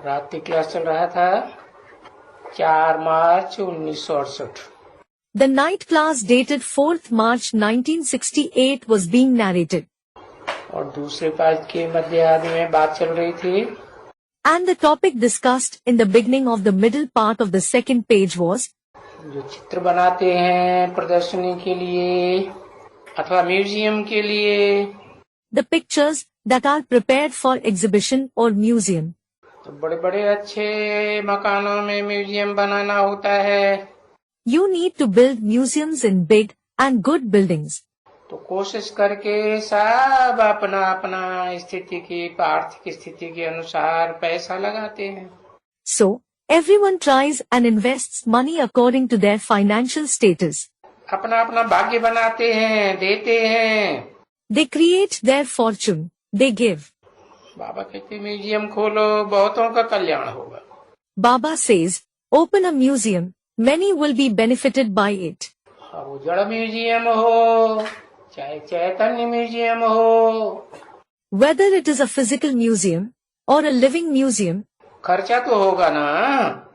रात की क्लास चल रहा था 4 मार्च 1968। The night class dated 4th March 1968 was being narrated. और दूसरे पाठ के मध्य आदि में बात चल रही थी। And the topic discussed in the beginning of the middle part of the second page was जो चित्र बनाते हैं प्रदर्शनी के लिए अथवा म्यूजियम के लिए, the pictures that are prepared for exhibition or museum. तो बड़े बड़े अच्छे मकानों में म्यूजियम बनाना होता है। You need to build museums in big and good buildings. तो कोशिश करके सब अपना अपना स्थिति की आर्थिक स्थिति के अनुसार पैसा लगाते हैं। So, everyone tries and invests money according to their financial status. अपना अपना भाग्य बनाते हैं, देते हैं। They create their fortune. They give. बाबा कहते म्यूजियम खोलो, बहुतों का कल्याण होगा। Baba says, open a museum, many will be benefited by it. वो जड़ म्यूजियम हो चाहे चैतन्य म्यूजियम हो, Whether it is a physical museum or a living museum, खर्चा तो होगा ना।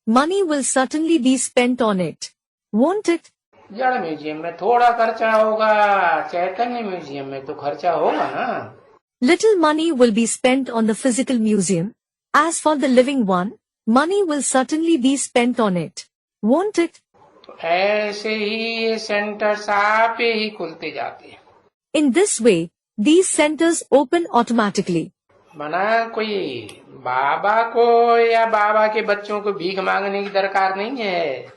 money will certainly be spent on it. Won't it? जड़ म्यूजियम में थोड़ा खर्चा होगा, चैतन्य म्यूजियम में तो खर्चा होगा ना। Little money will be spent on the physical museum. As for the living one, money will certainly be spent on it. Won't it? तो ऐसे ही ये सेंटर्स आप ही खुलते जाते हैं। In this way, these centers open automatically. मना कोई बाबा को या बाबा के बच्चों को भीख मांगने की दरकार नहीं है।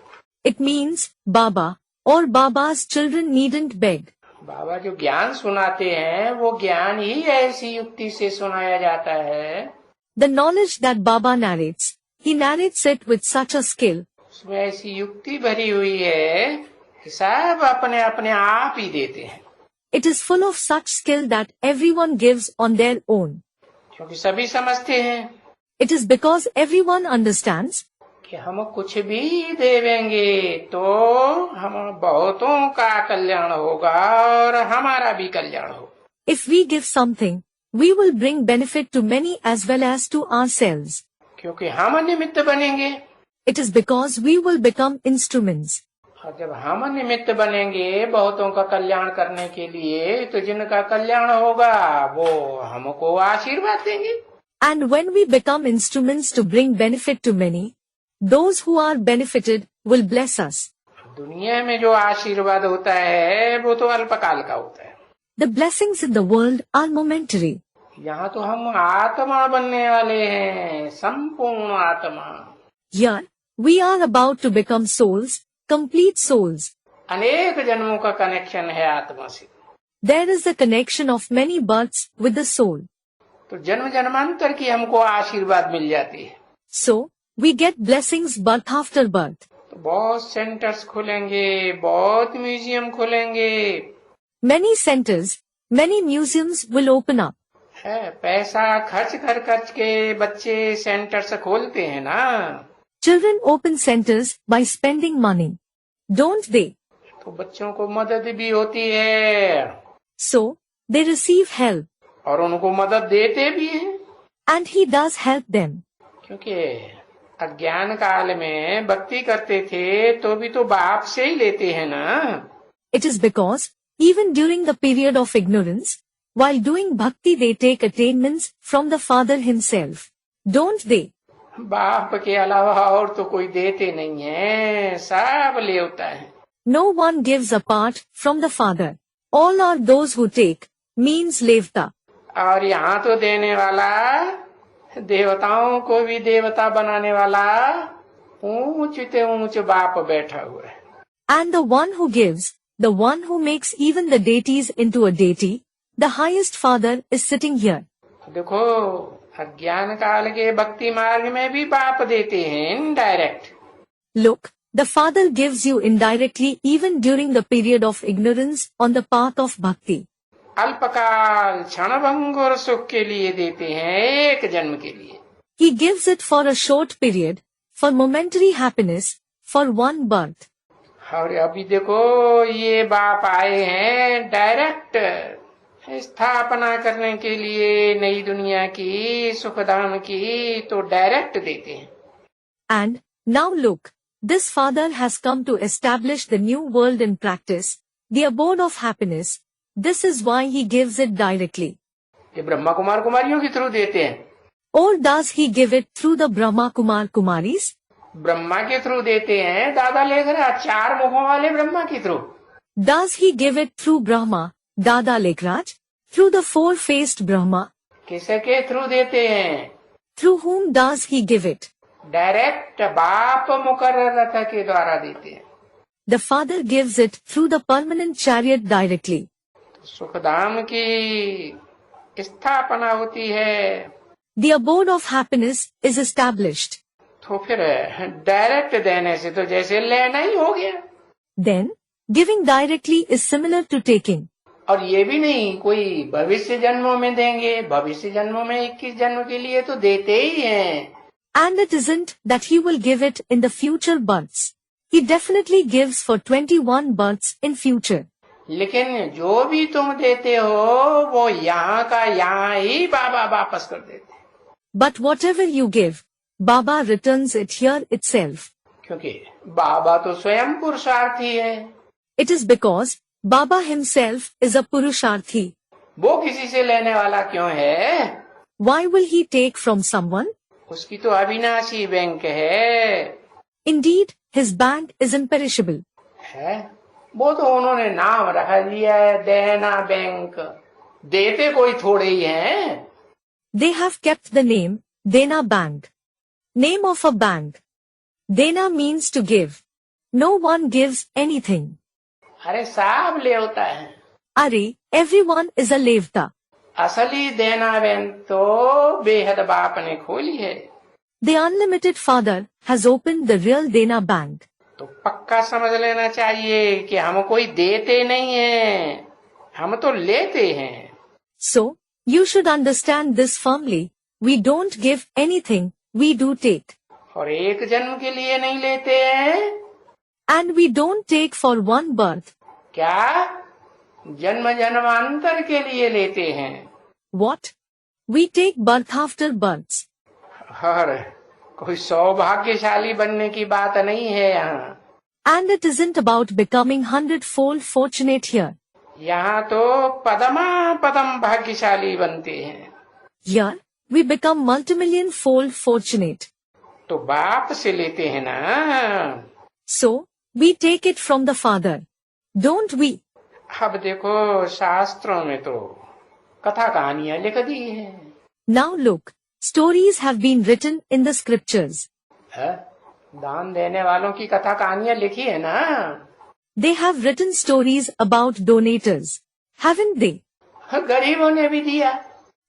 It means Baba or Baba's children needn't beg. बाबा जो ज्ञान सुनाते हैं वो ज्ञान ही ऐसी युक्ति से सुनाया जाता है। The knowledge that Baba narrates, he narrates it with such a skill. उसमें ऐसी युक्ति भरी हुई है कि सब अपने अपने आप ही देते हैं। It is full of such skill that everyone gives on their own. क्योंकि सभी समझते हैं It is because everyone understands कि हम कुछ भी देवेंगे तो हम बहुतों का कल्याण होगा और हमारा भी कल्याण होगा। if we give something, we will bring benefit to many as well as to ourselves. क्योंकि हम निमित्त बनेंगे। It is because we will become instruments. और जब हम निमित्त बनेंगे बहुतों का कल्याण करने के लिए, तो जिनका कल्याण होगा वो हमको आशीर्वाद देंगे। And when we become instruments to bring benefit to many, those who are benefited will bless us. दुनिया में जो आशीर्वाद होता है वो तो अल्पकाल का होता है। The blessings in the world are momentary. यहाँ तो हम आत्मा बनने वाले हैं, संपूर्ण आत्मा। Here, we are about to become souls, complete souls. अनेक जन्मों का कनेक्शन है आत्मा से। There is a connection of many births with the soul. तो जन्म जन्मांतर की हमको आशीर्वाद मिल जाती है। So, we get blessings birth after birth. तो बहुत सेंटर्स खुलेंगे, बहुत म्यूजियम खुलेंगे। Many centers, many museums will open up. है पैसा खर्च कर के बच्चे सेंटर्स खोलते हैं ना। Children open centers by spending money. Don't they? तो बच्चों को मदद भी होती है। So, they receive help. और उनको मदद देते भी हैं। And he does help them. क्योंकि अज्ञान काल में भक्ति करते थे तो भी तो बाप से ही लेते हैं ना। It is because, even during the period of ignorance, while doing bhakti they take attainments from the Father himself. Don't they? बाप के अलावा और तो कोई देते नहीं है, सब लेवता है। No one gives apart from the Father. All are those who take, means levta. और यहाँ तो देने वाला, देवताओं को भी देवता बनाने वाला ऊंच ते ऊंच बाप बैठा हुआ है। And the one who gives, the one who makes even the deities into a deity, the highest Father is sitting here. देखो अज्ञान काल के भक्ति मार्ग में भी बाप देते हैं indirect. Look, the Father gives you indirectly even during the period of ignorance on the path of bhakti. अल्पकाल क्षणभंग और सुख के लिए देते हैं, एक जन्म के लिए। He gives it for a short period, for momentary happiness, for one birth. और अभी देखो ये बाप आए हैं डायरेक्ट स्थापना करने के लिए नई दुनिया की, सुखधाम की, तो डायरेक्ट देते हैं। And now look, this father has come to establish the new world in practice, the abode of happiness. This is why he gives it directly. ये ब्रह्मा कुमार कुमारियों के थ्रू देते हैं। Or does he give it through the Brahma Kumar Kumaris? Brahma के through देते हैं, दादा लेख रहा 4 मुखों वाले ब्रह्मा के through. Does he give it through Brahma, Dada Lekraj? Through the four-faced Brahma? किसके थ्रू देते हैं? Through whom does he give it? Direct बाप मुकर्रर रथ के द्वारा देते हैं। The father gives it through the permanent chariot directly. Sukhdham की स्थापना होती है। The abode of happiness is established. तो फिर डायरेक्ट देने से तो जैसे लेना ही हो गया। Then, giving directly is similar to taking. और ये भी नहीं कोई भविष्य जन्मों में देंगे, भविष्य जन्मों में 21 जन्म के लिए तो देते ही हैं। And it isn't that he will give it in the future births. He definitely gives for 21 births in future. लेकिन जो भी तुम देते हो वो यहाँ का यहाँ ही बाबा वापस कर देते हैं। But whatever you give, Baba returns it here itself. क्योंकि बाबा तो स्वयं पुरुषार्थी है। It is because Baba himself is a Purusharthi. वो किसी से लेने वाला क्यों है? Why will he take from someone? उसकी तो अविनाशी बैंक है। Indeed, his bank is imperishable. है वो तो उन्होंने नाम रख लिया है देना बैंक। देते कोई थोड़े ही हैं। They have kept the name Dena Bank. Name of a bank. Dena means to give. No one gives anything. अरे साहब ले होता है। Are, everyone is a levta. असली देना बैंक तो बेहद बाप ने खोली है। The unlimited father has opened the real Dena Bank. तो पक्का समझ लेना चाहिए कि हम कोई देते नहीं हैं, हम तो लेते हैं। So, you should understand this firmly. We don't give anything, we do take. और एक जन्म के लिए नहीं लेते हैं। And we don't take for one birth. क्या? जन्म जन्मांतर के लिए लेते हैं। What? We take birth after births. हर कोई सौभाग्यशाली बनने की बात नहीं है यहाँ। And it isn't about becoming 100-fold fortunate here. यहाँ तो पदमा पदम भाग्यशाली बनते हैं। Here, we become multimillion-fold fortunate. तो बाप से लेते हैं ना। So, we take it from the father. Don't we? अब देखो शास्त्रों में तो कथा कहानियां लिख दी है। Now look, stories have been written in the scriptures. है? दान देने वालों की कथा कहानियां लिखी है ना। They have written stories about donators, haven't they? गरीबों ने भी दिया।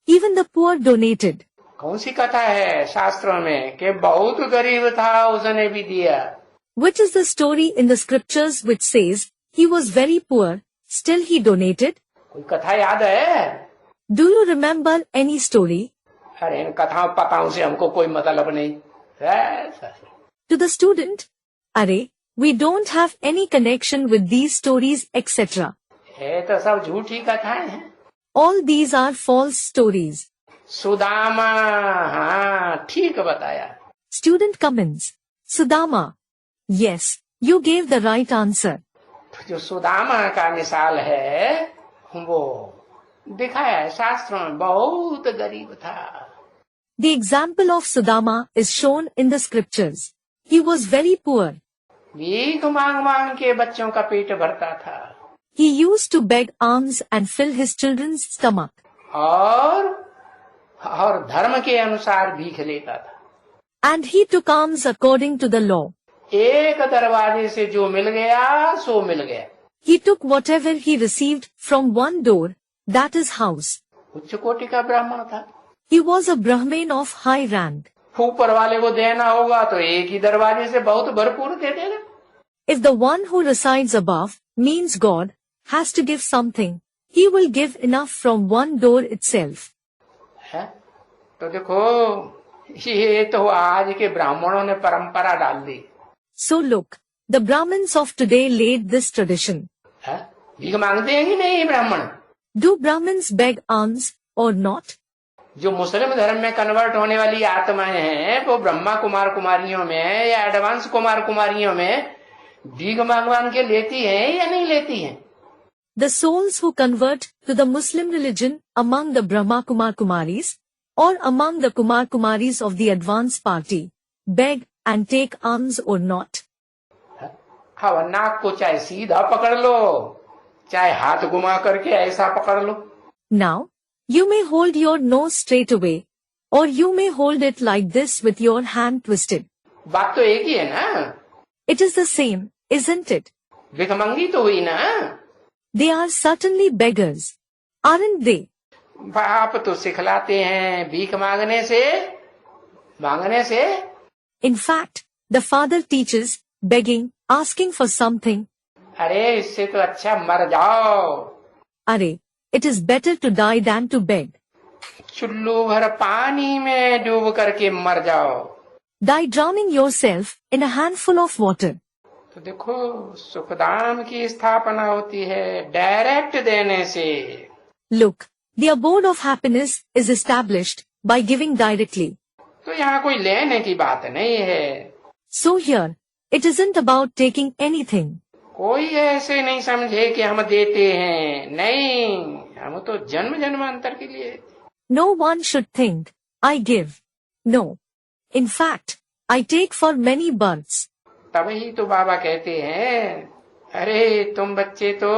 Even the poor donated. कौन सी कथा है शास्त्रों में कि बहुत गरीब था उसने भी दिया? Which is the story in the scriptures which says he was very poor, still he donated? कोई कथा याद है? Do you remember any story? अरे इन कथाओं पताओं से हमको कोई मतलब नहीं है। To the student, Are, we don't have any connection with these stories, etc. ये तो सब झूठी कथाएं हैं। All these are false stories. Sudama, हाँ ठीक बताया। Student comments. Sudama. Yes, you gave the right answer. तो जो सुदामा का मिसाल है वो दिखाया है शास्त्रों में, बहुत गरीब था। The example of Sudama is shown in the scriptures. He was very poor. भीख मांग मांग के बच्चों का पेट भरता था। He used to beg alms and fill his children's stomach. और धर्म के अनुसार भीख लेता था। And he took alms according to the law. एक दरवाजे से जो मिल गया सो मिल गया। He took whatever he received from one door, that is house. उच्च कोटि का ब्राह्मण था। He was a Brahmin of high rank. ऊपर वाले को देना होगा तो एक ही दरवाजे से बहुत भरपूर दे देगा। If the one who resides above, means God, has to give something, he will give enough from one door itself. है? तो देखो ये तो आज के ब्राह्मणों ने परंपरा डाल दी। So look, the Brahmins of today laid this tradition. है? भीख मांगते हैं कि नहीं ब्राह्मण? Do Brahmins beg alms or not? जो मुस्लिम धर्म में कन्वर्ट होने वाली आत्माएं हैं वो ब्रह्मा कुमार कुमारियों में या एडवांस कुमार कुमारियों में भीख मांग के लेती हैं या नहीं लेती हैं? The souls who convert to the Muslim religion among the Brahma Kumar Kumaris or among the Kumar Kumaris of the advanced party beg and take alms or not? हाँ, नाक को चाहे सीधा पकड़ लो चाहे हाथ घुमा करके ऐसा पकड़ लो. Now, you may hold your nose straight away, or you may hold it like this with your hand twisted. बात तो एक ही है ना. It is the same, isn't it? भिखमंगी तो हुई ना. They are certainly beggars, aren't they? बाप तो सिखलाते हैं भीख मांगने से. In fact, the father teaches begging, asking for something. अरे इससे तो अच्छा मर जाओ. Arey, it is better to die than to beg. चुल्लू भर पानी में डूब करके मर जाओ. Die drowning yourself in a handful of water. तो देखो सुखधाम की स्थापना होती है डायरेक्ट देने से. Look, the abode of happiness is established by giving directly. तो यहाँ कोई लेने की बात नहीं है. So here, it isn't about taking anything. कोई ऐसे नहीं समझे कि हम देते हैं. नहीं, हम तो जन्म जन्मांतर के लिए. No one should think, I give. No. In fact, I take for many births. तभी तो बाबा कहते हैं अरे तुम बच्चे तो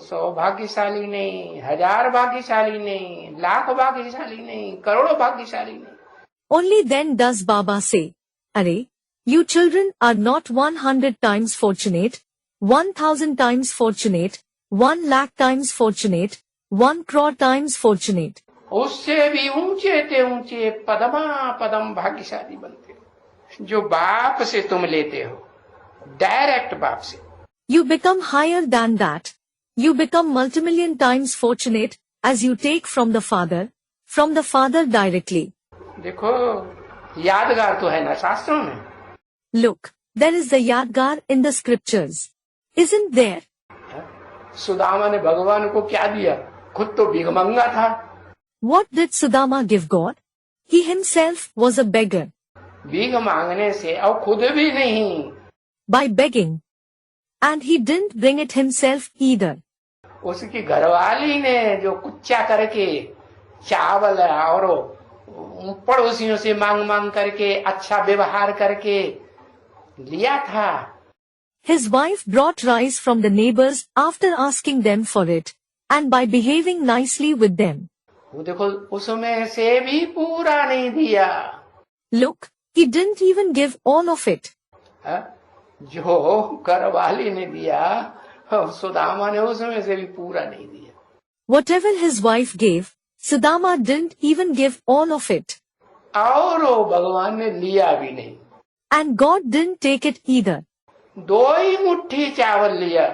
सौभाग्यशाली नहीं, 1000 भाग्यशाली नहीं, लाख भाग्यशाली नहीं, करोड़ों भाग्यशाली नहीं. Only then does Baba say, Arey, you children are not 100 times fortunate, 1000 times fortunate, 1 lakh times fortunate, 1 crore times fortunate. उससे भी ऊंचे ते ऊंचे पदमा पदम भाग्यशाली बनते हो जो बाप से तुम लेते हो, डायरेक्ट बाप से. You become higher than that. You become multimillion times fortunate as you take from the Father directly. देखो यादगार तो है ना शास्त्रों में. Look, there is the Yadgar in the scriptures. Isn't there? Sudama ने भगवान को क्या दिया? खुद तो भिखमंगा था. What did Sudama give God? He himself was a beggar. भीख मांगने से और खुद भी नहीं. By begging. And he didn't bring it himself either. उसकी घरवाली ने जो कुच्चा करके चावल और पड़ोसियों से मांग करके अच्छा व्यवहार करके लिया था. His wife brought rice from the neighbors after asking them for it, and by behaving nicely with them. वो देखो उसमें से भी पूरा नहीं दिया. Look, he didn't even give all of it. जो घरवाली ने दिया सुदामा ने उसमें से भी पूरा नहीं दिया. Whatever his wife gave, Sudama didn't even give all of it. और वो भगवान ने लिया भी नहीं. And God didn't take it either. 2 ही मुट्ठी चावल लिया.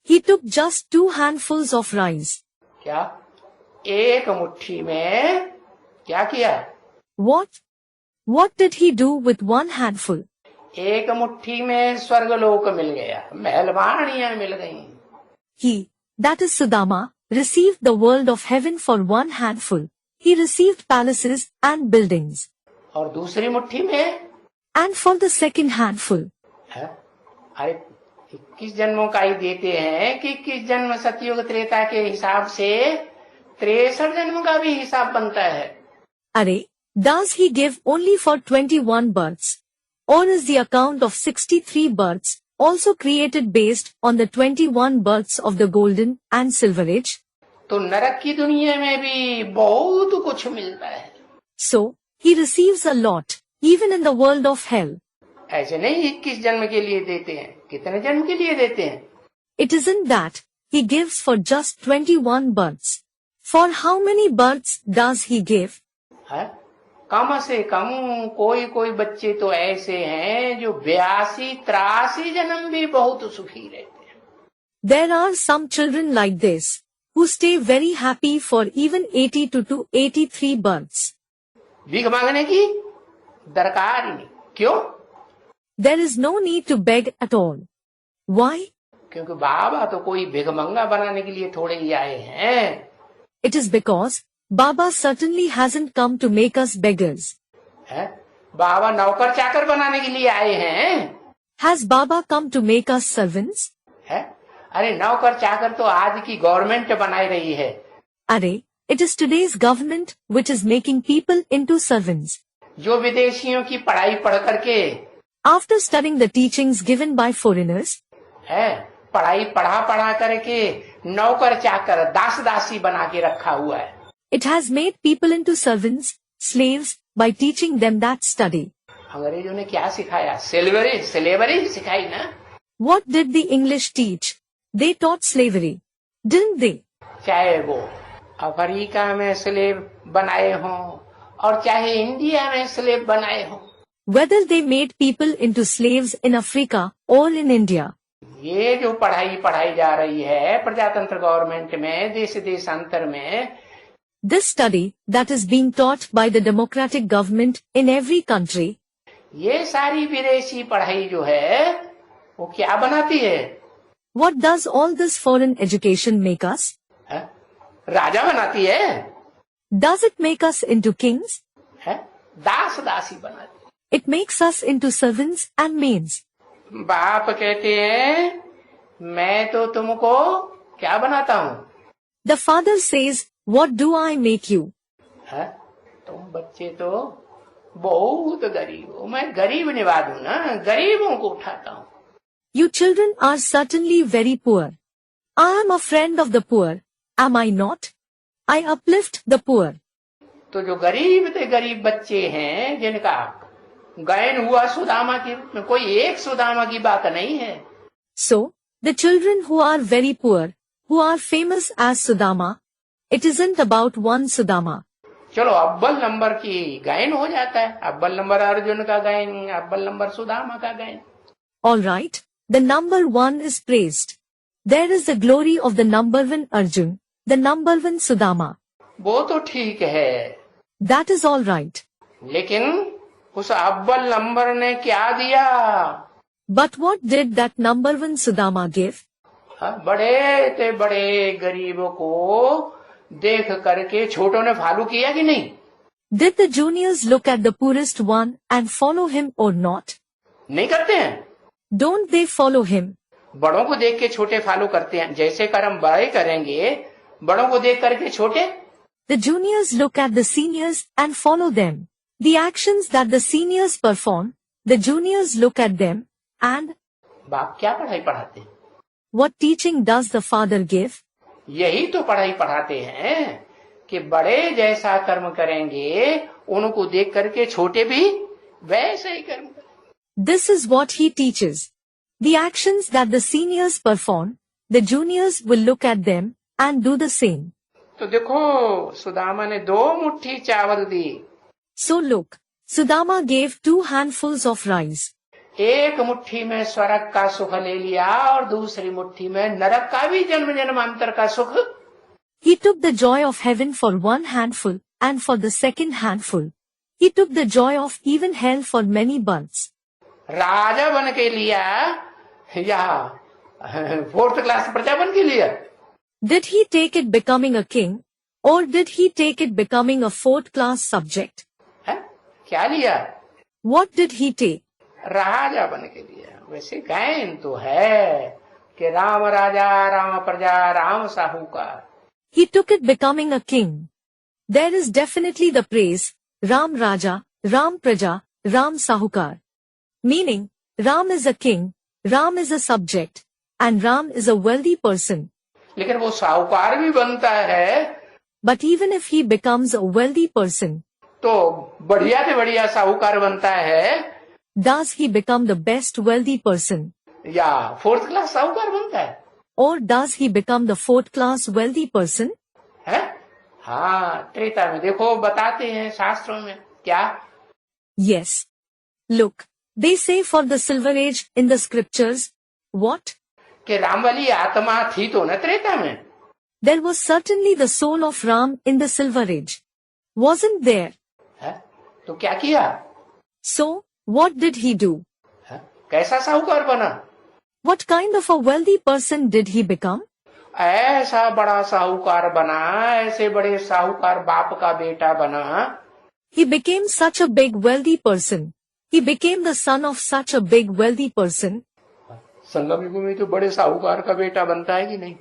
He took just 2 handfuls of rice. क्या? एक मुट्ठी में क्या किया? What did he do with 1 handful? एक मुट्ठी में स्वर्गलोक मिल गया, मेहलवानियां मिल गई. He, that is Sudama, received the world of heaven for 1 handful. He received palaces and buildings. और दूसरी मुट्ठी में? And for the second handful. अरे 21 जन्मों का ही देते हैं कि 21 जन्म सतयुग त्रेता के हिसाब से 63 जन्म का भी हिसाब बनता है. Arey, does he give only for 21 births? Or is the account of 63 births also created based on the 21 births of the golden and silver age? तो नरक की दुनिया में भी बहुत कुछ मिलता है. So, he receives a lot, even in the world of hell. ऐसे नहीं 21 जन्म के लिए देते हैं. कितने जन्म के लिए देते हैं? It isn't that he gives for just 21 births. For how many births does he give? कम से कम कोई बच्चे तो ऐसे हैं जो 82-83 जन्म भी बहुत सुखी रहते हैं. There are some children like this, who stay very happy for even 82 to 83 births. भीख मांगने की दरकार ही नहीं. क्यों? There is no need to beg at all. Why? क्योंकि बाबा तो कोई भिखमंगा बनाने के लिए थोड़े ही आए हैं. It is because Baba certainly hasn't come to make us beggars. है? बाबा नौकर चाकर बनाने के लिए आए हैं? Has Baba come to make us servants? है? अरे नौकर चाकर तो आज की गवर्नमेंट बनाई रही है. अरे, it is today's government which is making people into servants. जो विदेशियों की पढ़ाई पढ़ करके After studying the teachings given by foreigners, है पढ़ाई पढ़ा करके नौकर चाकर दास दासी बना के रखा हुआ है. it has made people into servants, slaves, by teaching them that study. अंग्रेजों ने क्या सिखाया? स्लेवरी सिखाई ना. What did the English teach? They taught slavery, didn't they? चाहे वो अफ्रीका में स्लेव बनाए हों और चाहे इंडिया में स्लेव बनाए हों. Whether they made people into slaves in Africa or in India. ये जो पढ़ाई जा रही है प्रजातंत्र गवर्नमेंट में, देश देशांतर में, This study that is being taught by the democratic government in every country, ये सारी विदेशी पढ़ाई जो है वो क्या बनाती है? what does all this foreign education make us? है? राजा बनाती है. Does it make us into kings? है? दास दासी बनाती है. It makes us into servants and maids. बाप कहते हैं मैं तो तुमको क्या बनाता हूँ? The father says, what do I make you? है? तुम बच्चे तो बहुत गरीब हो, मैं गरीब निवाज हूँ ना, गरीबों को उठाता हूँ. You children are certainly very poor. I am a friend of the poor, am I not? I uplift the poor. तो जो गरीब बच्चे हैं जिनका गायन हुआ सुदामा के रूप में, कोई एक सुदामा की बात नहीं है. So, the children who are very poor, who are famous as Sudama, it isn't about one Sudama. चलो अव्वल नंबर की गायन हो जाता है, अव्वल नंबर अर्जुन का गायन, अव्वल नंबर सुदामा का गायन. All right, the number one is praised. There is the glory of the number one Arjun, the number one Sudama. वो तो ठीक है. That is all right. लेकिन उस अव्वल नंबर ने क्या दिया? But what did that number one Sudama give? बड़े ते बड़े गरीबों को देख करके छोटों ने फॉलो किया कि नहीं? Did the juniors look at the poorest one and follow him or not? नहीं करते हैं. Don't they follow him? बड़ों को देख के छोटे फॉलो करते हैं. जैसे कर्म बड़े करेंगे, बड़ों को देख करके छोटे. The juniors look at the seniors and follow them. The actions that the seniors perform, the juniors look at them and... बाप क्या पढ़ाई पढ़ाते हैं? What teaching does the father give? यही तो पढ़ाई पढ़ाते हैं कि बड़े जैसा कर्म करेंगे उनको देख करके छोटे भी वैसे ही कर्म करेंगे. This is what he teaches. The actions that the seniors perform, the juniors will look at them and do the same. तो देखो सुदामा ने 2 मुट्ठी चावल दी. So look, Sudama gave 2 handfuls of rice. एक मुट्ठी में स्वर्ग का सुख ले लिया और दूसरी मुट्ठी में नरक का भी जन्म जन्मांतर का सुख. He took the joy of heaven for 1 handful, and for the second handful, he took the joy of even hell for many births. राजा बन के लिया या 4th क्लास प्रजा बन के लिया? Did he take it becoming a king, or did he take it becoming a 4th class subject? है? क्या लिया? What did he take? राजा बन के लिया. वैसे गायन तो है कि राम राजा राम प्रजा राम साहूकार. He took it becoming a king. There is definitely the praise, Ram Raja, Ram Praja, Ram Sahukar. Meaning, Ram is a king, Ram is a subject, and Ram is a wealthy person. लेकिन वो साहूकार भी बनता है. But even if he becomes a wealthy person, तो बढ़िया से बढ़िया साहूकार बनता है. does he become the best wealthy person? या 4th क्लास साहूकार बनता है? Or does he become the 4th class wealthy person? है? हाँ, त्रेता में देखो बताते हैं शास्त्रों में क्या? Yes. Look, they say for the silver age in the scriptures, what? कि राम वाली आत्मा थी तो न त्रेता में. There was certainly the soul of Ram in the silver age. Wasn't there? है? तो क्या किया? So, what did he do? है? कैसा साहूकार बना? What kind of a wealthy person did he become? ऐसा बड़ा साहूकार बना, ऐसे बड़े साहूकार बाप का बेटा बना। He became such a big wealthy person. He became the son of such a big wealthy person. संगम युग में तो बड़े साहूकार का बेटा बनता है कि नहीं?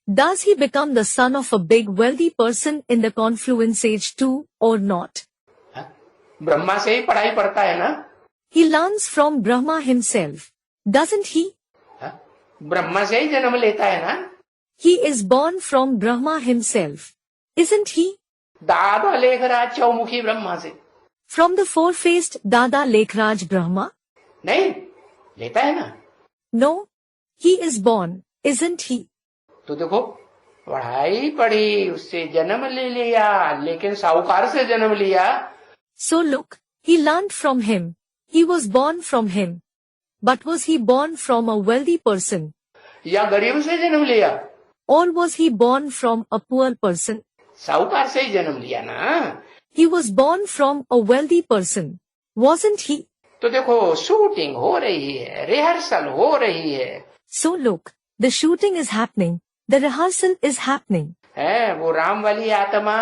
Does he become the son of a big wealthy person in the confluence age too, or not? Brahma से ही पढ़ाई पढ़ता है ना? He learns from Brahma himself, doesn't he? Brahma से ही जन्म लेता है ना? He is born from Brahma himself, isn't he? दादा लेखराज चौमुखी ब्रह्मा से। From the four-faced Dada Lekhraj Brahma? नहीं लेता है ना? No, he is born, isn't he? तो देखो, पढ़ाई पढ़ी, उससे जन्म ले लिया, लेकिन साहूकार से जन्म लिया। So look, he learned from him. He was born from him. But was he born from a wealthy person? या गरीब से जन्म लिया? Or was he born from a poor person? साहूकार से ही जन्म लिया ना? He was born from a wealthy person, wasn't he? तो देखो, शूटिंग हो रही है, रिहर्सल हो रही है। So look, the shooting is happening, the rehearsal is happening. है वो राम वाली आत्मा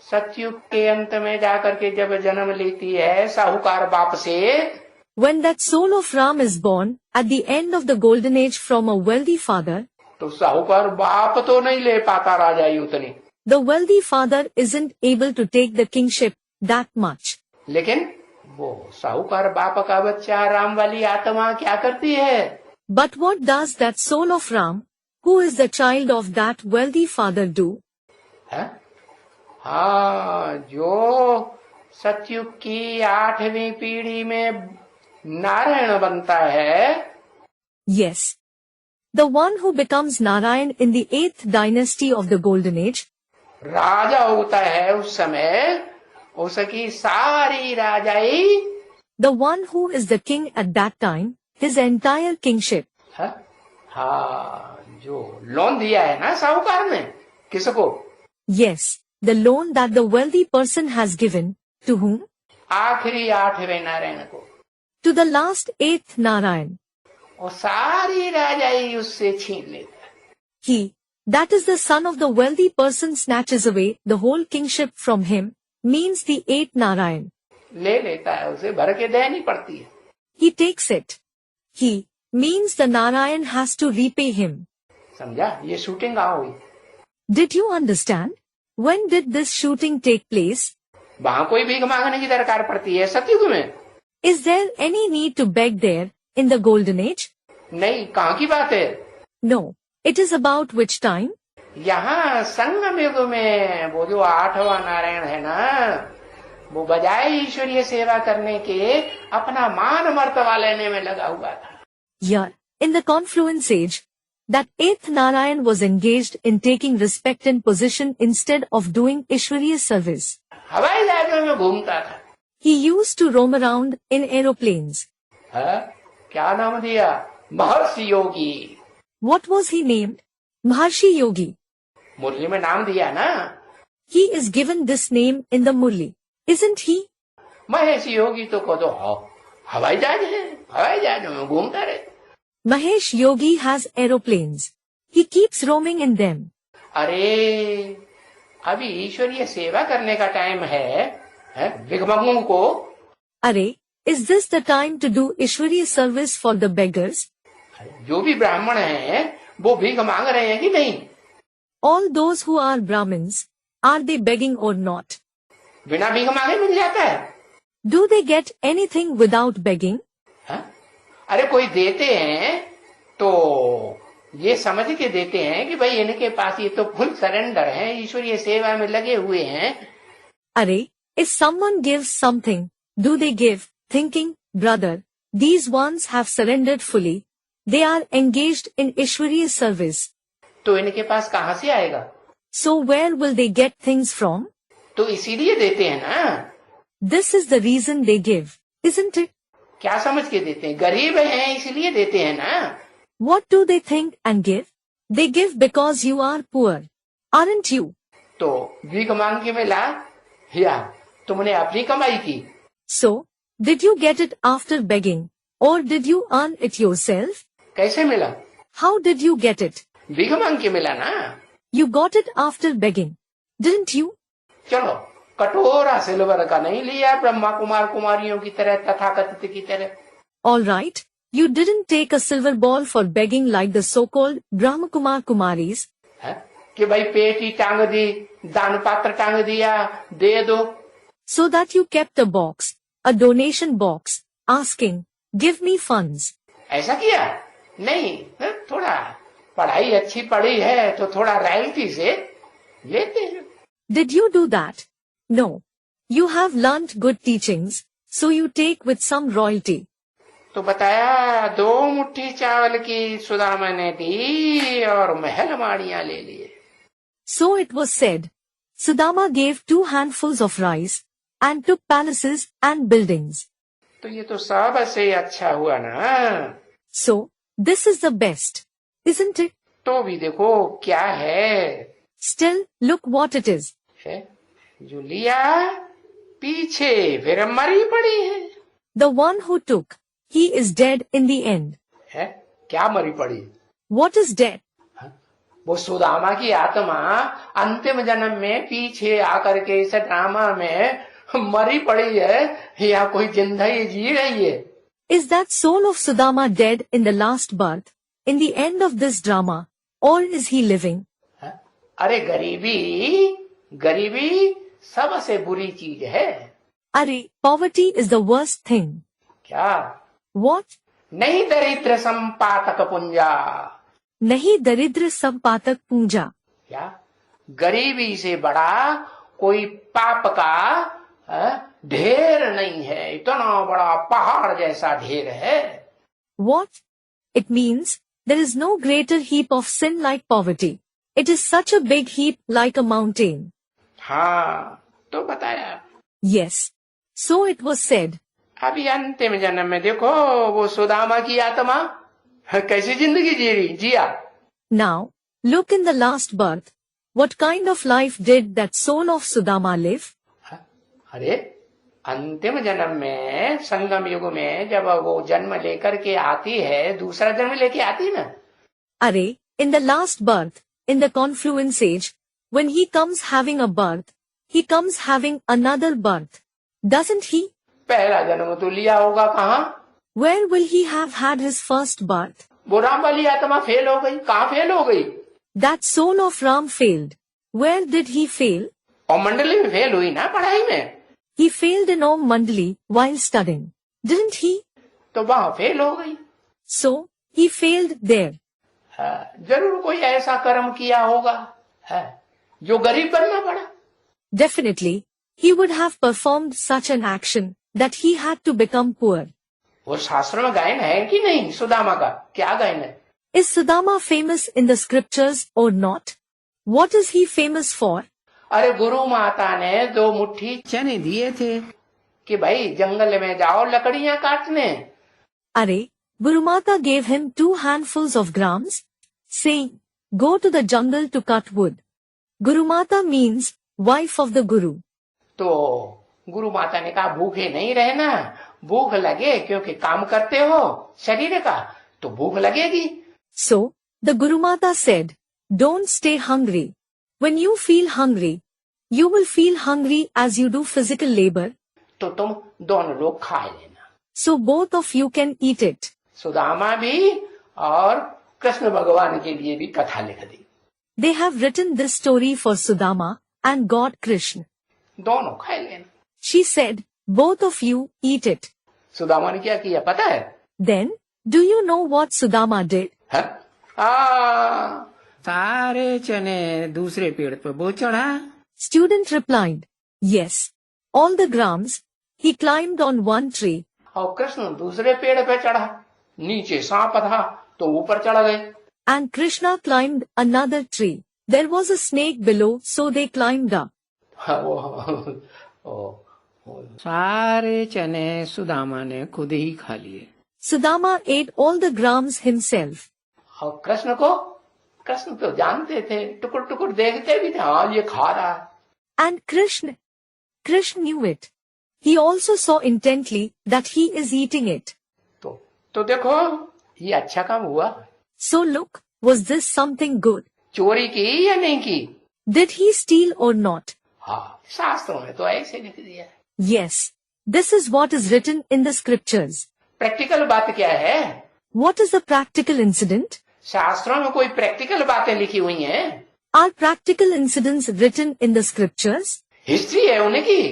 सतयुग के अंत में जाकर के जब जन्म लेती है साहूकार बाप से, When that soul of Ram is born at the end of the golden age from a wealthy father, तो साहूकार बाप तो नहीं ले पाता राजाई उतनी, the wealthy father isn't able to take the kingship that much. लेकिन वो साहूकार बाप का बच्चा राम वाली आत्मा क्या करती है? But what does that soul of Ram, who is the child of that wealthy father, do? है? हाँ, जो सतयुग की 8वीं पीढ़ी में नारायण बनता है, Yes. The one who becomes Narayan in the 8th dynasty of the golden age, राजा होता है उस समय, उसकी सारी राजाई, the one who is the king at that time, his entire kingship. है? हाँ, जो लोन दिया है ना साहूकार ने, किसको? Yes, the loan that the wealthy person has given, to whom? आखिरी 8वें नारायण को। To the last 8th Narayan. और सारी राजाई उससे छीन लेता है। He, that is the son of the wealthy person, snatches away the whole kingship from him, means the 8th Narayan. ले लेता है, उसे भर के देनी पड़ती है। He takes it. He, means the Narayan has to repay him. समझा? ये शूटिंग कहाँ हुई? Did you understand? When did this shooting take place? वहाँ कोई भीख मांगने की दरकार पड़ती है सतयुग में? Is there any need to beg there, in the golden age? नहीं, कहाँ की बात है? No. It is about which time? यहाँ संगम युग में वो जो 8वां नारायण है ना, वो बजाय ईश्वरीय सेवा करने के अपना मान मर्तबा लेने में लगा हुआ था। Here, in the confluence age, that 8th Narayan was engaged in taking respect and position instead of doing Ishwariya service. हवाई जहाजों में घूमता था। He used to roam around in aeroplanes. है? क्या नाम दिया? महर्षि योगी। What was he named? Maharshi Yogi. मुरली में नाम दिया ना? He is given this name in the Murli, isn't he? महर्षि योगी तो को तो हवाई जहाज है, हवाई जहाजों में घूमता रहे। Mahesh Yogi has aeroplanes. He keeps roaming in them. अरे, अभी ईश्वरीय सेवा करने का टाइम है भिखमंगों को। Are, is this the time to do Ishwariya service for the beggars? जो भी ब्राह्मण हैं, वो भीख मांग रहे हैं कि नहीं? All those who are Brahmins, are they begging or not? बिना भीख मांगे मिल जाता है? Do they get anything without begging? अरे कोई देते हैं तो ये समझ के देते हैं कि भाई इनके पास ये तो फुल सरेंडर है, ईश्वरीय सेवा में लगे हुए हैं। Are, if someone gives something, do they give, thinking, brother, these ones have surrendered fully, they are engaged in Ishwariya service. तो इनके पास कहाँ से आएगा? So where will they get things from? तो इसीलिए देते हैं ना। This is the reason they give, isn't it? क्या समझ के देते हैं? गरीब हैं इसलिए देते हैं ना। What do they think and give? They give because you are poor, aren't you? तो भीख मांग के मिला या तुमने अपनी कमाई की? So, did you get it after begging, or did you earn it yourself? कैसे मिला? How did you get it? भीख मांग के मिला ना। You got it after begging, didn't you? चलो, कटोरा सिल्वर का नहीं लिया ब्रह्मा कुमार कुमारियों की तरह, तथाकथित की तरह। All right, you didn't take a silver ball for begging like the so-called Brahmakumar Kumaris. है कि भाई पेटी टांग दी, दान पात्र टांग दिया, दे दो। So that you kept a box, a donation box, asking, give me funds. ऐसा किया नहीं, थोड़ा पढ़ाई अच्छी पढ़ी है तो थोड़ा रॉयल्टी से लेते हैं। Did you do that? No. You have learnt good teachings, so you take with some royalty. तो बताया 2 मुट्ठी चावल की सुदामा ने दी और महल माड़ियां ले लिए। So it was said, Sudama gave 2 handfuls of rice and took palaces and buildings. तो ये तो सबसे अच्छा हुआ ना। So, this is the best, isn't it? तो भी देखो क्या है। Still, look what it is. है जो लिया पीछे फिर मरी पड़ी है। The one who took, he is dead in the end. है क्या मरी पड़ी? What is dead? वो सुदामा की आत्मा अंतिम जन्म में पीछे आकर के इस ड्रामा में मरी पड़ी है या कोई जिंदगी जी रही है? Is that soul of Sudama dead in the last birth, in the end of this drama, or is he living? अरे गरीबी सबसे बुरी चीज है। अरे, poverty is the worst thing. क्या? What? नहीं दरिद्र संपातक पुंजा। नहीं दरिद्र संपातक पूंजा। क्या? गरीबी से बड़ा कोई पाप का ढेर नहीं है, इतना बड़ा पहाड़ जैसा ढेर है। What? It means there is no greater heap of sin like poverty. It is such a big heap like a mountain. हाँ, तो बताया। Yes. So it was said. अभी अंतिम जन्म में देखो वो सुदामा की आत्मा कैसी जिंदगी जिया। Now, look in the last birth. What kind of life did that soul of Sudama live? अरे अंतिम जन्म में संगम युग में जब वो जन्म लेकर के आती है, दूसरा जन्म लेके आती ना। अरे, in the last birth, in the confluence age, when he comes having a birth, he comes having another birth. Doesn't he? पहला जन्म तो लिया होगा कहाँ? Where will he have had his first birth? वो राम वाली आत्मा फेल हो गई। कहाँ फेल हो गई? That soul of Ram failed. Where did he fail? और मंडली में फेल हुई ना पढ़ाई में। He failed in Om Mandali while studying, didn't he? तो वहाँ फेल हो गई। So, he failed there. जरूर कोई ऐसा कर्म किया होगा जो गरीब बनना पड़ा। Definitely, he would have performed such an action that he had to become poor. वो शास्त्र में गायन है कि नहीं सुदामा का? क्या गायन है? Is Sudama famous in the scriptures or not? What is he famous for? अरे गुरु माता ने 2 मुट्ठी चने दिए थे कि भाई जंगल में जाओ लकड़ियां काटने। अरे, Guru Mata gave him 2 handfuls of grams, saying, go to the jungle to cut wood. Guru Mata means wife of the Guru. तो गुरु माता ने कहा भूखे नहीं रहना, भूख लगे क्योंकि काम करते हो शरीर का तो भूख लगेगी। So, the Guru Mata said, don't stay hungry. When you feel hungry, you will feel hungry as you do physical labor. तो तुम दोनों लोग खा लेना। So both of you can eat it. Sudama भी और कृष्ण भगवान के लिए भी कथा लिख दी। They have written this story for Sudama and God Krishna. दोनों खा लेना। She said, both of you eat it. Sudama ने क्या किया पता है? Then, do you know what Sudama did? सारे चने दूसरे पेड़ पर वो चढ़ा। Student replied, yes. All the grams, he climbed on one tree. और कृष्ण दूसरे पेड़ पे चढ़ा, नीचे सांप था तो ऊपर चढ़ गए। And Krishna climbed another tree. There was a snake below, so they climbed up. सारे चने सुदामा ने खुद ही खा लिए। Sudama ate all the grams himself. और कृष्ण तो जानते थे, टुकुर टुकुर देखते भी थे, हाँ ये खा रहा है। And Krishna knew it. He also saw intently that he is eating it. तो देखो ये अच्छा काम हुआ। So look, Was this something good? चोरी की या नहीं की? Did he steal or not? हाँ, शास्त्रों में तो ऐसे लिख दिया है। Yes. This is what is written in the scriptures. Practical बात क्या है? What is the practical incident? शास्त्रों में कोई प्रैक्टिकल बातें लिखी हुई हैं? Are practical incidents written in the scriptures? History है उनकी।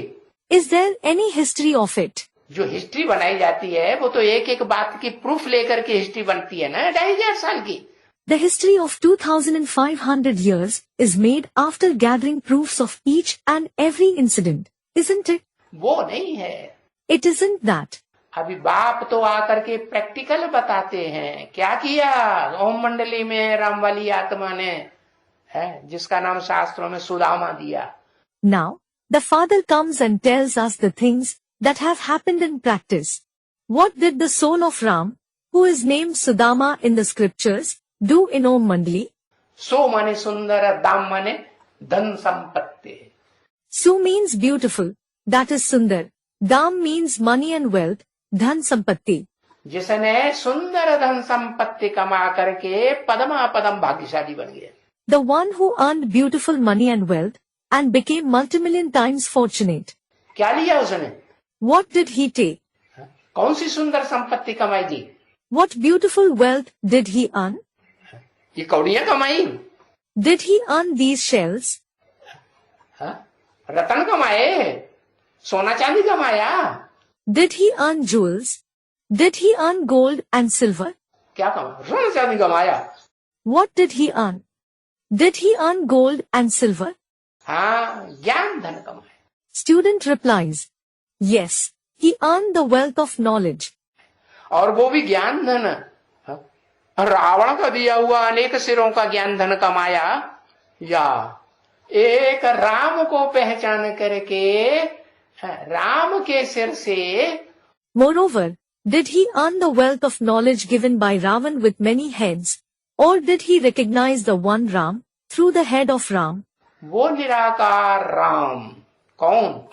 Is there any history of it? जो हिस्ट्री बनाई जाती है वो तो एक एक बात की प्रूफ लेकर के हिस्ट्री बनती है ना, 2500 साल की। The history of 2500 years is made after gathering proofs of each and every incident, isn't it? वो नहीं है। It isn't that. अभी बाप तो आकर के प्रैक्टिकल बताते हैं। क्या किया ओम मंडली में राम वाली आत्मा ने, है जिसका नाम शास्त्रों में सुदामा दिया। Now, the Father comes and tells us the things that have happened in practice. What did the soul of Ram, who is named Sudama in the scriptures, do in Om Mandali? सो माने सुंदर, दाम माने धन संपत्ति। Su means beautiful, that is Sundar. Dam means money and wealth, Dhan Sampatti. जिसने सुंदर धन संपत्ति कमा करके पदमा पदम भाग्यशाली बन गया। The one who earned beautiful money and wealth and became multimillion times fortunate. क्या लिया उसने? What did he take? कौन सी सुंदर संपत्ति कमाई थी? What beautiful wealth did he earn? ये कौड़ियां कमाई? Did he earn these shells? रतन कमाए? सोना चांदी कमाया? Did he earn jewels? Did he earn gold and silver? क्या कमाया? सोना चांदी कमाया। What did he earn? Did he earn gold and silver? हाँ, ज्ञान धन कमाया। Student replies, yes, he earned the wealth of knowledge. और वो भी ज्ञान धन। रावण का दिया हुआ अनेक सिरों का ज्ञान धन कमाया, या एक राम को पहचान करके राम के सिर से। Moreover, did he earn the wealth of knowledge given by Ravan with many heads, or did he recognize the one Ram through the head of Ram? वो निराकार राम कौन?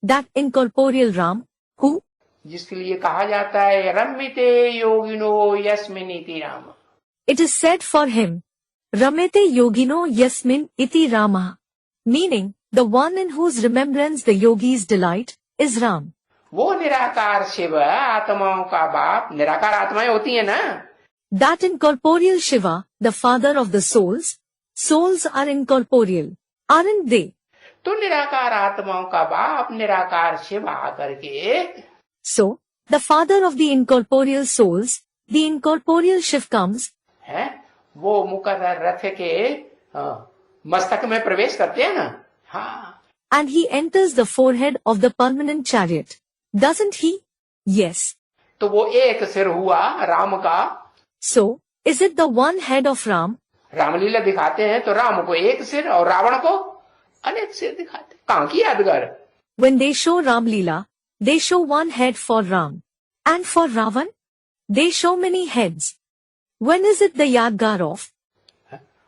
That incorporeal Ram, who? जिसके लिए कहा जाता है रमिते योगिनो यस्मिनिति Ram. It is said for him, Ramete yogino yasmin iti Rama, meaning the one in whose remembrance the yogis delight is Ram. वो निराकार शिव आत्माओं का बाप, निराकार आत्माएं होती है ना। That incorporeal Shiva, the father of the souls are incorporeal, aren't they? तो निराकार आत्माओं का बाप निराकार शिव आकर के। So, the father of the incorporeal souls, the incorporeal Shiv comes, है वो मुकर्रर रथ के मस्तक में प्रवेश करते हैं ना। हाँ, and he enters the forehead of the permanent chariot, doesn't he? Yes. तो वो एक सिर हुआ राम का। So, is it the one head of Ram? Ramlila दिखाते हैं तो राम को एक सिर और रावण को अनेक सिर दिखाते। कहाँ की यादगार? When they show Ram Leela, they show one head for Ram. And for Ravan, they show many heads. When is it the Yadgar of?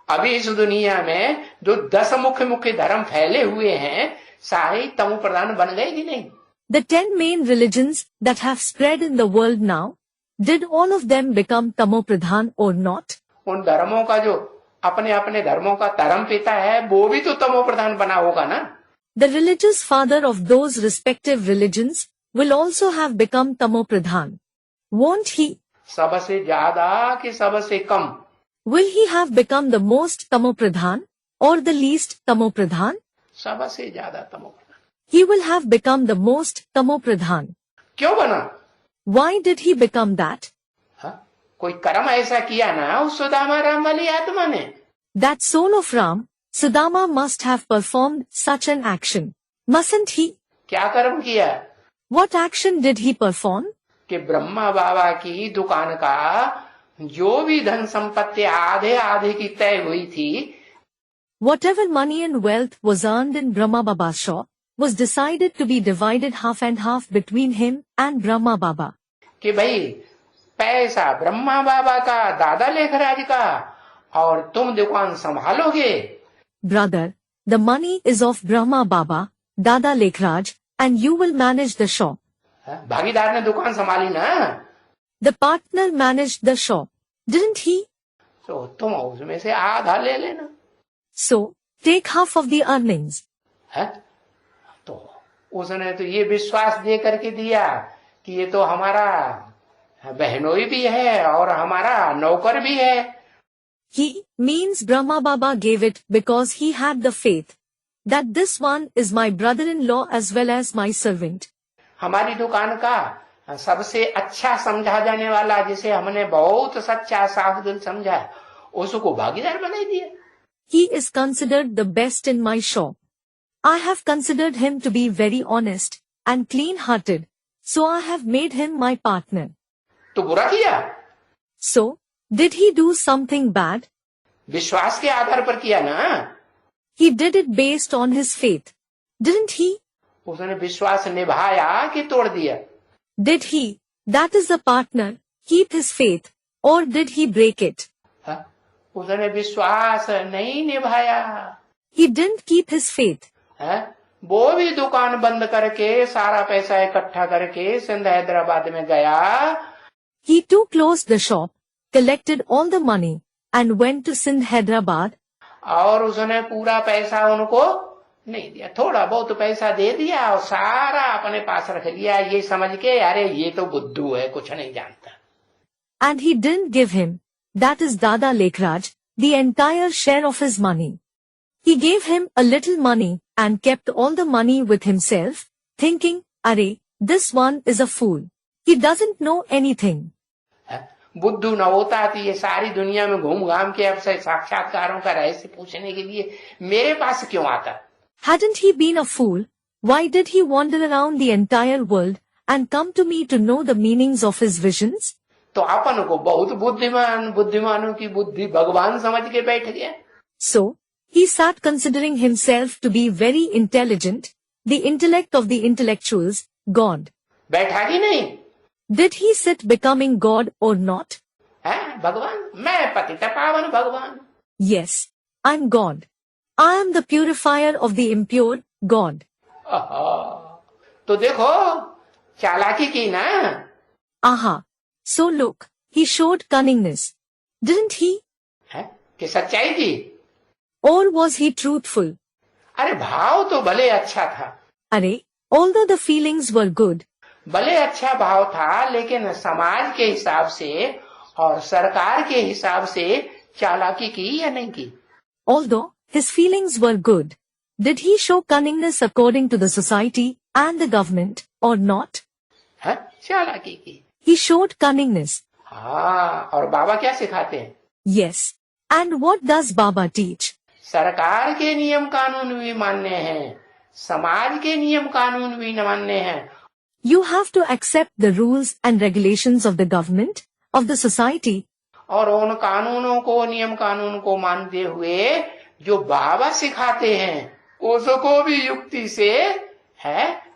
अभी इस दुनिया में जो 10 मुख्य धर्म फैले हुए हैं, सारे तमो प्रधान बन गए कि नहीं? The 10 main religions that have spread in the world now, did all of them become Tamo Pradhan or not? उन धर्मों का जो अपने अपने धर्मों का धर्म पिता है, वो भी तो तमो प्रधान बना होगा ना। The religious father of those respective religions will also have become Tamo Pradhan. Won't he? सबसे ज्यादा कि सबसे कम? Will he have become the most Tamo Pradhan or the least Tamo Pradhan? सबसे ज्यादा तमो प्रधान। He will have become the most Tamo Pradhan. क्यों बना? Why did he become that? कोई कर्म ऐसा किया ना उस सुदामा राम वाली आत्मा ने। That soul of Ram, Sudama must have performed such an action, mustn't he? क्या कर्म किया? What action did he perform? कि ब्रह्मा बाबा की दुकान का जो भी धन संपत्ति आधे आधे की तय हुई थी, Whatever money and wealth was earned in Brahma Baba's shop was decided to be divided half and half between him and Brahma Baba. कि भाई पैसा ब्रह्मा बाबा का, दादा लेखराज का, और तुम दुकान संभालोगे। Brother, the money is of Brahma Baba, Dada Lekhraj, and you will manage the shop. भागीदार ने दुकान संभाली ना। The partner managed the shop, didn't he? तो तुम उसमें से आधा ले लेना। So, take half of the earnings. है? तो उसने तो ये विश्वास दे करके दिया कि ये तो हमारा बहनोई भी है और हमारा नौकर भी है। He means Brahma Baba gave it because he had the faith that this one is my brother-in-law as well as my servant. हमारी दुकान का सबसे अच्छा समझा जाने वाला, जिसे हमने बहुत सच्चा साफ दिल समझा, उसको भागीदार बना दिया। He is considered the best in my shop. I have considered him to be very honest and clean-hearted, so I have made him my partner. तो बुरा किया? So, did he do something bad? विश्वास के आधार पर किया ना। He did it based on his faith, didn't he? उसने विश्वास निभाया कि तोड़ दिया? Did he, that is the partner, keep his faith, or did he break it? उसने विश्वास नहीं निभाया। He didn't keep his faith. वो भी दुकान बंद करके सारा पैसा इकट्ठा करके सिंध हैदराबाद में गया। He too closed the shop, collected all the money, and went to Sindh, Hyderabad. और उसने पूरा पैसा उनको नहीं दिया, थोड़ा बहुत पैसा दे दिया और सारा अपने पास रख लिया, ये समझ के अरे ये तो बुद्धू है, कुछ नहीं जानता। And he didn't give him, that is Dada Lekhraj, the entire share of his money. He gave him a little money and kept all the money with himself, thinking, "Arey, this one is a fool. He doesn't know anything." बुद्धू न होता तो ये सारी दुनिया में घूम घाम के अब से साक्षात्कारों का रहस्य पूछने के लिए मेरे पास क्यों आता? Hadn't he been a fool, why did he wander around the entire world and come to me to know the meanings of his visions? तो अपन को बहुत बुद्धिमान, बुद्धिमानों की बुद्धि भगवान समझ के बैठ गया। So, he sat considering himself to be very intelligent, the intellect of the intellectuals, God. बैठा कि नहीं? Did he sit becoming God or not? भगवान, मैं पतित पावन भगवान। Yes, I'm God. I am the purifier of the impure, God. तो देखो, चालाकी की ना। Aha. So look, he showed cunningness. Didn't he? कि सच्चाई की? Or was he truthful? अरे भाव तो भले अच्छा था। अरे, although the feelings were good. भले अच्छा भाव था, लेकिन समाज के हिसाब से और सरकार के हिसाब से चालाकी की या नहीं की? Although his feelings were good, did he show cunningness according to the society and the government or not? चालाकी की। He showed cunningness. हाँ, और बाबा क्या सिखाते हैं? Yes. And what does Baba teach? सरकार के नियम कानून भी मानने हैं, समाज के नियम कानून भी मानने हैं। You have to accept the rules and regulations of the government, of the society. और उन कानूनों को, नियम कानून को मानते हुए जो बाबा सिखाते हैं उसको भी युक्ति से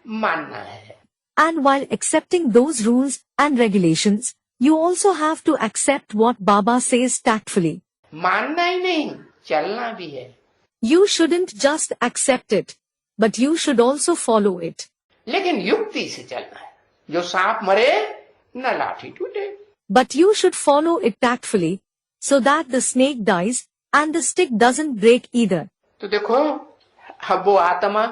मानना है। And while accepting those rules and regulations, you also have to accept what Baba says tactfully. मानना ही नहीं, चलना भी है। You shouldn't just accept it, but you should also follow it. लेकिन युक्ति से चलना है, जो सांप मरे न लाठी टूटे। But you should follow it tactfully, so that the snake dies and the stick doesn't break either. तो देखो, अब वो आत्मा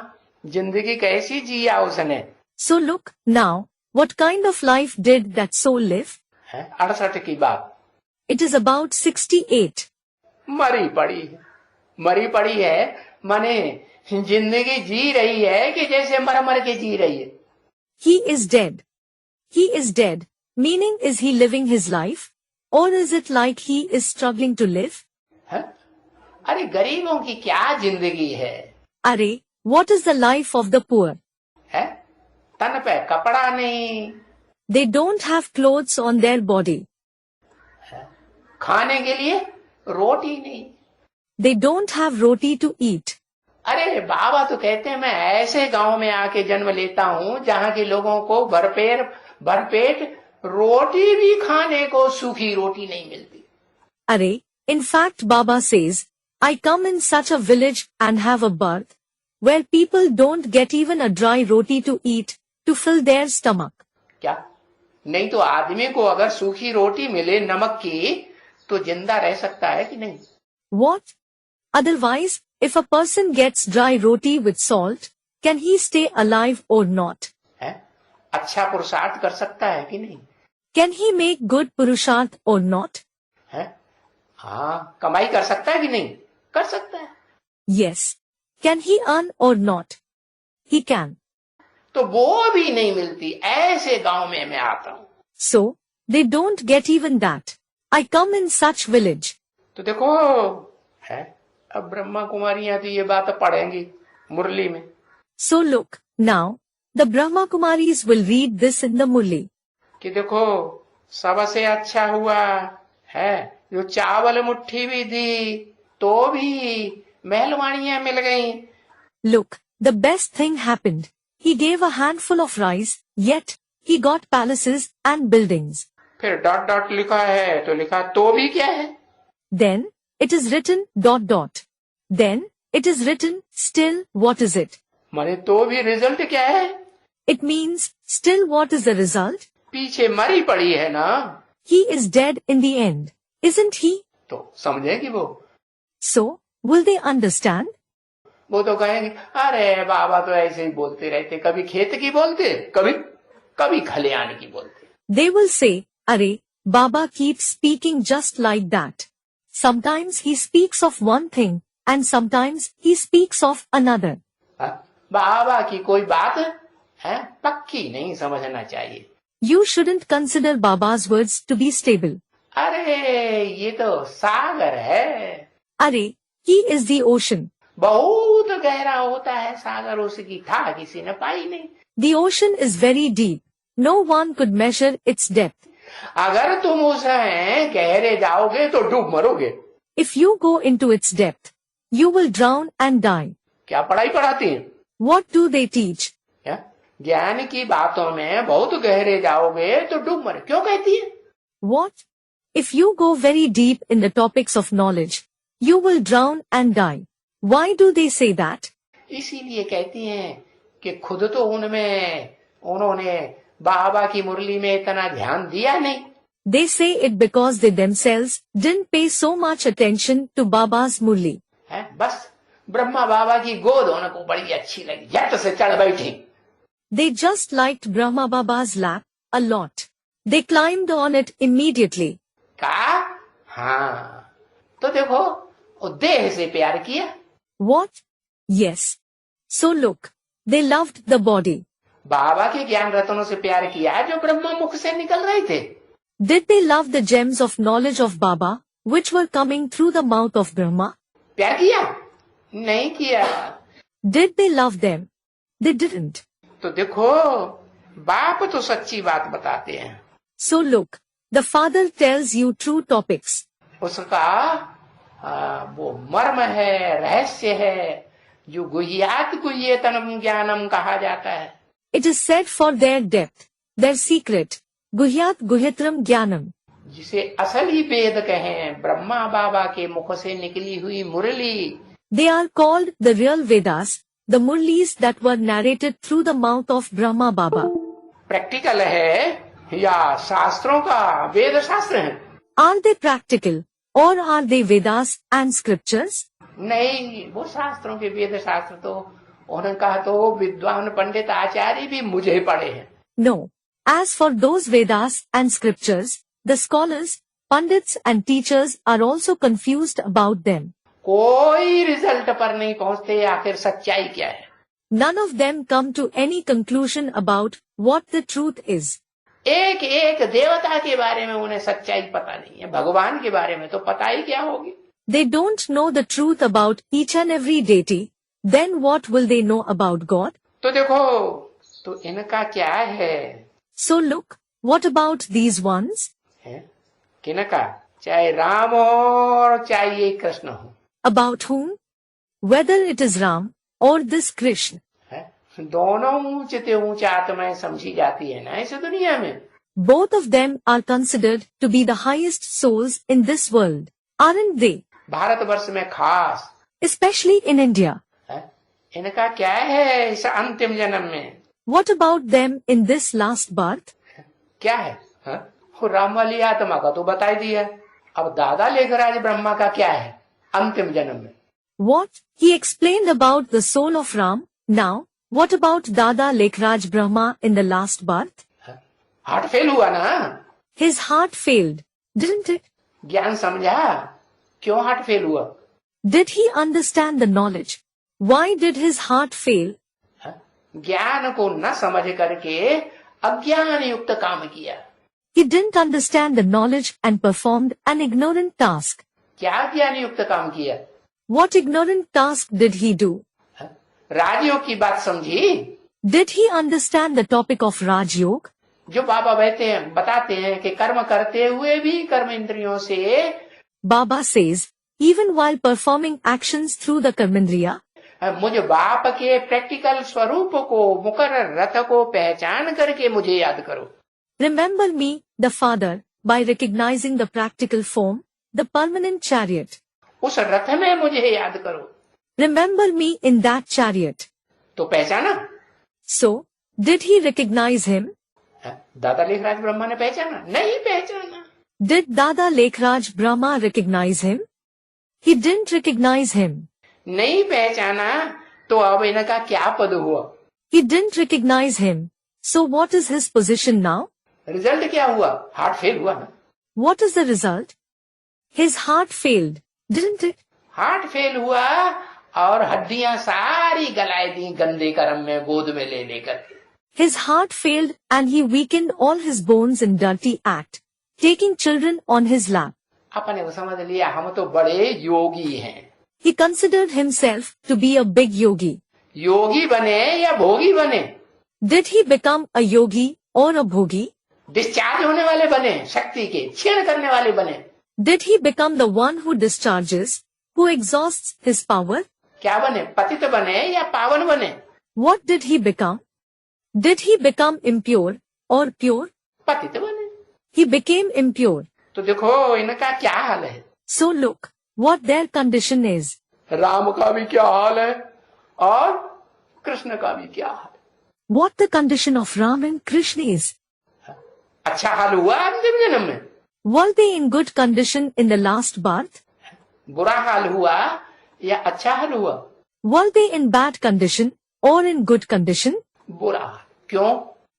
जिंदगी कैसी जिया उसने। So look, now, what kind of life did that soul live? 68 की बात। It is about 68. मरी पड़ी है, माने जिंदगी जी रही है कि जैसे मर के जी रही है। He is dead. He is dead, meaning is he living his life? Or is it like he is struggling to live? अरे गरीबों की क्या जिंदगी है? अरे, what is the life of the poor? तन पे कपड़ा नहीं। They don't have clothes on their body. खाने के लिए रोटी नहीं। They don't have roti to eat. अरे बाबा तो कहते हैं मैं ऐसे गांव में आके जन्म लेता हूँ जहाँ के लोगों को भरपेट रोटी भी खाने को सूखी रोटी नहीं मिलती। अरे, in fact Baba says, I come in such a village and have a birth, where people don't get even a dry roti to eat, to fill their stomach. क्या? नहीं तो आदमी को अगर सूखी रोटी मिले नमक की तो जिंदा रह सकता है कि नहीं? What? Otherwise, if a person gets dry roti with salt, can he stay alive or not? है? अच्छा पुरुषार्थ कर सकता है कि नहीं? Can he make good purusharth or not? है? हाँ, कमाई कर सकता है कि नहीं? कर सकता है। Yes. Can he earn or not? He can. तो वो भी नहीं मिलती, ऐसे गांव में मैं आता हूं। So, they don't get even that. I come in such village. तो देखो, है? अब ब्रह्मा कुमारियां तो ये बात पढ़ेंगी मुरली में। So look, now, the Brahma Kumaris will read this in the Murli. कि देखो, सबसे अच्छा हुआ है जो चावल मुट्ठी भी दी तो भी महलवाड़ियां मिल गई। Look, the best thing happened. He gave a handful of rice, yet he got palaces and buildings. फिर डॉट डॉट लिखा है तो लिखा तो भी क्या है? Then, it is written ... Then, it is written still what is it? माने तो भी रिजल्ट क्या है? It means still what is the result? पीछे मरी पड़ी है ना। He is dead in the end, isn't he? तो समझेगी वो। So, will they understand? वो तो कहेंगे अरे बाबा तो ऐसे ही बोलते रहते, कभी खेत की बोलते, कभी खलियान की बोलते। They will say, Arey, Baba keeps speaking just like that. Sometimes he speaks of one thing, and sometimes he speaks of another. बाबा की कोई बात है पक्की नहीं समझना चाहिए। You shouldn't consider Baba's words to be stable. अरे ये तो सागर है। Arey, he is the ocean. बहुत गहरा होता है सागर, उसकी था किसी ने पाई नहीं। The ocean is very deep. No one could measure its depth. अगर तुम उसमें गहरे जाओगे तो डूब मरोगे। If you go into its depth, you will drown and die. क्या पढ़ाई पढ़ाती हैं? What do they teach? क्या? ज्ञान की बातों में बहुत गहरे जाओगे तो डूब मरे, क्यों कहती है? What? If you go very deep in the topics of knowledge, you will drown and die. Why do they say that? इसीलिए कहती हैं कि खुद तो उन्होंने बाबा की मुरली में इतना ध्यान दिया नहीं। They say it because they themselves didn't pay so much attention to Baba's Murli. है बस ब्रह्मा बाबा की गोद उनको बड़ी अच्छी लगी, झट से चढ़ बैठी। They just liked Brahma Baba's lap a lot. They climbed on it immediately. कहा हाँ, तो देखो वो देह से प्यार किया। What? Yes. So look, they loved the body. बाबा के ज्ञान रत्नों से प्यार किया जो ब्रह्मा मुख से निकल रहे थे। Did they love the gems of knowledge of Baba, which were coming through the mouth of Brahma? प्यार किया? नहीं किया। Did they love them? They didn't. तो देखो बाप तो सच्ची बात बताते हैं। So look, the father tells you true topics. उसका वो मर्म है, रहस्य है, जो गुह्यात गुह्यतनम ज्ञानम कहा जाता है। It is said for their depth, their secret, guhyat guhyatram jnanam. जिसे असल ही वेद कहें, ब्रह्मा बाबा के मुख से निकली हुई मुरली। They are called the real Vedas, the Murlis that were narrated through the mouth of Brahma Baba. Practical है या शास्त्रों का वेद शास्त्र है? Are they practical or are they Vedas and scriptures? नहीं, वो शास्त्रों के वेद शास्त्र तो उन्होंने कहा तो विद्वान पंडित आचार्य भी मुझे पढ़े हैं। No. As for those Vedas and scriptures, the scholars, pandits and teachers are also confused about them. कोई रिजल्ट पर नहीं पहुंचते आखिर सच्चाई क्या है। None of them come to any conclusion about what the truth is. एक एक देवता के बारे में उन्हें सच्चाई पता नहीं है, भगवान के बारे में तो पता ही क्या होगी। They don't know the truth about each and every deity. Then what will they know about God? तो देखो, तो इनका क्या है? So look, what about these ones? है किनका? चाहे राम हो और चाहे ये कृष्ण हो। About whom? Whether it is Ram or this Krishna. है दोनों ऊंचे से ऊंचा आत्माएं समझी जाती है ना इस दुनिया में। Both of them are considered to be the highest souls in this world, aren't they? Bharatvarsh में खास, Especially in India. है इनका क्या है इस अंतिम जन्म में? What about them in this last birth? क्या है? वो राम वाली आत्मा का तो बता दिया, अब दादा लेखराज ब्रह्मा का क्या है अंतिम जन्म में? What? He explained about the soul of Ram. Now, what about Dada Lekhraj Brahma in the last birth? Heart fail हुआ ना, His heart failed, didn't it? ज्ञान समझा क्यों हार्ट फेल हुआ? Did he understand the knowledge? Why did his heart fail? ज्ञान को न समझ करके अज्ञान युक्त काम किया। He didn't understand the knowledge and performed an ignorant task. क्या ज्ञान युक्त काम किया? What ignorant task did he do? राजयोग की बात समझी? Did he understand the topic of Raj Yoga? जो बाबा बताते हैं कि कर्म करते हुए भी कर्म इंद्रियों से, Baba says, even while performing actions through the Karmendriya, मुझे बाप के प्रैक्टिकल स्वरूप को, मुकर्रर रथ को पहचान करके मुझे याद करो। remember me, the Father, by recognizing the practical form, the permanent chariot. उस रथ में मुझे याद करो। Remember me in that chariot. तो पहचाना? So, did he recognize him? दादा लेखराज ब्रह्मा ने पहचाना? नहीं पहचाना। Did Dada Lekhraj Brahma recognize him? He didn't recognize him. नहीं पहचाना तो अब इनका क्या पद हुआ? He didn't recognize him. So what is his position now? Result क्या हुआ? हार्ट फेल हुआ ना। What is the result? His heart failed, didn't it? Heart fail हुआ और हड्डियां सारी गलाए दी गंदे कर्म में गोद में ले लेकर के। His heart failed and he weakened all his bones in dirty act, taking children on his lap. अपने को समझ लिया हम तो बड़े योगी हैं। He considered himself to be a big yogi. योगी बने या भोगी बने? Did he become a yogi or a bhogi? Discharge होने वाले बने, शक्ति के क्षीण करने वाले बने। Did he become the one who discharges, who exhausts his power? क्या बने? पतित बने या पावन बने? What did he become? Did he become impure or pure? पतित बने। He became impure. तो देखो इनका क्या हाल है। So look what their condition is. Ram का भी क्या हाल है और कृष्ण का भी क्या हाल है। What the condition of Ram and Krishna is. अच्छा हाल हुआ अंतिम जन्म में? Were they in good condition in the last birth? बुरा हाल हुआ या अच्छा हाल हुआ? Were they in bad condition or in good condition? बुरा हाल। क्यों?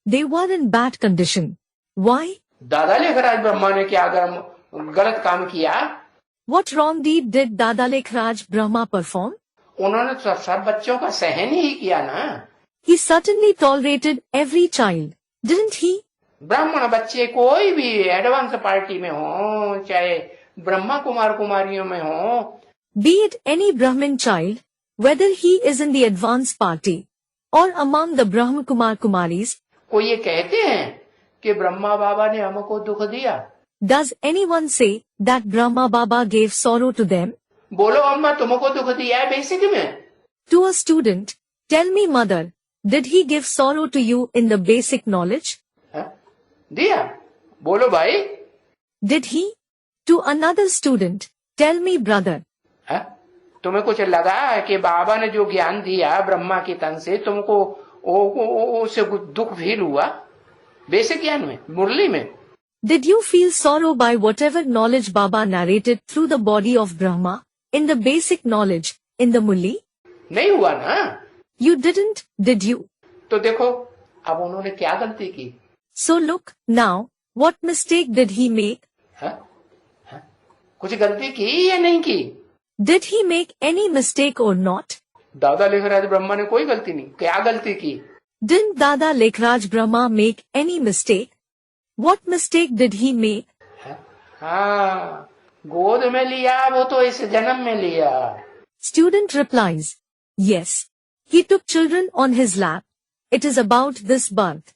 They were in bad condition. Why? दादा लेखराज ब्रह्मा ने क्या गलत काम किया? What wrong deed did Dada Lekhraj Brahma perform? उन्होंने तो सब बच्चों का सहन ही किया ना। He certainly tolerated every child, didn't he? ब्राह्मण बच्चे कोई भी एडवांस पार्टी में हो, चाहे ब्रह्मा कुमार कुमारियों में हो, Be it any Brahmin child, whether he is in the advanced party or among the Brahma Kumar Kumaris, कोई ये कहते हैं कि ब्रह्मा बाबा ने हमको दुख दिया? does anyone say that Brahma Baba gave sorrow to them? बोलो अम्मा तुमको दुख दिया है बेसिक में? To a student, tell me mother, did he give sorrow to you in the basic knowledge? दिया? बोलो भाई। Did he? To another student, tell me brother. तुम्हें कुछ लगा कि बाबा ने जो ज्ञान दिया ब्रह्मा के तन से तुमको उससे दुख फील हुआ बेसिक ज्ञान में, मुरली में? Did you feel sorrow by whatever knowledge Baba narrated through the body of Brahma in the basic knowledge in the Mulli? नहीं हुआ ना। You didn't, did you? तो देखो अब उन्होंने क्या गलती की। So look now, what mistake did he make? कुछ गलती की या नहीं की? Did he make any mistake or not? दादा लेखराज ब्रह्मा ने कोई गलती नहीं। क्या गलती की? Didn't Dada Lekhraj Brahma make any mistake? What mistake did he make? हाँ, गोद में लिया वो तो इस जन्म में लिया। Student replies, yes, he took children on his lap. It is about this birth.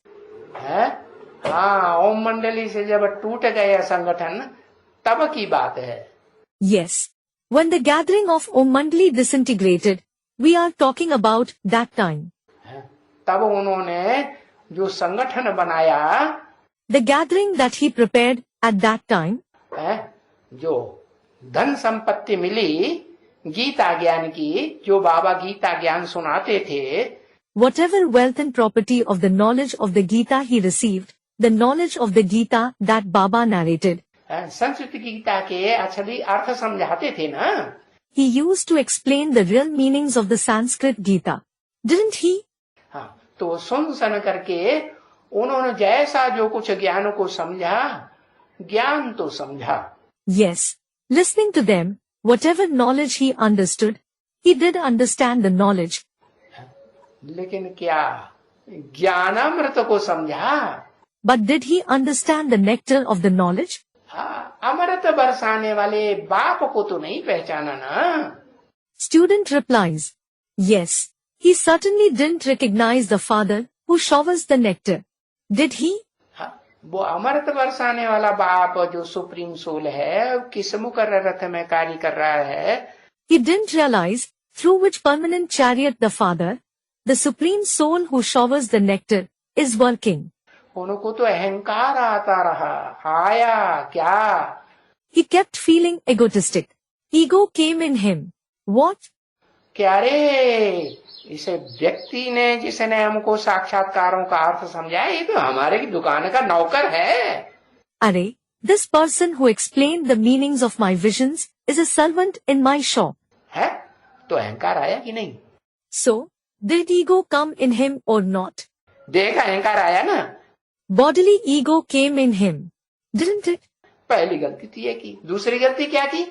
हाँ, ओम मंडली से जब टूट गया संगठन तब की बात है। Yes, when the gathering of Om Mandali disintegrated, we are talking about that time. तब उन्होंने जो संगठन बनाया, the gathering that he prepared at that time, जो धन संपत्ति मिली गीता ज्ञान की, जो बाबा गीता ज्ञान सुनाते थे, whatever wealth and property of the knowledge of the Gita he received, the knowledge of the Gita that Baba narrated, Sanskrit Gita के असली अर्थ समझाते थे ना। He used to explain the real meanings of the Sanskrit Gita, didn't he? हाँ, तो सुन करके उन्होंने जैसा जो कुछ ज्ञान को समझा, ज्ञान तो समझा। Yes, listening to them, whatever knowledge he understood, he did understand the knowledge. लेकिन क्या ज्ञानामृत को समझा? But did he understand the nectar of the knowledge? हाँ, अमृत बरसाने वाले बाप को तो नहीं पहचाना ना। Student replies, yes, he certainly didn't recognize the father who showers the nectar. Did he? हाँ, वो अमृत बरसाने वाला बाप जो सुप्रीम सोल है, किस मुकर्रर रथ में कार्य कर रहा है। He didn't realize through which permanent chariot the father, the supreme soul who showers the nectar, is working. उनको तो अहंकार आता रहा, आया क्या? He kept feeling egotistic. Ego came in him. What? क्या रे, इसे व्यक्ति ने जिसने हमको साक्षात्कारों का अर्थ समझाया, ये तो हमारे की दुकान का नौकर है। अरे, this person who explained the meanings of my visions is a servant in my shop. है? तो अहंकार आया कि नहीं? So, did ego come in him or not? देखा, अहंकार आया ना। Bodily ego came in him, didn't it? पहली गलती थी ये की, दूसरी गलती क्या की?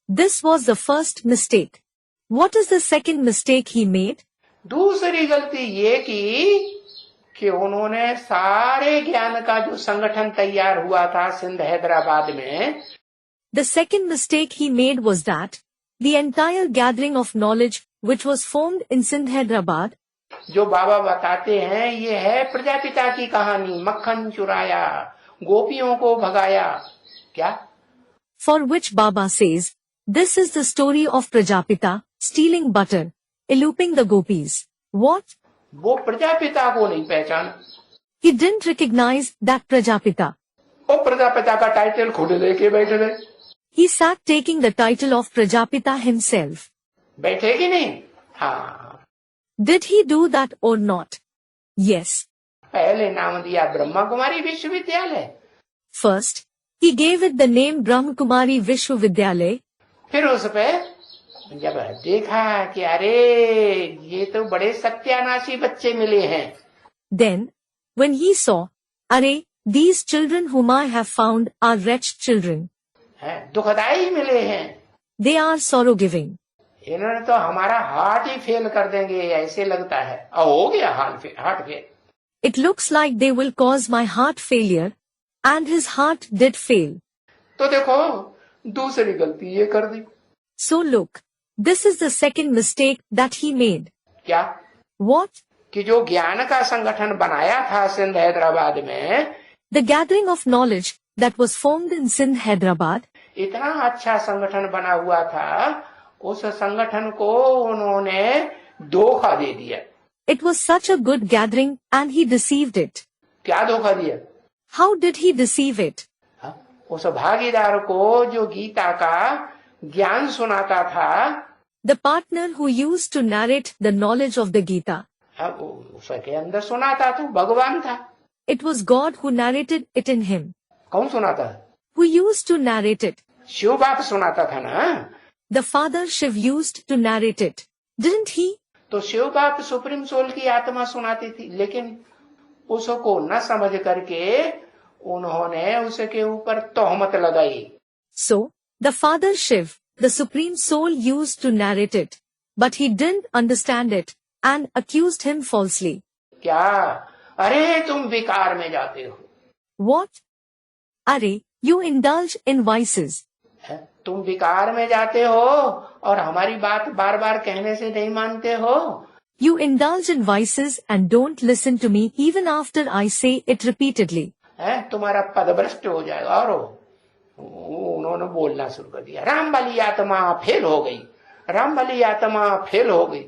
This was the first mistake. What is the second mistake he made? दूसरी गलती ये की कि उन्होंने सारे ज्ञान का जो संगठन तैयार हुआ था सिंध हैदराबाद में, The second mistake he made was that the entire gathering of knowledge which was formed in Sindh Hyderabad, जो बाबा बताते हैं ये है प्रजापिता की कहानी, मक्खन चुराया, गोपियों को भगाया, क्या? for which Baba says, this is the story of Prajapita stealing butter, eloping the gopis. What? वो प्रजापिता को नहीं पहचाना। He didn't recognize that Prajapita. वो प्रजापिता का टाइटल खुद लेके बैठ गए। He sat taking the title of Prajapita himself. बैठे कि नहीं? हाँ। Did he do that or not? Yes. पहले नाम दिया ब्रह्मा कुमारी विश्वविद्यालय। First, he gave it the name Brahma Kumari Vishwavidyalaya. फिर उस पे जब देखा कि अरे ये तो बड़े सत्यानाशी बच्चे मिले हैं। Then, when he saw, Are, these children whom I have found are wretched children. हैं, दुखदाई मिले हैं। They are sorrow-giving. इन्होंने तो हमारा हार्ट ही फेल कर देंगे ऐसे लगता है। और हो गया heart fail. It looks like they will cause my heart failure, and his heart did fail. तो देखो दूसरी गलती ये कर दी। So look, this is the second mistake that he made. क्या? What? कि जो ज्ञान का संगठन बनाया था सिंध हैदराबाद में, The gathering of knowledge that was formed in Sindh Hyderabad, इतना अच्छा संगठन बना हुआ था, उस संगठन को उन्होंने धोखा दे दिया। it was such a good gathering and he deceived it. क्या धोखा दिया? How did he deceive it? हाँ, उस भागीदार को जो गीता का ज्ञान सुनाता था, The partner who used to narrate the knowledge of the Gita, हाँ, उसके अंदर सुनाता तो भगवान था। it was God who narrated it in him. कौन सुनाता? Who used to narrate it? Shiv बाप सुनाता था ना। The father Shiv used to narrate it, didn't he? तो शिव बाप सुप्रीम सोल की आत्मा सुनाती थी, लेकिन उसको न समझ करके उन्होंने उसके ऊपर तोहमत लगाई। So, the father Shiv, the supreme soul, used to narrate it, but he didn't understand it and accused him falsely. क्या? अरे तुम विकार में जाते हो। What? Are, you indulge in vices. तुम विकार में जाते हो और हमारी बात बार बार कहने से नहीं मानते हो। You indulge in vices and don't listen to me even after I say it repeatedly. तुम्हारा पद भ्रष्ट हो जाएगा। और उन्होंने बोलना शुरू कर दिया, राम वाली आत्मा फेल हो गई, राम वाली आत्मा फेल हो गई।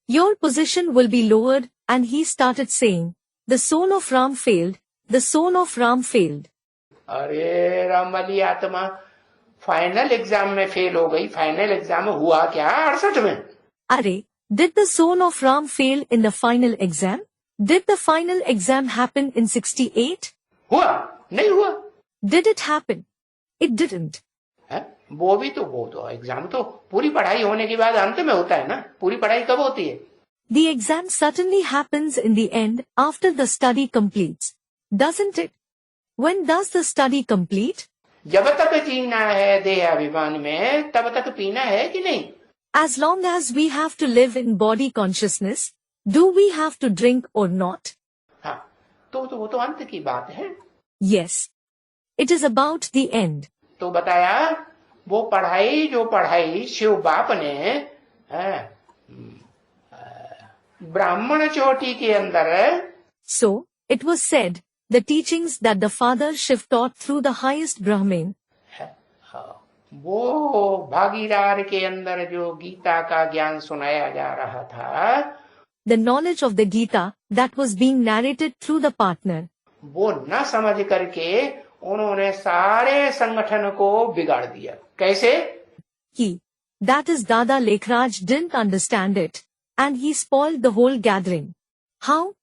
Your position will be lowered, and he started saying, the soul of Ram failed, the soul of Ram failed. अरे राम वाली आत्मा फाइनल एग्जाम में फेल हो गई। फाइनल एग्जाम हुआ क्या 68 में? Are, did the soul of Ram fail in the final exam? Did the final exam happen in 68? हुआ? नहीं हुआ। Did it happen? It didn't. है वो तो एग्जाम तो पूरी पढ़ाई होने के बाद अंत में होता है ना. पूरी पढ़ाई कब होती है? The exam certainly happens in the end after the study completes. Doesn't it? When does the study complete? जब तक जीना है देह अभिमान में तब तक पीना है कि नहीं? As long as we have to live in body consciousness, do we have to drink or not? हाँ, तो वो तो अंत की बात है. Yes. It is about the end. तो बताया वो पढ़ाई जो पढ़ाई शिव बाप ने ब्राह्मण चोटी के अंदर. So, it was said, the teachings that the father Shiv taught through the highest Brahmin. वो भागीदार के अंदर जो गीता का ज्ञान सुनाया जा रहा था. The knowledge of the Gita that was being narrated through the partner. वो न समझ करके उन्होंने सारे संगठन को बिगाड़ दिया. कैसे? He, that is Dada Lekhraj, didn't understand it, and he spoiled the whole gathering. How?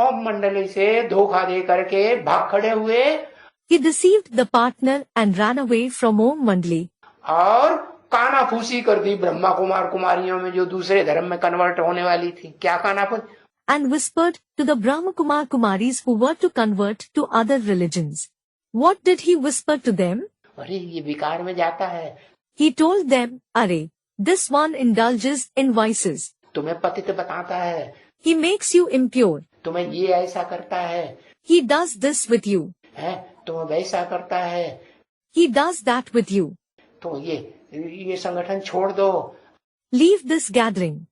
ओम मंडली से धोखा दे करके भाग खड़े हुए. He deceived the partner and ran away from Om Mandali. और कानाफूसी कर दी ब्रह्मा कुमार कुमारियों में जो दूसरे धर्म में कन्वर्ट होने वाली थी. क्या कानाफूसी? And whispered to the Brahma Kumar Kumaris who were to convert to other religions. What did he whisper to them? अरे ये विकार में जाता है. He told them, Arey, this one indulges in vices. तुम्हें पतित बताता है. He makes you impure. तुम्हें ये ऐसा करता है. He does this with you. है तुम्हें वैसा करता है. He does that with you. तो ये संगठन छोड़ दो. Leave this gathering.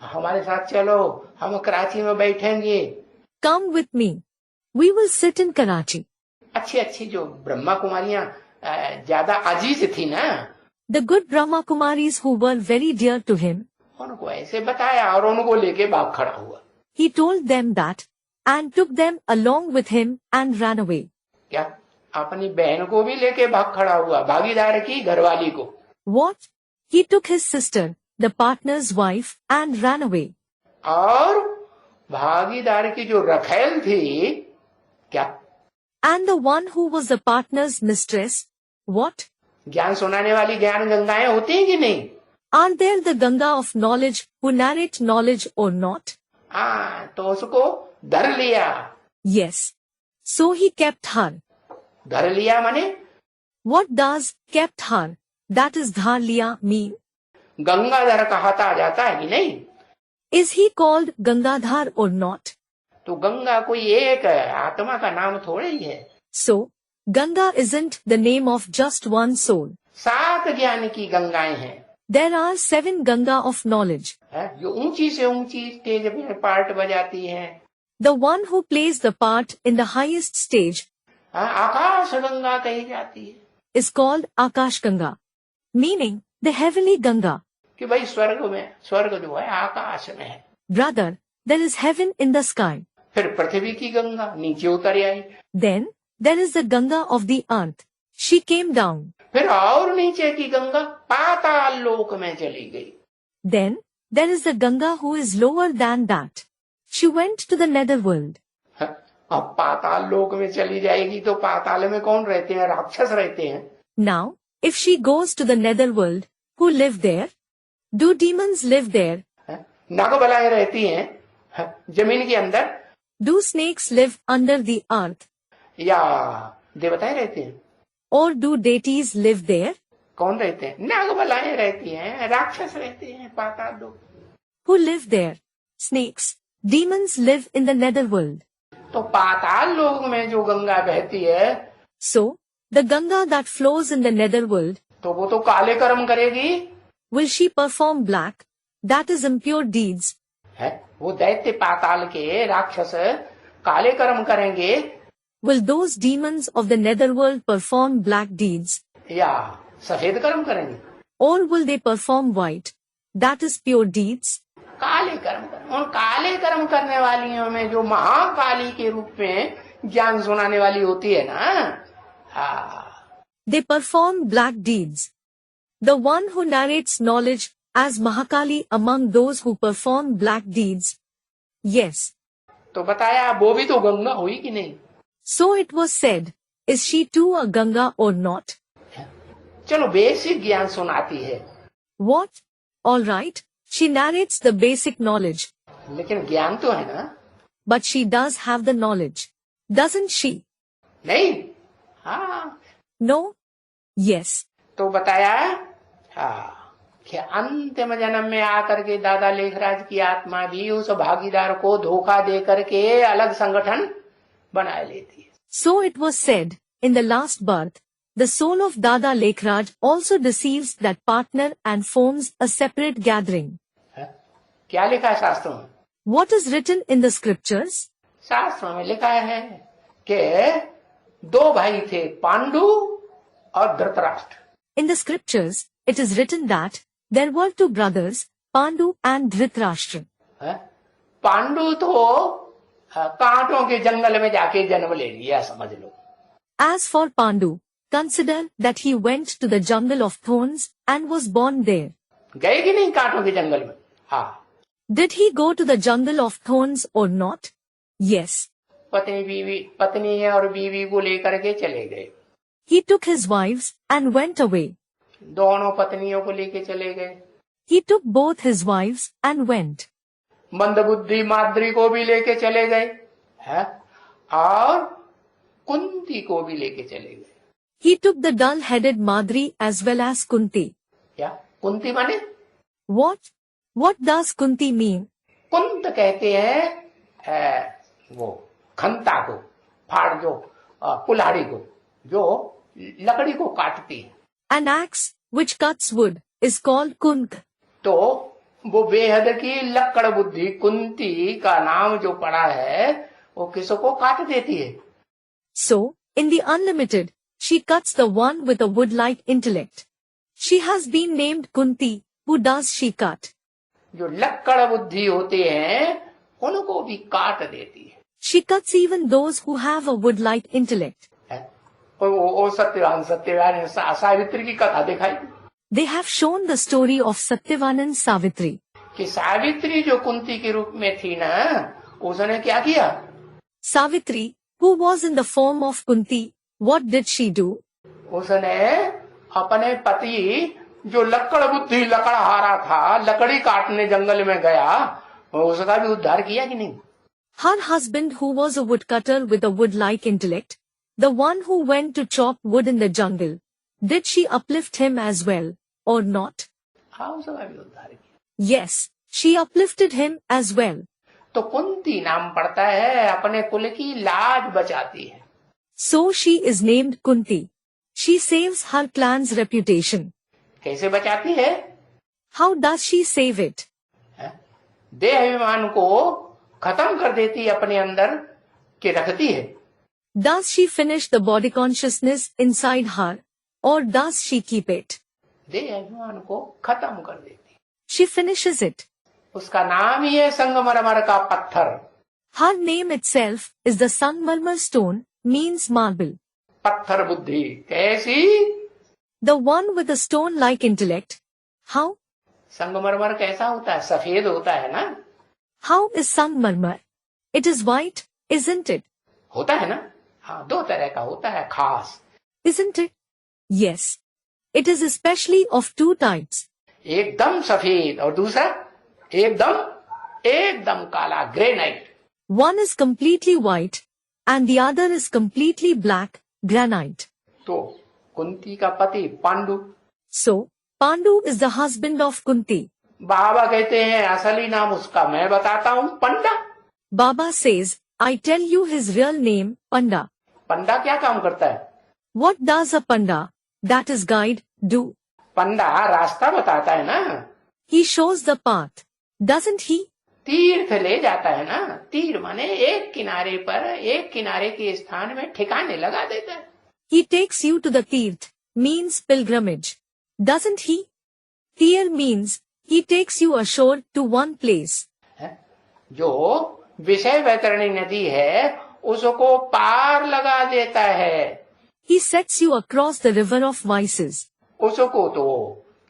हमारे साथ चलो. हम कराची में बैठेंगे. Come with me. We will sit in Karachi. अच्छी जो ब्रह्मा कुमारियां ज्यादा अजीज थी ना. The good Brahma Kumaris who were very dear to him. उनको ऐसे बताया और उनको लेके भाग खड़ा हुआ. He told them that and took them along with him and ran away. क्या? अपनी बहन को भी लेके भाग खड़ा हुआ. भागीदार की घरवाली को. What? He took his sister, the partner's wife, and ran away. और भागीदार की जो रखेल थी. क्या? And the one who was the partner's mistress. What? ज्ञान सुनाने वाली ज्ञान गंगाएं होती हैं कि नहीं? Are there the Ganga of knowledge who narrate knowledge or not? हाँ, तो उसको धर लिया. Yes. So he kept her. धर लिया माने? What does kept her, that is dhar liya, mean? Gangadhar कहता जाता है कि नहीं? Is he called Gangadhar or not? तो गंगा कोई एक आत्मा का नाम थोड़े ही है. So, Ganga isn't the name of just one soul. 7 ज्ञान की गंगाएं हैं. There are 7 Ganga of knowledge. जो ऊंची से ऊंची स्टेज में पार्ट बजाती हैं. The one who plays the part in the highest stage आकाश गंगा कही जाती है. is called Akash Ganga, meaning the heavenly Ganga. कि भाई स्वर्ग जो है आकाश में है. Brother, there is heaven in the sky. फिर पृथ्वी की गंगा नीचे उतर आई. Then there is the Ganga of the earth. She came down. फिर और नीचे की गंगा पाताल लोक में चली गई. Then there is the Ganga who is lower than that. She went to the netherworld. अब पाताल लोक में चली जाएगी तो पाताल में कौन रहते हैं? राक्षस रहते हैं. Now, if she goes to the netherworld, who live there? Do demons live there? नागबलाएं रहती हैं जमीन के अंदर. Do snakes live under the earth? या देवताएं रहते हैं. Or do deities live there? कौन रहते हैं? नागबलाएं रहती हैं, राक्षस रहते हैं पाताल लोक. Who live there? Snakes. Demons live in the netherworld. तो पाताल लोक में जो गंगा बहती है. So, the Ganga that flows in the netherworld. तो वो तो काले कर्म करेगी. Will she perform black? That is impure deeds. है वो दैत्य पाताल के राक्षस काले कर्म करेंगे. Will those demons of the netherworld perform black deeds? या सफेद कर्म करेंगे. Or will they perform white? That is pure deeds. काले कर्म करें. उन काले कर्म करने वालियों में जो महाकाली के रूप में ज्ञान सुनाने वाली होती है ना. They perform black deeds. The one who narrates knowledge as Mahakali among those who perform black deeds. Yes. तो बताया वो भी तो गंगा हुई कि नहीं? So it was said, Is she too a Ganga or not? चलो बेसिक ज्ञान सुनाती है, What? All right, she narrates the basic knowledge. लेकिन ज्ञान तो है ना? But she does have the knowledge. Doesn't she? नहीं? हाँ, No? Yes. तो बताया हाँ कि अंतिम जन्म में आकर के दादा लेखराज की आत्मा भी उस भागीदार को धोखा दे करके अलग संगठन बना लेती है. So it was said, in the last birth, the soul of Dada Lekhraj also deceives that partner and forms a separate gathering. है? क्या लिखा है शास्त्रों में? What is written in the scriptures? शास्त्रों में लिखा है कि दो भाई थे, पांडु और Dhritarashtra. In the scriptures, it is written that there were two brothers, Pandu and Dhritarashtra. है? पांडु तो कांटों के जंगल में जाके जन्म ले लिया, समझ लो. As for Pandu, consider that he went to the jungle of thorns and was born there. गए कि नहीं कांटों के जंगल में? हाँ. Did he go to the jungle of thorns or not? Yes. पत्नी और बीवी को लेकर के चले गए. He took his wives and went away. दोनों पत्नियों को लेके चले गए. He took both his wives and went. मंदबुद्धि माद्री को भी लेके चले गए, है? और कुंती को भी लेके चले गए. He took the dull-headed Madri as well as Kunti. क्या कुंती माने? What? What does Kunti mean? कुंत कहते हैं वो खंता को, फाड़ जो कुल्हाड़ी को, जो लकड़ी को काटती है. An axe which cuts wood is called Kunk. तो वो बेहद की लक्कड़ बुद्धि कुंती का नाम जो पड़ा है वो किसको काट देती है. So, in the unlimited, she cuts the one with a wood-like intellect. She has been named Kunti. Who does she cut? जो लक्कड़ बुद्धि होते हैं उनको भी काट देती है. She cuts even those who have a wood-like intellect. वो सत्यवान सावित्री की कथा दिखाई. They have shown the story of Satyavanand Savitri. कि सावित्री जो कुंती के रूप में थी ना, उसने क्या किया? Savitri, who was in the form of Kunti, what did she do? उसने अपने पति जो लक्कड़ बुद्धि लकड़हारा था, लकड़ी काटने जंगल में गया, उसका भी उद्धार किया कि नहीं? Her husband, who was a woodcutter with a wood-like intellect, the one who went to chop wood in the jungle, did she uplift him as well, or not? हाँ, उसका भी उद्धार किया. Yes, she uplifted him as well. तो कुंती नाम पड़ता है, अपने कुल की लाज बचाती है. So she is named Kunti. She saves her clan's reputation. कैसे बचाती है? How does she save it? देह अभिमान को खत्म कर देती है, अपने अंदर के रखती है. Does she finish the body consciousness inside her, or does she keep it? देह अभिमान को खत्म कर देती. She finishes it. उसका नाम ही है संगमरमर का पत्थर. Her name itself is the Sangmarmar stone, means marble. पत्थर बुद्धि कैसी? The one with a stone-like intellect. How? संगमरमर कैसा होता है? सफेद होता है ना? How is Sangmarmar? It is white, isn't it? होता है ना? हाँ, दो तरह का होता है खास. Isn't it? Yes. It is especially of two types. एकदम सफेद और दूसरा एकदम काला, granite. One is completely white and the other is completely black, granite. तो कुंती का पति Pandu. So, Pandu is the husband of Kunti. बाबा कहते हैं असली नाम उसका मैं बताता हूँ, पंडा. Baba says, I tell you his real name, Panda. पंडा क्या काम करता है? What does a Panda, that is guide, do? पंडा रास्ता बताता है ना. He shows the path, doesn't he? तीर्थ ले जाता है ना. तीर माने एक किनारे पर एक किनारे के स्थान में ठिकाने लगा देता है. He takes you to the Tirth, means pilgrimage. Doesn't he? Tir means he takes you ashore to one place. जो विषय वैतरणी नदी है उसको पार लगा देता है. He sets you across the river of vices. उसको तो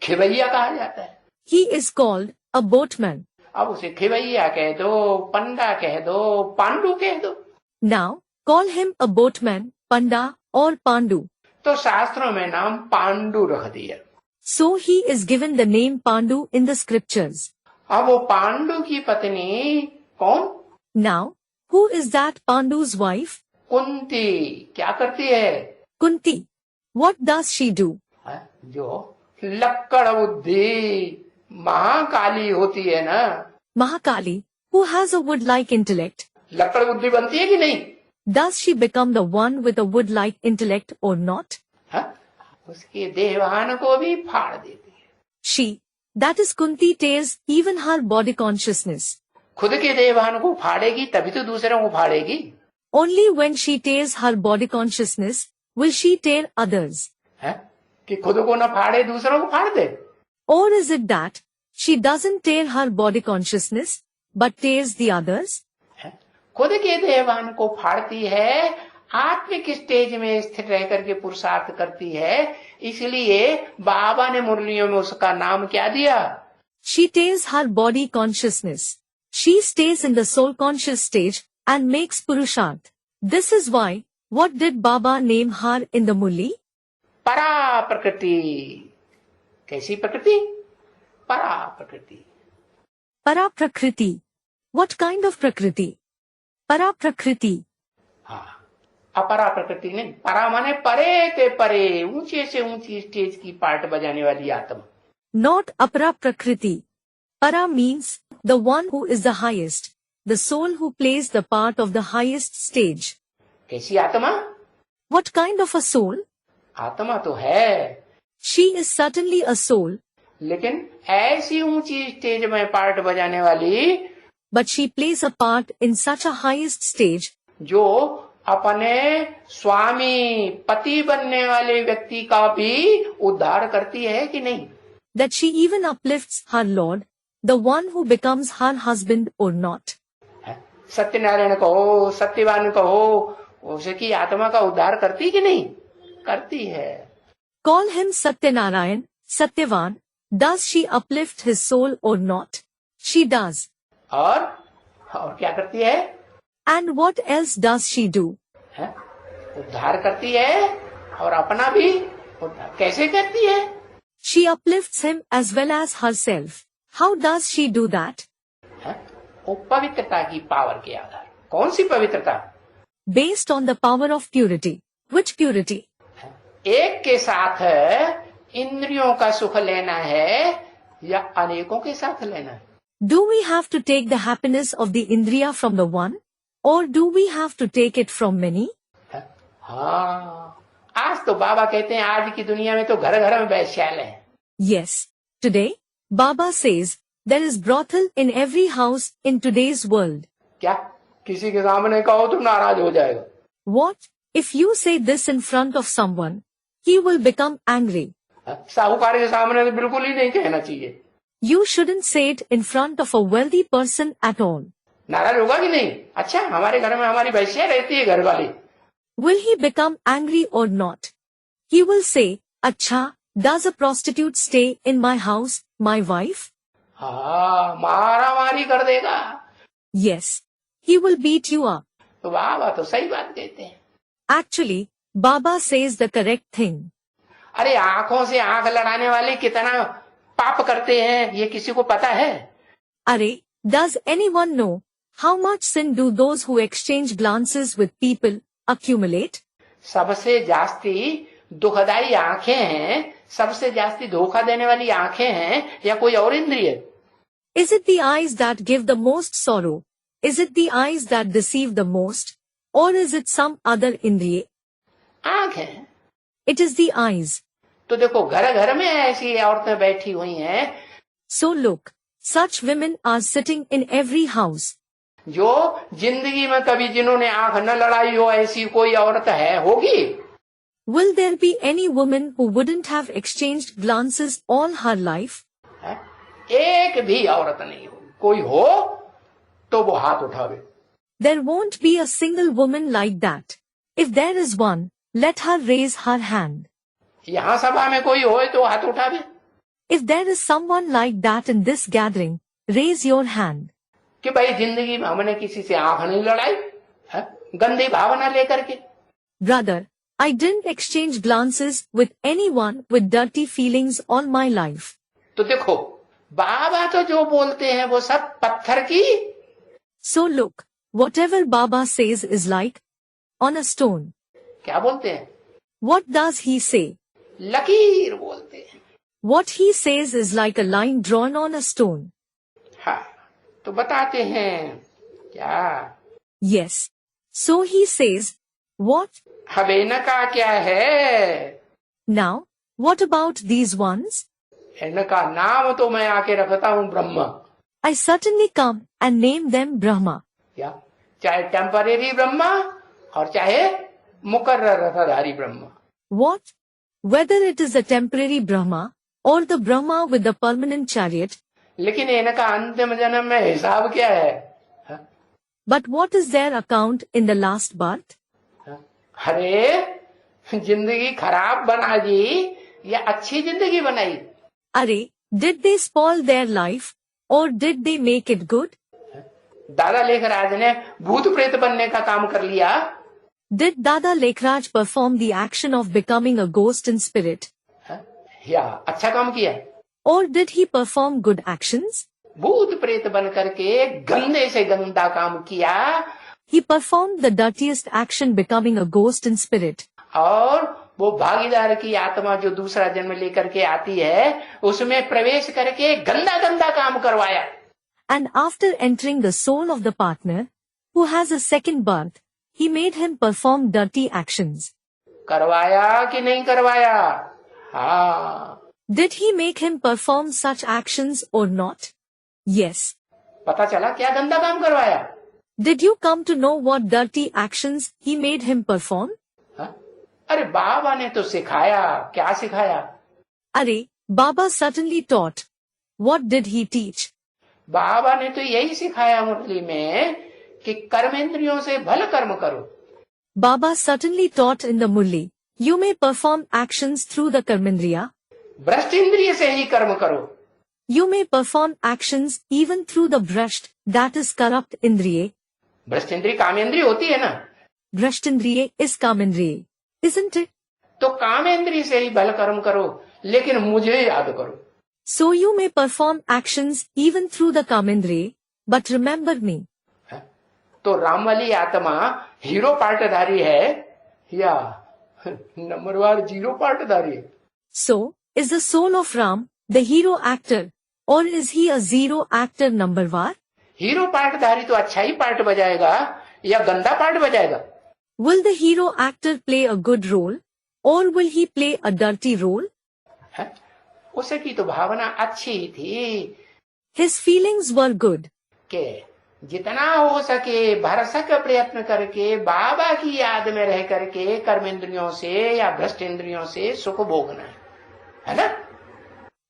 खिवैया कहा जाता है. He is called a boatman. अब उसे खिवैया कह दो, पंडा कह दो, पांडु कह दो. Now, call him a boatman, Panda or Pandu. तो शास्त्रों में नाम पांडु रख दिया। So he is given the name Pandu in the scriptures. अब वो पांडु की पत्नी कौन? Now, who is that Pandu's wife? Kunti. क्या करती है? Kunti. What does she do? जो लक्कड़ बुद्धि महाकाली होती है ना, Mahakali, who has a wood-like intellect. लक्कड़ बुद्धि बनती है कि नहीं? Does she become the one with a wood-like intellect or not? उसके देहवान को भी फाड़ देती है। She, that is Kunti, tears even her body consciousness. खुद के देहवान को फाड़ेगी तभी तो दूसरों को फाड़ेगी। Only when she tears her body consciousness will she tear others. कि खुद को न फाड़े दूसरों को फाड़ दे। Or is it that she doesn't tear her body consciousness but tears the others? खुद के देहवान को फाड़ती है, आत्मिक स्टेज में स्थिर रह करके पुरुषार्थ करती है, इसलिए बाबा ने मुरलियों में उसका नाम क्या दिया? She tears her body consciousness. She stays in the soul conscious stage and makes Purusharth. This is why, what did Baba name her in the Mulli? परा प्रकृति। कैसी प्रकृति? परा प्रकृति। Para Prakriti. What kind of Prakriti? Para Prakriti. हाँ, अपरा प्रकृति नहीं, परा माने परे के परे, ऊंचे से ऊंची स्टेज की पार्ट बजाने वाली आत्मा। Not Apara Prakriti. Para means the one who is the highest, the soul who plays the part of the highest stage. कैसी आत्मा? What kind of a soul? आत्मा तो है, She is certainly a soul, लेकिन ऐसी ऊंची stage में part बजाने वाली but she plays a part in such a highest stage जो अपने स्वामी पति बनने वाले व्यक्ति का भी उद्धार करती है कि नहीं? that she even uplifts her Lord, the one who becomes her husband or not. Satyanarayan कहो, सत्यवान कहो, उसकी आत्मा का उद्धार करती कि नहीं? करती है। Call him Satyanarayan, Satyavan. Does she uplift his soul or not? She does. और क्या करती है? And what else does she do? उद्धार करती है और अपना भी उद्धार। कैसे करती है? She uplifts him as well as herself. How does she do that? वो पवित्रता की पावर के आधार। कौन सी पवित्रता? Based on the power of purity. Which purity? एक के साथ इंद्रियों का सुख लेना है या अनेकों के साथ लेना है? Do we have to take the happiness of the Indriya from the one? Or do we have to take it from many? हाँ, आज तो बाबा कहते हैं आज की दुनिया में तो घर घर में वैश्यालय है। Yes. Today, Baba says, there is brothel in every house in today's world. क्या? किसी के सामने कहो तो नाराज हो जाएगा। What? If you say this in front of someone, he will become angry. साहूकार के सामने तो बिल्कुल ही नहीं कहना चाहिए। You shouldn't say it in front of a wealthy person at all. नाराज होगा कि नहीं? अच्छा, हमारे घर में हमारी भैंसिया रहती है घर वाली। Will he become angry or not? He will say, Acha, does a prostitute stay in my house, my wife? हाँ, मारा मारी कर देगा। Yes. He will beat you up. तो बाबा तो सही बात कहते हैं। Actually, Baba says the correct thing. अरे आंखों से आंख लड़ाने वाले कितना पाप करते हैं ये किसी को पता है? Are, does anyone know how much sin do those who exchange glances with people accumulate? सबसे जास्ती दुखदाई आंखें हैं, सबसे जास्ती धोखा देने वाली आंखें हैं या कोई और इंद्रिय? Is it the eyes that give the most sorrow? Is it the eyes that deceive the most? Or is it some other indriya? आंख है। It is the eyes. तो देखो घर घर में ऐसी औरतें बैठी हुई हैं। So look, such women are sitting in every house. जो जिंदगी में कभी जिन्होंने आंख न लड़ाई हो ऐसी कोई औरत है? होगी? Will there be any woman who wouldn't have exchanged glances all her life? एक भी औरत नहीं होगी। कोई हो तो वो हाथ उठावे। There won't be a single woman like that. If there is one, let her raise her hand. यहाँ सभा में कोई हो तो हाथ उठावे। If there is someone like that in this gathering, raise your hand. कि भाई जिंदगी में हमने किसी से आंख नहीं लड़ाई, गंदी भावना लेकर के। Brother, I didn't exchange glances with anyone with dirty feelings all my life. तो देखो, बाबा तो जो बोलते हैं वो सब पत्थर की, So look, whatever Baba says is like on a stone. क्या बोलते हैं? What does he say? लकीर बोलते हैं. What he says is like a line drawn on a stone. हाँ, तो बताते हैं क्या? Yes. So he says, what? अब इनका क्या है? Now, what about these ones? इनका नाम तो मैं आके रखता हूँ ब्रह्म. I certainly come and name them Brahma. क्या? चाहे टेम्परेरी ब्रह्मा और चाहे मुकर्रर रथधारी Brahma. What? Whether it is the temporary Brahma or the Brahma with the permanent chariot. लेकिन इनका अंतिम जन्म में हिसाब क्या है? हाँ? But what is their account in the last birth? हाँ? अरे, जिंदगी खराब बना दी या अच्छी जिंदगी बनाई? Are, did they spoil their life or did they make it good? दादा लेखराज ने भूत प्रेत बनने का काम कर लिया. Did Dada Lekhraj perform the action of becoming a ghost in spirit? हाँ? या अच्छा काम किया? Or did he perform good actions? भूत प्रेत बन करके गंदे से गंदा काम किया. He performed the dirtiest action becoming a ghost in spirit. और वो भागीदार की आत्मा जो दूसरा जन्म लेकर के आती है, उसमें प्रवेश करके गंदा गंदा काम करवाया. And after entering the soul of the partner, who has a second birth, he made him perform dirty actions. करवाया कि नहीं करवाया? हाँ. Did he make him perform such actions or not? Yes. पता चला क्या गंदा काम करवाया? Did you come to know what dirty actions he made him perform? हाँ? अरे बाबा ने तो सिखाया. क्या सिखाया? Are, Baba certainly taught. What did he teach? बाबा ने तो यही सिखाया मुरली में कि कर्मेंद्रियों से भल कर्म करो. Baba certainly taught in the Murli, you may perform actions through the Karmendriya. भ्रष्ट इंद्रिय से ही कर्म करो. You may perform actions even through the Brasht, that is corrupt Indriye. भ्रष्ट इंद्रिय कामेंद्रिय होती है ना? Brashtindriye is Kamendriye, isn't it? तो कामेंद्रिय से ही भल कर्म करो, लेकिन मुझे याद करो. So you may perform actions even through the Kamendriye, but remember me. तो राम वाली आत्मा हीरो पार्टधारी है या नंबरवार जीरो पार्टधारी है? So, is the soul of Ram the hero actor, or is he a zero actor numberwar? Hero पार्टधारी तो अच्छा ही पार्ट बजाएगा या गंदा पार्ट बजाएगा? Will the hero actor play a good role, or will he play a dirty role? है? उसकी तो भावना अच्छी थी His feelings were good. कि जितना हो सके भरसक प्रयत्न करके बाबा की याद में रह करके कर्मेंद्रियों से या भ्रष्ट इंद्रियों से सुख भोगना है ना?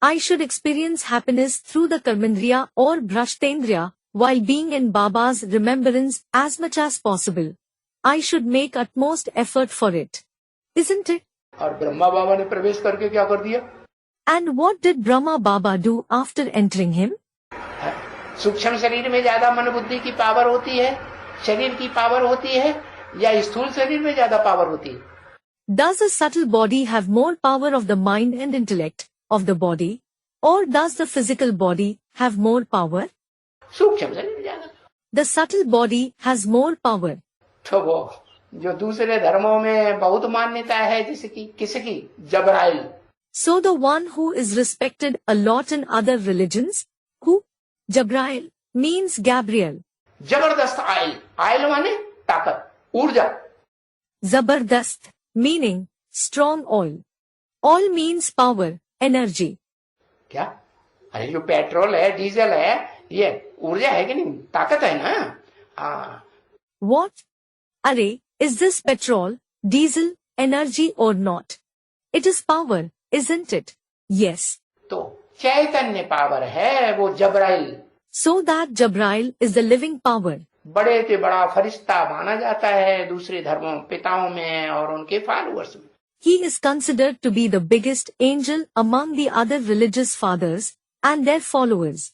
I should experience happiness through the Karmendriya or Brashtendriya while being in Baba's remembrance as much as possible. I should make utmost effort for it. Isn't it? और ब्रह्मा बाबा ने प्रवेश करके क्या कर दिया? And what did Brahma Baba do after entering him? सूक्ष्म शरीर में ज्यादा मन बुद्धि की पावर होती है, शरीर की पावर होती है, या स्थूल शरीर में ज्यादा पावर होती है? Does the subtle body have more power of the mind and intellect of the body, or does the physical body have more power? सूक्ष्म शरीर ज्यादा. The subtle body has more power. तो वो जो दूसरे धर्मों में बहुत मान्यता है किसकी? जबराइल. So the one who is respected a lot in other religions, who? Jabrail, means Gabriel. जबरदस्त आयल. आयल माने ताकत, ऊर्जा. Zabardast, meaning strong oil. Oil means power, energy. क्या? अरे जो पेट्रोल है, डीजल है, ये ऊर्जा है कि नहीं? ताकत है ना? हाँ. What? Are, is this petrol, diesel, energy or not? It is power, isn't it? Yes. तो चैतन्य पावर है वो जबराइल. So that Jabrail is the living power. बड़े से बड़ा फरिश्ता माना जाता है दूसरे धर्मों पिताओं में और उनके फॉलोअर्स में. He is considered to be the biggest angel among the other religious fathers and their followers.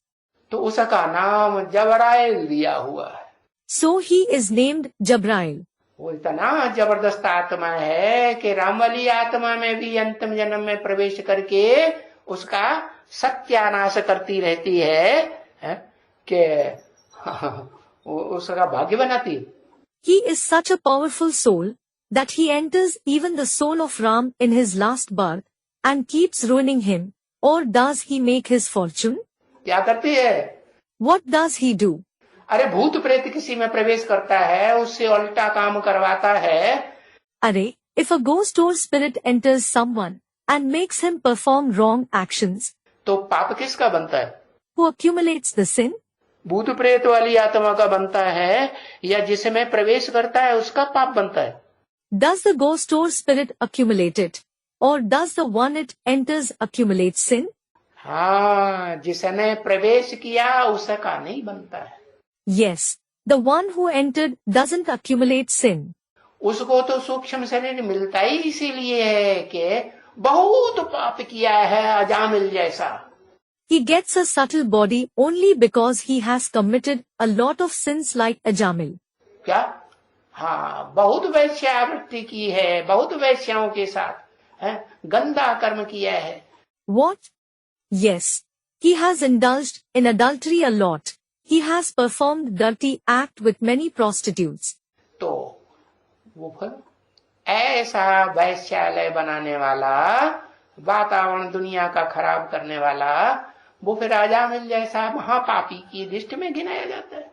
तो उसका नाम जबराइल दिया हुआ है. So he is named Jabrail. वो इतना जबरदस्त आत्मा है कि राम वाली आत्मा में भी अंतिम जन्म में प्रवेश करके उसका सत्यानाश करती रहती है कि उसका भाग्य बनाती है। He is such a powerful soul that he enters even the soul of Ram in his last birth and keeps ruining him. Or does he make his fortune? क्या करती है? What does he do? अरे भूत प्रेत किसी में प्रवेश करता है, उससे उल्टा काम करवाता है। अरे, if a ghost or spirit enters someone and makes him perform wrong actions, तो पाप किसका बनता है? who accumulates the sin? भूत प्रेत वाली आत्मा का बनता है या जिसमें प्रवेश करता है उसका पाप बनता है? Does the ghost or spirit accumulate it? Or does the one it enters accumulate sin? हाँ, जिसने प्रवेश किया उसका नहीं बनता है। Yes, the one who entered doesn't accumulate sin. उसको तो सूक्ष्म शरीर मिलता ही इसीलिए है कि बहुत पाप किया है अजामिल जैसा। He gets a subtle body only because he has committed a lot of sins like Ajamil. क्या? हाँ, बहुत वैश्यावृत्ति की है, बहुत वैश्याओं के साथ है, गंदा कर्म किया है। What? Yes, he has indulged in adultery a lot. He has performed dirty act with many prostitutes. तो वो फिर ऐसा वैश्यालय बनाने वाला, वातावरण दुनिया का खराब करने वाला, वो फिर अजामिल जैसा महापापी की लिस्ट में गिनाया जाता है।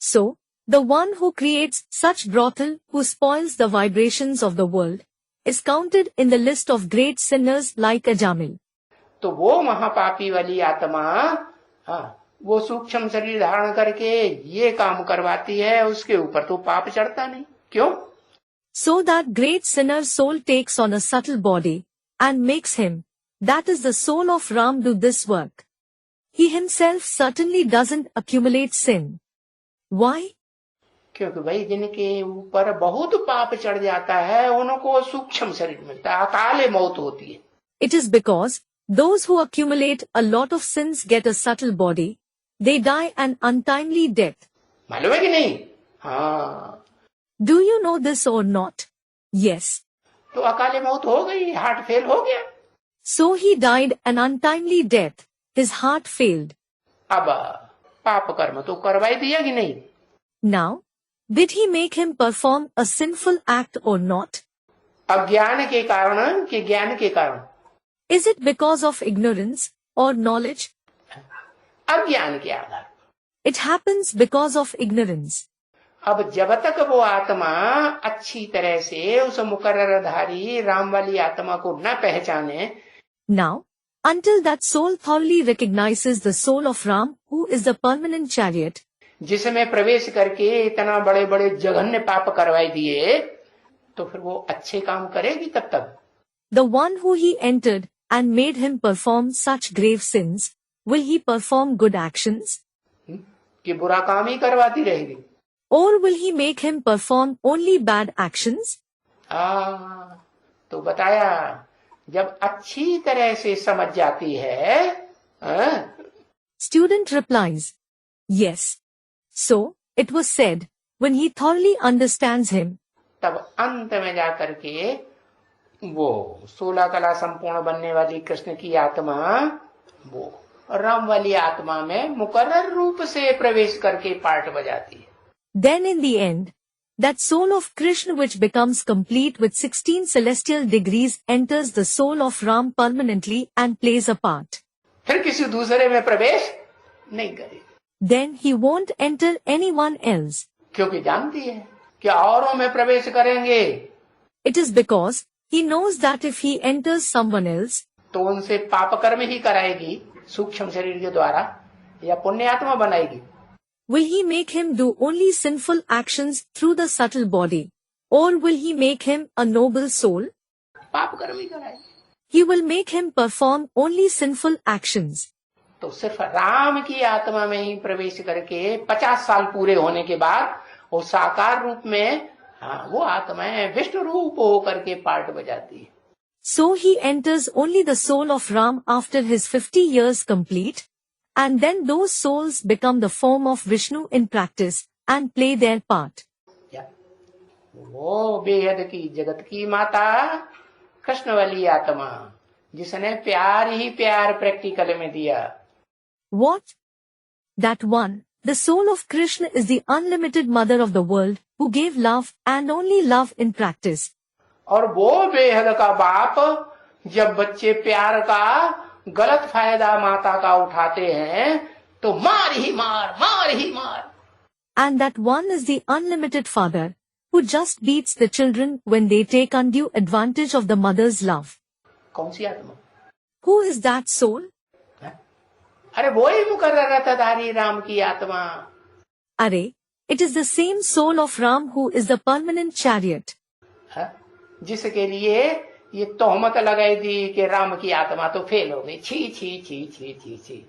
So, the one who creates such brothel, who spoils the vibrations of the world, is counted in the list of great sinners like Ajamil. तो वो महापापी वाली आत्मा, वो सूक्ष्म शरीर धारण करके ये काम करवाती है, उसके ऊपर तो पाप चढ़ता नहीं। क्यों? So that great sinner soul takes on a subtle body and makes him, that is the soul of Ram, do this work. He himself certainly doesn't accumulate sin. Why? क्योंकि भाई जिनके ऊपर बहुत पाप चढ़ जाता है उनको सूक्ष्म शरीर मिलता है, अकाले मौत होती है। It is because those who accumulate a lot of sins get a subtle body. They die an untimely death. मालूम है कि नहीं? हाँ। Do you know this or not? Yes. तो अकाले मौत हो गई, हार्ट फेल हो गया। So he died an untimely death. His heart failed. अब पाप कर्म तो करवाई दिया कि नहीं? Now, did he make him perform a sinful act or not? अज्ञान के कारण कि ज्ञान के कारण? Is it because of ignorance or knowledge? अज्ञान के आधार। It happens because of ignorance. अब जब तक वो आत्मा अच्छी तरह से उस मुकर्ररधारी राम वाली आत्मा को न पहचाने, Now, until that soul thoroughly recognizes the soul of Ram, who is the permanent chariot, जिसमें प्रवेश करके इतना बड़े बड़े जघन्य पाप करवाई दिए, तो फिर वो अच्छे काम करेगी तब तक। the one who he entered and made him perform such grave sins, will he perform good actions? कि बुरा काम ही करवाती रहेगी? Or will he make him perform only bad actions? तो बताया, जब अच्छी तरह से समझ जाती है, Student replies, yes. So, it was said, when he thoroughly understands him, तब अंत में जाकर के वो 16 कला संपूर्ण बनने वाली कृष्ण की आत्मा वो राम वाली आत्मा में मुकर्रर रूप से प्रवेश करके पार्ट बजाती है। then in the end, that soul of Krishna which becomes complete with 16 celestial degrees enters the soul of Ram permanently and plays a part. फिर किसी दूसरे में प्रवेश नहीं करेगी। Then he won't enter anyone else. क्योंकि जानती है कि औरों में प्रवेश करेंगे It is because he knows that if he enters someone else, तो उनसे पाप कर्म ही कराएगी सूक्ष्म शरीर के द्वारा, या पुण्य आत्मा बनाएगी। will he make him do only sinful actions through the subtle body, or will he make him a noble soul? पाप कर्म ही कराएगी। He will make him perform only sinful actions. तो सिर्फ राम की आत्मा में ही प्रवेश करके 50 साल पूरे होने के बाद वो साकार रूप में वो आत्माएं विष्णु रूप होकर के पार्ट बजाती है। So he enters only the soul of Ram after his 50 years complete, and then those souls become the form of Vishnu in practice and play their part. वो बेहद की जगत की माता कृष्ण वाली आत्मा जिसने प्यार ही प्यार प्रैक्टिकल में दिया। What? That one, the soul of Krishna is the unlimited mother of the world who gave love and only love in practice. और वो बेहद का बाप जब बच्चे प्यार का गलत फायदा माता का उठाते हैं तो मार ही मार, मार ही मार। And that one is the unlimited father who just beats the children when they take undue advantage of the mother's love. कौन सी आत्मा? Who is that soul? अरे वो ही मुकर्रर रथधारी राम की आत्मा। Are, it is the same soul of Ram who is the permanent chariot. जिसके लिए ये तोहमत लगाई थी कि राम की आत्मा तो फेल हो गई, छी छी छी छी छी छी।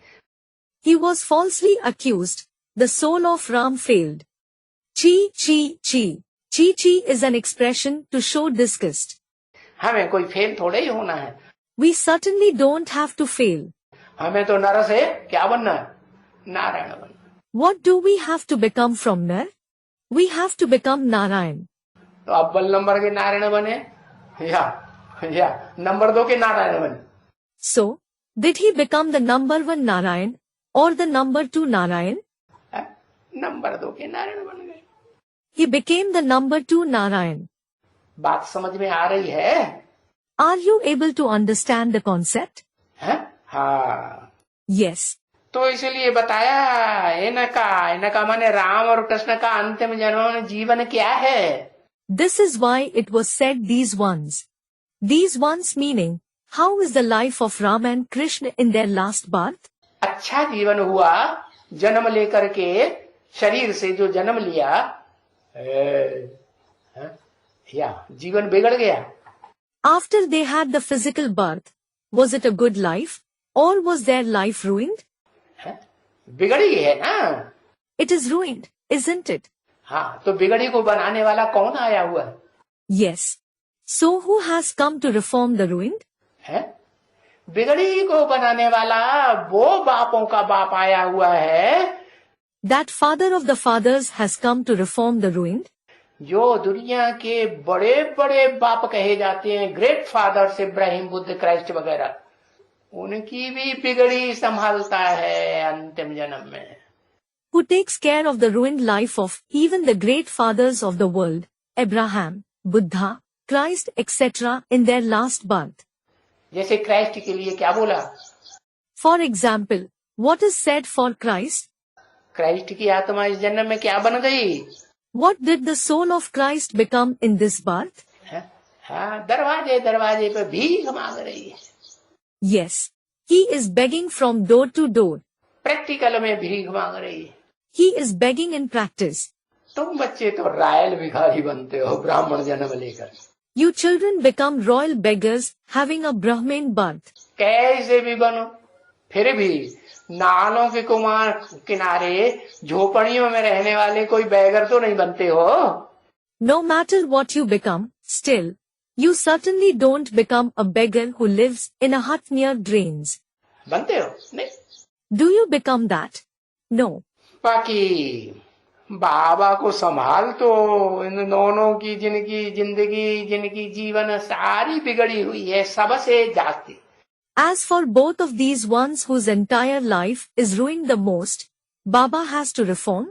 He was falsely accused. The soul of Ram failed. Chi chi chi. Chi chi is an expression to show disgust. हमें कोई फेल थोड़े ही होना है। We certainly don't have to fail. हमें तो नर से क्या बनना है? नारायण बनना। What do we have to become from Nar? We have to become Narayan. तो अव्वल नंबर के नारायण बने या नंबर 2 के नारायण बने। So, did he become the number 1 Narayan or the number 2 Narayan? Number 2 के नारायण बन गए। He became the number 2 Narayan. बात समझ में आ रही है? Are you able to understand the concept? हाँ। Yes. तो इसलिए बताया इनका माने राम और कृष्ण का अंतिम जन्म जीवन क्या है? This is why it was said these ones. These ones meaning, how is the life of Ram and Krishna in their last birth? अच्छा जीवन हुआ जन्म लेकर के, शरीर से जो जन्म लिया या जीवन बिगड़ गया। After they had the physical birth, was it a good life or was their life ruined? बिगड़ी है ना। It is ruined, isn't it? हाँ, तो बिगड़ी को बनाने वाला कौन आया हुआ है? Yes. So who has come to reform the ruined? बिगड़ी को बनाने वाला वो बापों का बाप आया हुआ है। That father of the fathers has come to reform the ruined. जो दुनिया के बड़े बड़े बाप कहे जाते हैं, great fathers, Ibrahim, Buddha, Christ वगैरह, उनकी भी बिगड़ी संभालता है अंतिम जन्म में। Who takes care of the ruined life of even the great fathers of the world, Abraham, Buddha, Christ, etc. in their last birth. जैसे क्राइस्ट के लिए क्या बोला? For example, what is said for Christ? Christ की आत्मा इस जन्म में क्या बन गई? What did the soul of Christ become in this birth? हाँ, दरवाजे पे भीख मांग रही है। Yes, he is begging from door to door. Practical में भीख मांग रही है। He is begging in practice. तुम बच्चे तो रॉयल भिखारी बनते हो ब्राह्मण जन्म लेकर। You children become royal beggars having a Brahmin birth. कैसे भी बनो, फिर भी नालों के किनारे झोपड़ियों में रहने वाले कोई बैगर तो नहीं बनते हो। No matter what you become, still, you certainly don't become a beggar who lives in a hut near drains. बनते हो? नहीं। Do you become that? No. बाकी बाबा को संभाल तो इन दोनों की जिनकी जिंदगी, जिनकी जीवन सारी बिगड़ी हुई है, सबसे जाती। As for both of these ones whose entire life is ruined the most, Baba has to reform.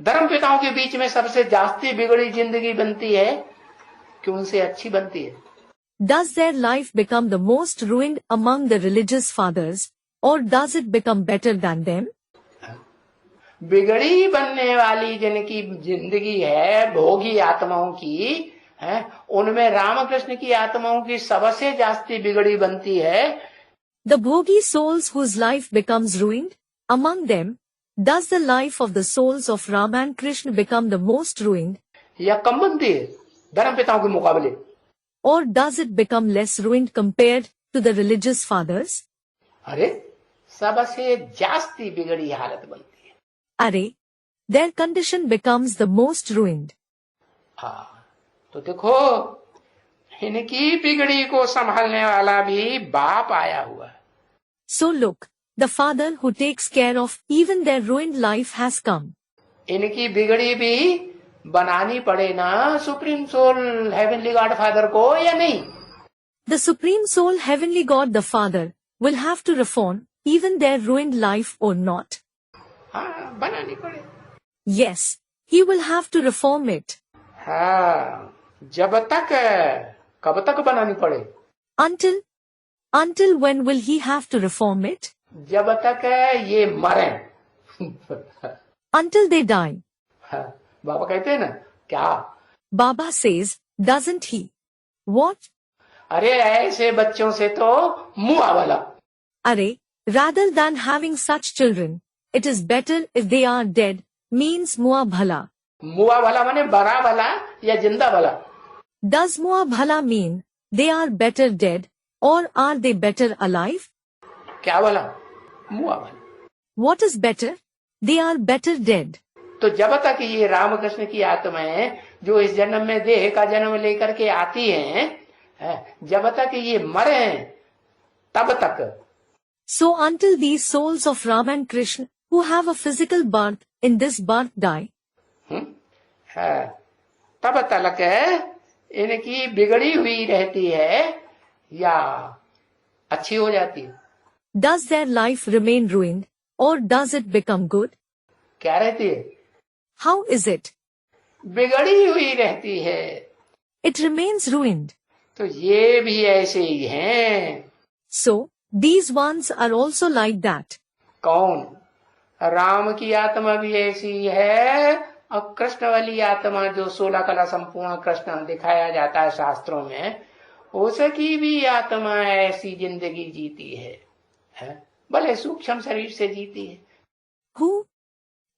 धर्म पिताओं के बीच में सबसे जास्ती बिगड़ी जिंदगी बनती है कि उनसे अच्छी बनती है? Does their life become the most ruined among the religious fathers, or does it become better than them? बिगड़ी बनने वाली जिनकी जिंदगी है भोगी आत्माओं की है, उनमें रामकृष्ण की आत्माओं की सबसे जास्ती बिगड़ी बनती है। The bhogi souls whose life becomes ruined, among them, does the life of the souls of Ram and Krishna become the most ruined? या कम बनती है धर्म पिताओं के मुकाबले? Or does it become less ruined compared to the religious fathers? अरे सबसे जास्ती बिगड़ी हालत बनती है। Are, their condition becomes the most ruined. हाँ, तो देखो इनकी बिगड़ी को संभालने वाला भी बाप आया हुआ है। So look, the father who takes care of even their ruined life has come. इनकी बिगड़ी भी बनानी पड़े ना supreme soul heavenly God father को या नहीं? The Supreme Soul, Heavenly God the Father, will have to reform even their ruined life or not. हाँ, बनानी पड़े। Yes, he will have to reform it. हाँ, जब तक, कब तक बनानी पड़े? Until when will he have to reform it? जब तक ये मरे। Until they die. हाँ, बाबा कहते हैं ना, क्या? Baba says, doesn't he? What? अरे ऐसे बच्चों से तो मुआ वाला। Arey, rather than having such children, it is better if they are dead, means mua bhala. मुआ वाला माने बड़ा वाला या जिंदा वाला? Does mua bhala mean they are better dead or are they better alive? क्या वाला? मुआ वाला। What is better? They are better dead. तो जब तक ये रामकृष्ण की आत्माएं जो इस जन्म में देह का जन्म लेकर के आती हैं, जब तक ये मरे तब तक। So until these souls of Ram and Krishna who have a physical birth in this birth die, तब तक इनकी बिगड़ी हुई रहती है या अच्छी हो जाती है? does their life remain ruined or does it become good? क्या रहती है? How is it? बिगड़ी हुई रहती है। It remains ruined. तो ये भी ऐसे ही हैं। So, these ones are also like that. कौन? राम की आत्मा भी ऐसी है और कृष्ण वाली आत्मा जो 16 कला संपूर्ण कृष्ण दिखाया जाता है शास्त्रों में, उसकी भी आत्मा ऐसी जिंदगी जीती है? भले सूक्ष्म शरीर से जीती है। Who?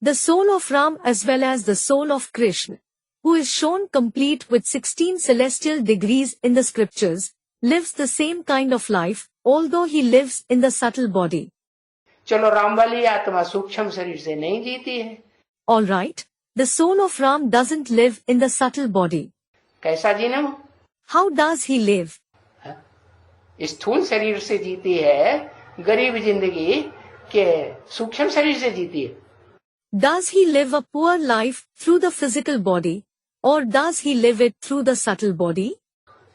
The soul of Ram as well as the soul of Krishna, who is shown complete with 16 celestial degrees in the scriptures, lives the same kind of life, although he lives in the subtle body. चलो, राम वाली आत्मा सूक्ष्म शरीर से नहीं जीती है। All right, the soul of Ram doesn't live in the subtle body. कैसा जीना? How does he live? स्थूल शरीर से जीती है गरीब जिंदगी के सूक्ष्म शरीर से जीती है? Does he live a poor life through the physical body, or does he live it through the subtle body?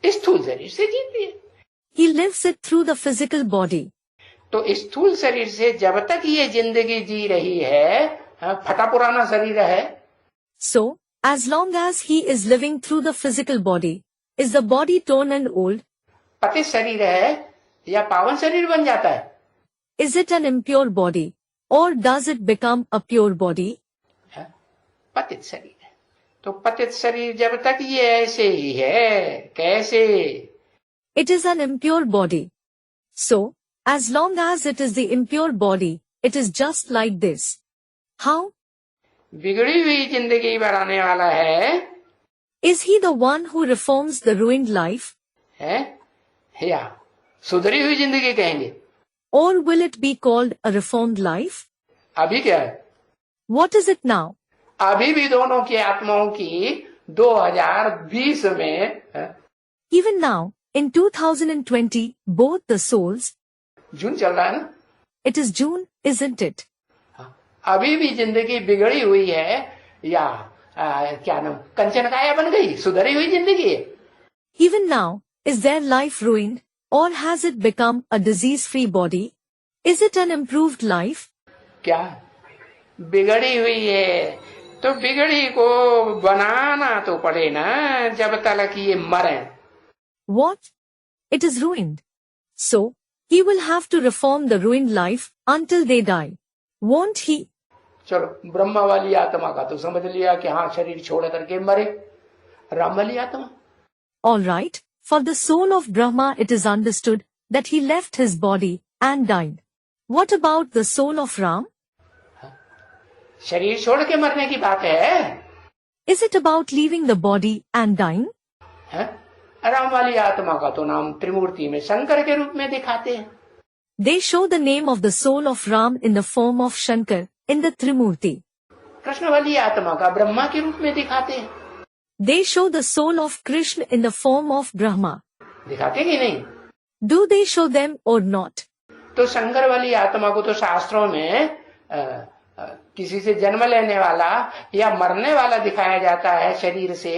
स्थूल शरीर से जीती है। He lives it through the physical body. तो स्थूल शरीर से जब तक ये जिंदगी जी रही है, फटा पुराना शरीर है। So, as long as he is living through the physical body, is the body torn and old? पतित शरीर है या पावन शरीर बन जाता है? Is it an impure body, or does it become a pure body? पतित शरीर है। तो पतित शरीर जब तक ये ऐसे ही है, कैसे? It is an impure body. So, as long as it is the impure body, it is just like this. How? बिगड़ी हुई जिंदगी बनाने वाला है। Is he the one who reforms the ruined life? है या सुधरी हुई जिंदगी कहेंगे? Or will it be called a reformed life? अभी क्या है? What is it now? अभी भी दोनों की आत्माओं की 2020 में, Even now, in 2020, both the souls, जून चल रहा है ना? it is June, isn't it? अभी भी जिंदगी बिगड़ी हुई है या क्या नाम, कंचन काया बन गई, सुधरी हुई जिंदगी है? Even now, is their life ruined, or has it become a disease-free body? Is it an improved life? क्या बिगड़ी हुई है? तो बिगड़ी को बनाना तो पड़े ना जब तक ये मरे। What? It is ruined. So, he will have to reform the ruined life until they die. Won't he? चलो, ब्रह्मा वाली आत्मा का तो समझ लिया कि हाँ शरीर छोड़ करके मरे। राम वाली आत्मा? All right, for the soul of Brahma it is understood that he left his body and died. What about the soul of Ram? शरीर छोड़ के मरने की बात है। Is it about leaving the body and dying? Ram वाली आत्मा का तो नाम त्रिमूर्ति में शंकर के रूप में दिखाते हैं। They show the name of the soul of Ram in the form of Shankar in the Trimurti. Krishna वाली आत्मा का ब्रह्मा के रूप में दिखाते हैं। They show the soul of Krishna in the form of Brahma. दिखाते कि नहीं? Do they show them or not? तो शंकर वाली आत्मा को तो शास्त्रों में किसी से जन्म लेने वाला या मरने वाला दिखाया जाता है शरीर से।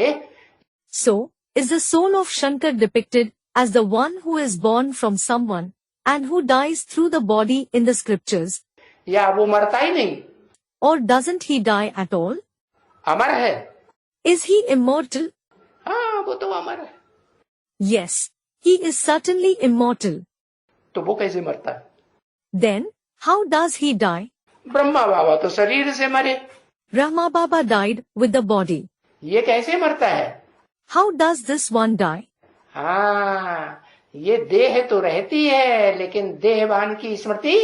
So, is the soul of Shankar depicted as the one who is born from someone and who dies through the body in the scriptures? या वो मरता ही नहीं, Or doesn't he die at all? अमर है। Is he immortal? हाँ, वो तो अमर है। Yes, he is certainly immortal. तो वो कैसे मरता है? Then, how does he die? Brahma बाबा तो शरीर से मरे, Brahma Baba died with the body. ये कैसे मरता है? How does this one die? हाँ, ये देह तो रहती है लेकिन देहवान की स्मृति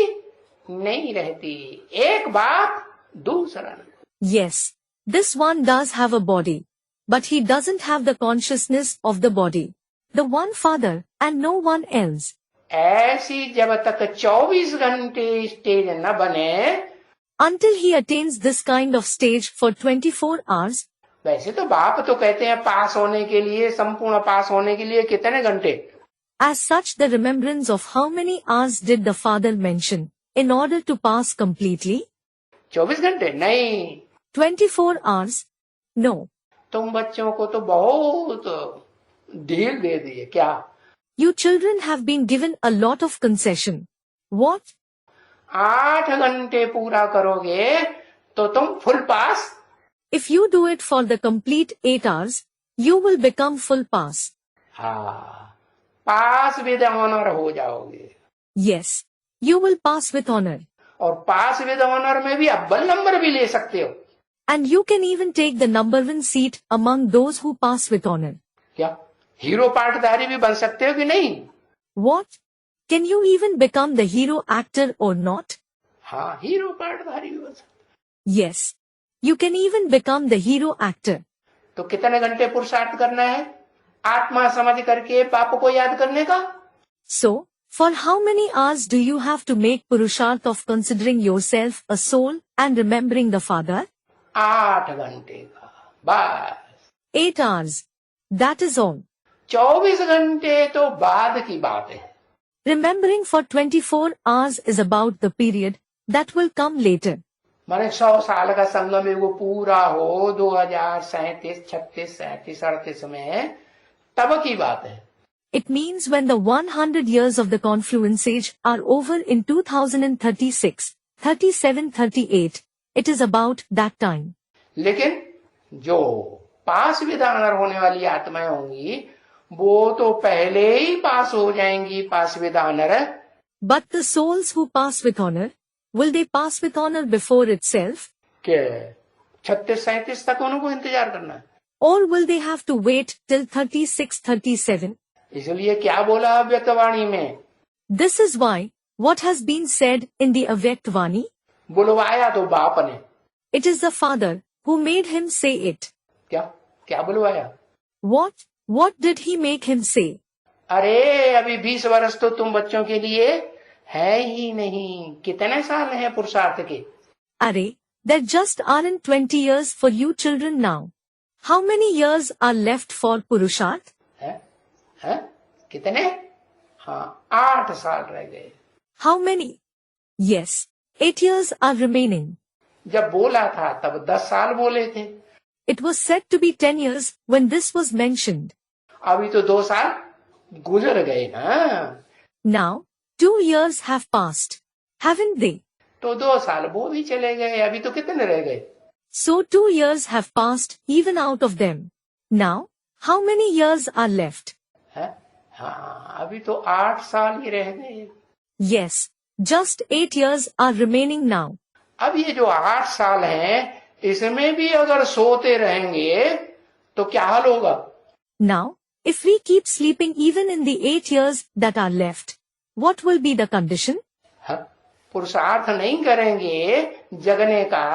नहीं रहती। एक बाप दूसरा नहीं। Yes, this one does have a body, but he doesn't have the consciousness of the body. The one Father and no one else. ऐसी जब तक 24 घंटे स्टेज न बने, Until he attains this kind of stage for 24 hours. वैसे तो बाप तो कहते हैं पास होने के लिए, संपूर्ण पास होने के लिए कितने घंटे? As such, the remembrance of how many hours did the Father mention in order to pass completely? 24 घंटे नहीं। 24 hours? No. तुम बच्चों को तो बहुत ढील दे दी है क्या? You children have been given a lot of concession. What? 8 घंटे पूरा करोगे तो तुम full pass. If you do it for the complete 8 hours, you will become full pass. हाँ, पास विद ऑनर हो जाओगे। Yes, you will pass with honor. और पास with honour में भी अव्वल नंबर भी ले सकते हो। And you can even take the number one seat among those who pass with honor. क्या हीरो पार्टधारी भी बन सकते हो कि नहीं? What? Can you even become the hero actor or not? हाँ, हीरो पार्टधारी भी बन सकते। Yes, you can even become the hero actor. तो कितने घंटे पुरुषार्थ करना है आत्मा समझ करके पाप को याद करने का? So, for how many hours do you have to make Purusharth of considering yourself a soul and remembering the Father? 8 घंटे का बस। 8 hours. That is all. 24 घंटे तो बाद की बात है। Remembering for 24 hours is about the period that will come later. माने 100 साल का संगम है वो पूरा हो 2037, 36, 37, 38 में, तब की बात है। It means when the 100 years of the confluence age are over in 2036, 37, 38, it is about that time. लेकिन जो पास विधानर होने वाली आत्माएं होंगी वो तो पहले ही पास हो जाएंगी पास विधानर। But the souls who pass with honor, will they pass with honor before itself? के 36-37 तक उनको इंतजार करना है। Or will they have to wait till 36, 37? इसलिए क्या बोला अव्यक्तवाणी में? This is why what has been said in the Avyaktvani. बुलवाया तो बाप ने। It is the Father who made him say it. क्या क्या बुलवाया? What did he make him say? अरे अभी 20 वर्ष तो तुम बच्चों के लिए है ही नहीं। कितने साल हैं पुरुषार्थ के? Arey, there just aren't 20 years for you children now. How many years are left for Purusharth? है? कितने? हाँ, 8 साल रह गए। How many? Yes, 8 years are remaining. जब बोला था तब 10 साल बोले थे। It was said to be 10 years when this was mentioned. अभी तो 2 साल गुजर गए ना। Now, 2 years have passed, haven't they? तो 2 साल वो भी चले गए, अभी तो कितने रह गए? So 2 years have passed even out of them. Now, how many years are left? है? हाँ, अभी तो 8 साल ही रह गए। Yes, just 8 years are remaining now. अब ये जो 8 साल हैं, इसमें भी अगर सोते रहेंगे तो क्या हाल होगा? Now, if we keep sleeping even in the 8 years that are left, what will be the condition? पुरुषार्थ नहीं करेंगे जगने का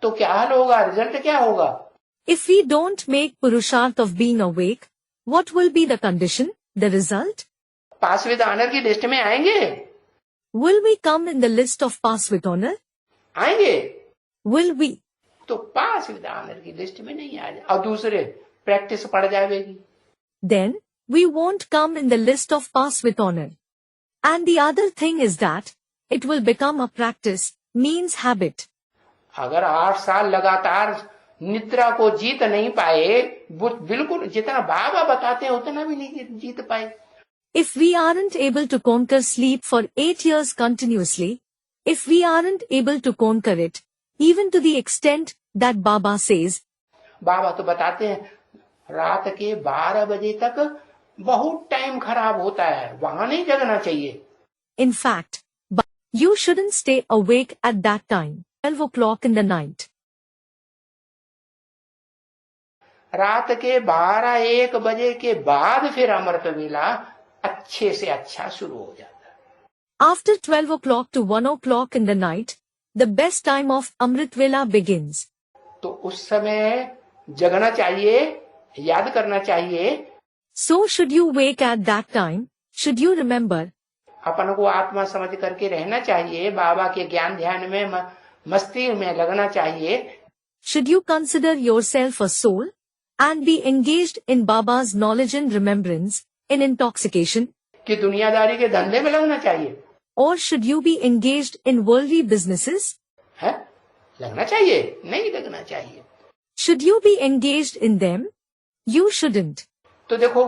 तो क्या हाल होगा? रिजल्ट क्या होगा? If we don't make Purusharth of being awake, what will be the condition, the result? Pass with honour की लिस्ट में आएंगे? Will we come in the list of pass with honor? आएंगे? Will we? तो पास with honour की list में नहीं आ जाए और दूसरे प्रैक्टिस पड़ जाएगी। Then, we won't come in the list of pass with honor. And the other thing is that, it will become a practice, means habit. अगर 8 साल लगातार निद्रा को जीत नहीं पाए, बिल्कुल जितना बाबा बताते हैं उतना भी नहीं जीत पाए। If we aren't able to conquer sleep for 8 years continuously, if we aren't able to conquer it, even to the extent that Baba says, बाबा तो बताते हैं रात के 12 बजे तक बहुत टाइम खराब होता है, वहां नहीं जगना चाहिए। in fact, you shouldn't stay awake at that time, 12 o'clock in the night. रात के 12-1 बजे के बाद फिर अमृत वेला अच्छे से अच्छा शुरू हो जाता है। After 12 o'clock to 1 o'clock in the night, the best time of Amrit Vela begins. तो उस समय जगना चाहिए, याद करना चाहिए। So should you wake at that time, should you remember? अपन को आत्मा समझ करके रहना चाहिए, बाबा के ज्ञान ध्यान में मस्ती में लगना चाहिए। Should you consider yourself a soul and be engaged in Baba's knowledge and remembrance, in intoxication? कि दुनियादारी के धंधे में लगना चाहिए। Or should you be engaged in worldly businesses? है? लगना चाहिए, नहीं लगना चाहिए। Should you be engaged in them? You shouldn't. तो देखो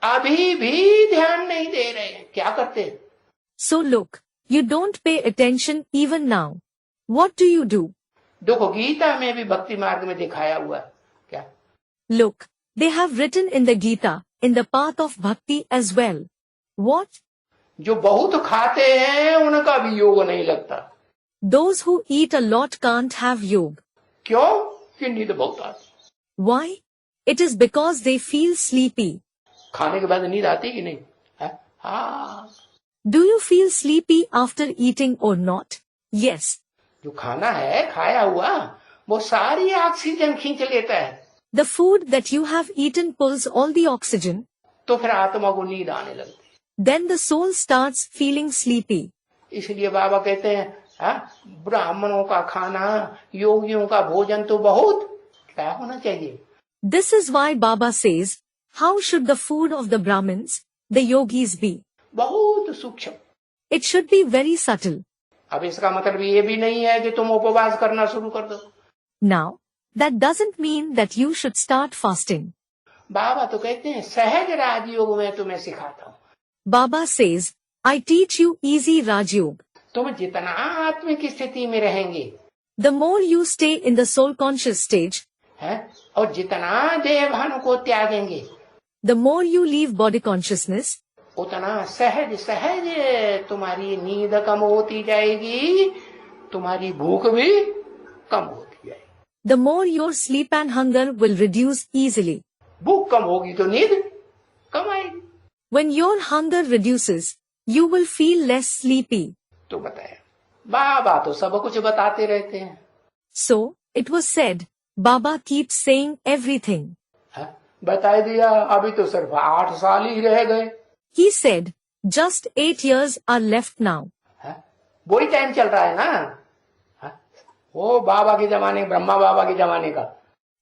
अभी भी ध्यान नहीं दे रहे हैं, क्या करते? So look, you don't pay attention even now. What do you do? देखो गीता में भी भक्ति मार्ग में दिखाया हुआ है, क्या? Look, they have written in the Gita, in the path of bhakti as well. What? जो बहुत खाते हैं उनका भी योग नहीं लगता। Those who eat a lot can't have yoga. क्यों? कि नींद बहुत आती। Why? It is because they feel sleepy. खाने के बाद नींद आती कि नहीं? हाँ। Do you feel sleepy after eating or not? Yes. जो खाना है खाया हुआ वो सारी ऑक्सीजन खींच लेता है। The food that you have eaten pulls all the oxygen. तो फिर आत्मा को नींद आने लगती। Then the soul starts feeling sleepy. इसलिए बाबा कहते हैं ब्राह्मणों का खाना, योगियों का भोजन तो बहुत क्या होना चाहिए? This is why Baba says, how should the food of the Brahmins, the yogis be? बहुत सूक्ष्म। It should be very subtle. अब इसका मतलब ये भी नहीं है कि तुम उपवास करना शुरू कर दो। Now, that doesn't mean that you should start fasting. बाबा तो कहते हैं सहज राजयोग में तुम्हें सिखाता हूँ। Baba says, I teach you easy Raj Yoga. तुम जितना आत्मिक स्थिति में रहेंगे, The more you stay in the soul conscious stage, है, और जितना देह भान को त्यागेंगे, the more you leave body consciousness, उतना सहज सहज तुम्हारी नींद कम होती जाएगी, तुम्हारी भूख भी कम होती जाएगी। the more your sleep and hunger will reduce easily. भूख कम होगी तो नींद कम आएगी। When your hunger reduces, you will feel less sleepy. तो बताया बाबा तो सब कुछ बताते रहते हैं। So, it was said, Baba keeps saying everything. बता दिया, अभी तो सिर्फ 8 साल ही रह गए। He said, just 8 years are left now. वही टाइम चल रहा है ना, वो बाबा के जमाने, ब्रह्मा बाबा के जमाने का।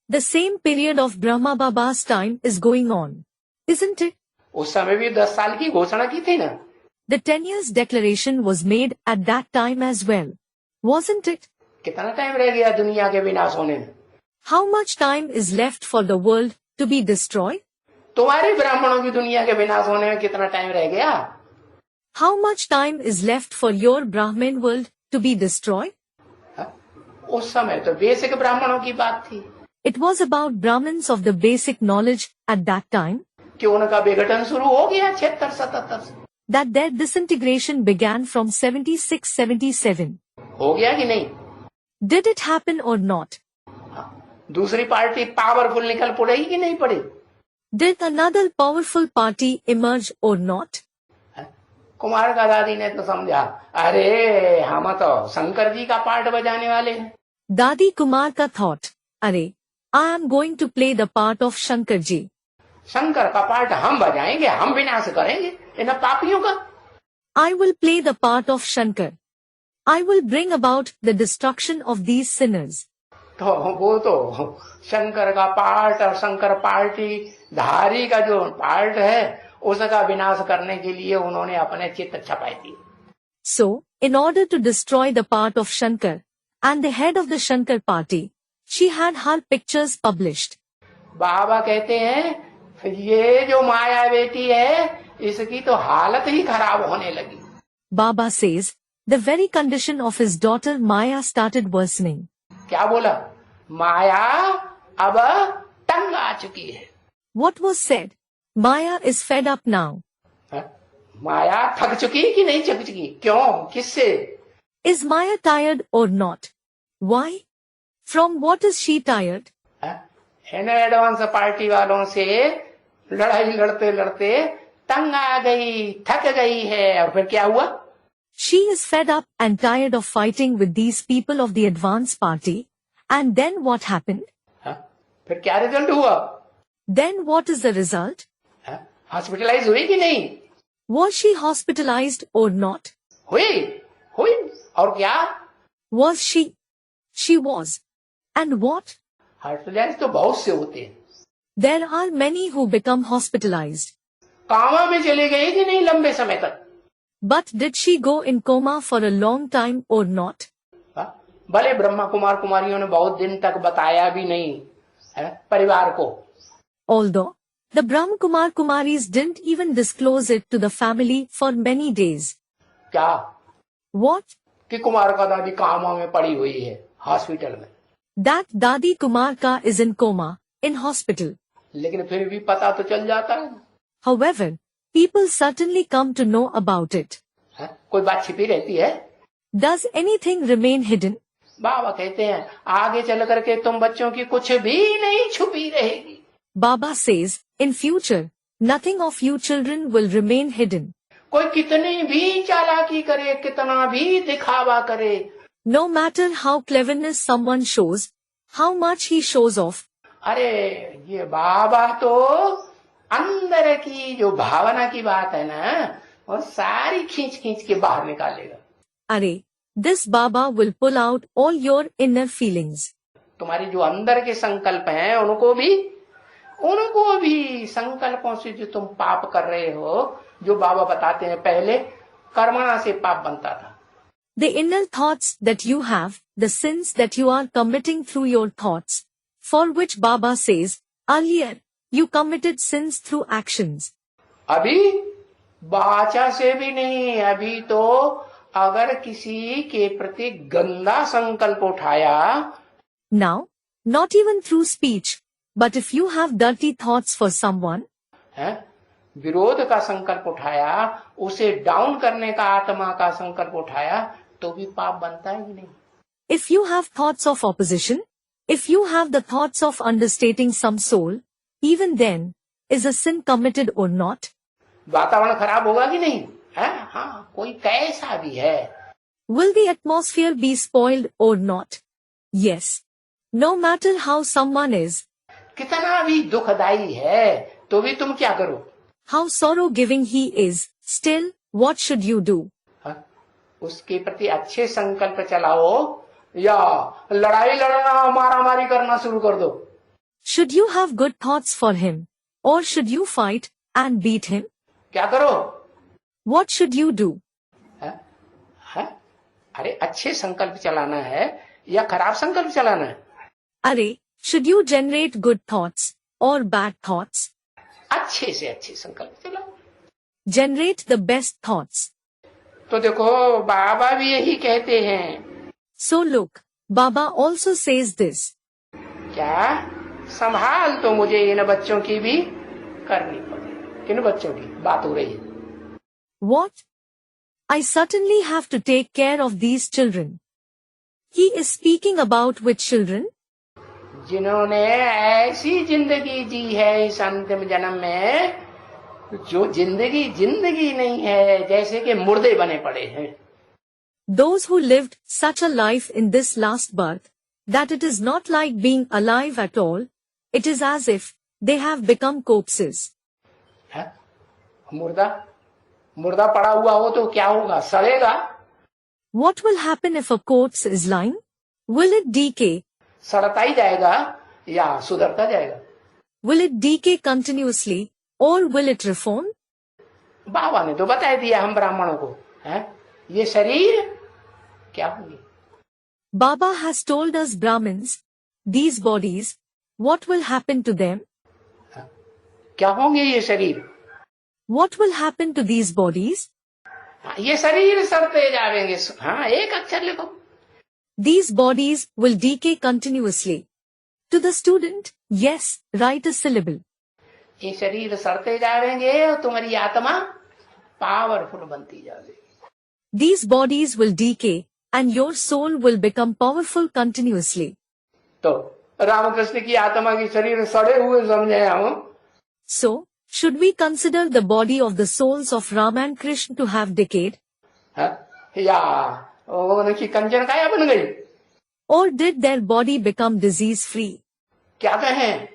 The same period of Brahma Baba's time is going on, isn't it? उस समय भी 10 साल की घोषणा की थी ना। The 10 years declaration was made at that time as well, wasn't it? कितना टाइम रह गया दुनिया के विनाश होने में? How much time is left for the world to be destroyed? तुम्हारे ब्राह्मणों की दुनिया के विनाश होने में कितना टाइम रह गया? How much time is left for your Brahmin world to be destroyed? उस समय तो बेसिक ब्राह्मणों की बात थी। It was about Brahmins of the basic knowledge at that time. कि उनका विघटन शुरू हो गया 76-77 से। That their disintegration began from 76-77. हो गया कि नहीं? Did it happen or not? दूसरी पार्टी पावरफुल निकल पड़ेगी कि नहीं पड़े? Did another powerful party emerge or not? Kumar का दादी ने तो समझा, अरे हम तो शंकर जी का पार्ट बजाने वाले हैं। Dadi Kumar ka thought, अरे, I am going to play the part of Shankar ji. Shankar का पार्ट हम बजाएंगे, हम विनाश करेंगे इन पापियों का। I will play the part of Shankar. I will bring about the destruction of these sinners. तो वो तो शंकर का पार्ट और शंकर पार्टी धारी का जो पार्ट है उसका विनाश करने के लिए उन्होंने अपने चित्त छपाई दिए। So, in order to destroy the part of Shankar, and the head of the Shankar party, she had her pictures published. बाबा कहते हैं ये जो माया बेटी है इसकी तो हालत ही खराब होने लगी. Baba says, the very condition of his daughter Maya started worsening. क्या बोला? माया अब तंग आ चुकी है. What was said? Maya is fed up now. माया थक चुकी कि नहीं थक चुकी? क्यों? किससे? Is Maya tired or not? Why? From what is she tired? In advance party वालों से लड़ाई लड़ते लड़ते तंग आ गई, थक गई है. और फिर क्या हुआ? She is fed up and tired of fighting with these people of the advance party. And then what happened? फिर क्या रिजल्ट हुआ? Then what is the result? Hospitalise हुई कि नहीं? Was she hospitalized or not? हुई. और क्या? Was she? She was. And what? Hospitalise तो बहुत से होते हैं. There are many who become hospitalized. कामा में चले गए कि नहीं लंबे समय तक? But did she go in coma for a long time or not? भले ब्रह्मा कुमार कुमारियों ने बहुत दिन तक बताया भी नहीं है परिवार को. Although the Brahma Kumar Kumaris didn't even disclose it to the family for many days. क्या? What? कि कुमार का दादी कामा में पड़ी हुई है हॉस्पिटल में. That Dadi Kumar ka is in coma, in hospital. लेकिन फिर भी पता तो चल जाता है. However, people certainly come to know about it. कोई बात छिपी रहती है? Does anything remain hidden? बाबा कहते हैं आगे चल करके तुम बच्चों की कुछ भी नहीं छुपी रहेगी. Baba says, in future, nothing of you children will remain hidden. कोई कितनी भी चालाकी करे, कितना भी दिखावा करे. No matter how cleverness someone shows, how much he shows off. अरे ये बाबा तो अंदर की जो भावना की बात है ना वो सारी खींच खींच के बाहर निकालेगा. अरे, this Baba will pull out all your inner feelings. तुम्हारी जो अंदर के संकल्प हैं उनको भी संकल्पों से जो तुम पाप कर रहे हो, जो बाबा बताते हैं पहले कर्मणा से पाप बनता था. The inner thoughts that you have, the sins that you are committing through your thoughts, for which Baba says, earlier, you committed sins through actions. अभी वाचा से भी नहीं, अभी तो अगर किसी के प्रति गंदा संकल्प उठाया. Now, not even through speech, but if you have dirty thoughts for someone, विरोध का संकल्प उठाया, उसे डाउन करने का आत्मा का संकल्प उठाया, तो भी पाप बनता है कि नहीं? If you have thoughts of opposition, if you have the thoughts of understating some soul, even then, is a sin committed or not? वातावरण खराब होगा कि नहीं? हाँ, कोई कैसा भी है. Will the atmosphere be spoiled or not? Yes. No matter how someone is, कितना भी दुखदाई है, तो भी तुम क्या करो? how sorrow-giving he is, still, what should you do? उसके प्रति अच्छे संकल्प चलाओ या लड़ाई लड़ना, मारामारी करना शुरू कर दो? Should you have good thoughts for him, or should you fight and beat him? क्या करो? What should you do? अरे अच्छे संकल्प चलाना है या खराब संकल्प चलाना है? अरे, should you generate good thoughts or bad thoughts? अच्छे से अच्छे संकल्प चलाओ. Generate the best thoughts. तो देखो बाबा भी यही कहते हैं. So look, Baba also says this. क्या? संभाल तो मुझे इन बच्चों की भी करनी पड़ेगी. किन बच्चों की बात हो रही है? What? I certainly have to take care of these children. He is speaking about which children? जिन्होंने ऐसी जिंदगी जी है इस अंतिम जन्म में, जो जिंदगी नहीं है, जैसे कि मुर्दे बने पड़े हैं. Those who lived such a life in this last birth, that it is not like being alive at all, it is as if they have become corpses. मुर्दा पड़ा हुआ हो तो क्या होगा? सड़ेगा. What will happen if a corpse is lying? Will it decay? सड़ता ही जाएगा या सुधरता जाएगा? Will it decay continuously or will it reform? बाबा ने तो बता दिया हम ब्राह्मणों को. ये शरीर क्या होगी? Baba has told us Brahmins, these bodies, what will happen to them? क्या होंगे ये शरीर? What will happen to these bodies? ये शरीर सड़ते जाएंगे. हाँ, एक अक्षर लिखो. These bodies will decay continuously. To the student, yes, write a syllable. ये शरीर सड़ते जाएंगे और तुम्हारी आत्मा पावरफुल बनती जाएगी. These bodies will decay and your soul will become powerful continuously. तो रामकृष्ण की आत्मा की शरीर सड़े हुए समझे हम. So, should we consider the body of the souls of Ram and Krishna to have decayed? या उनकी कंचन काया बन गई? Or did their body become disease-free? क्या कहें?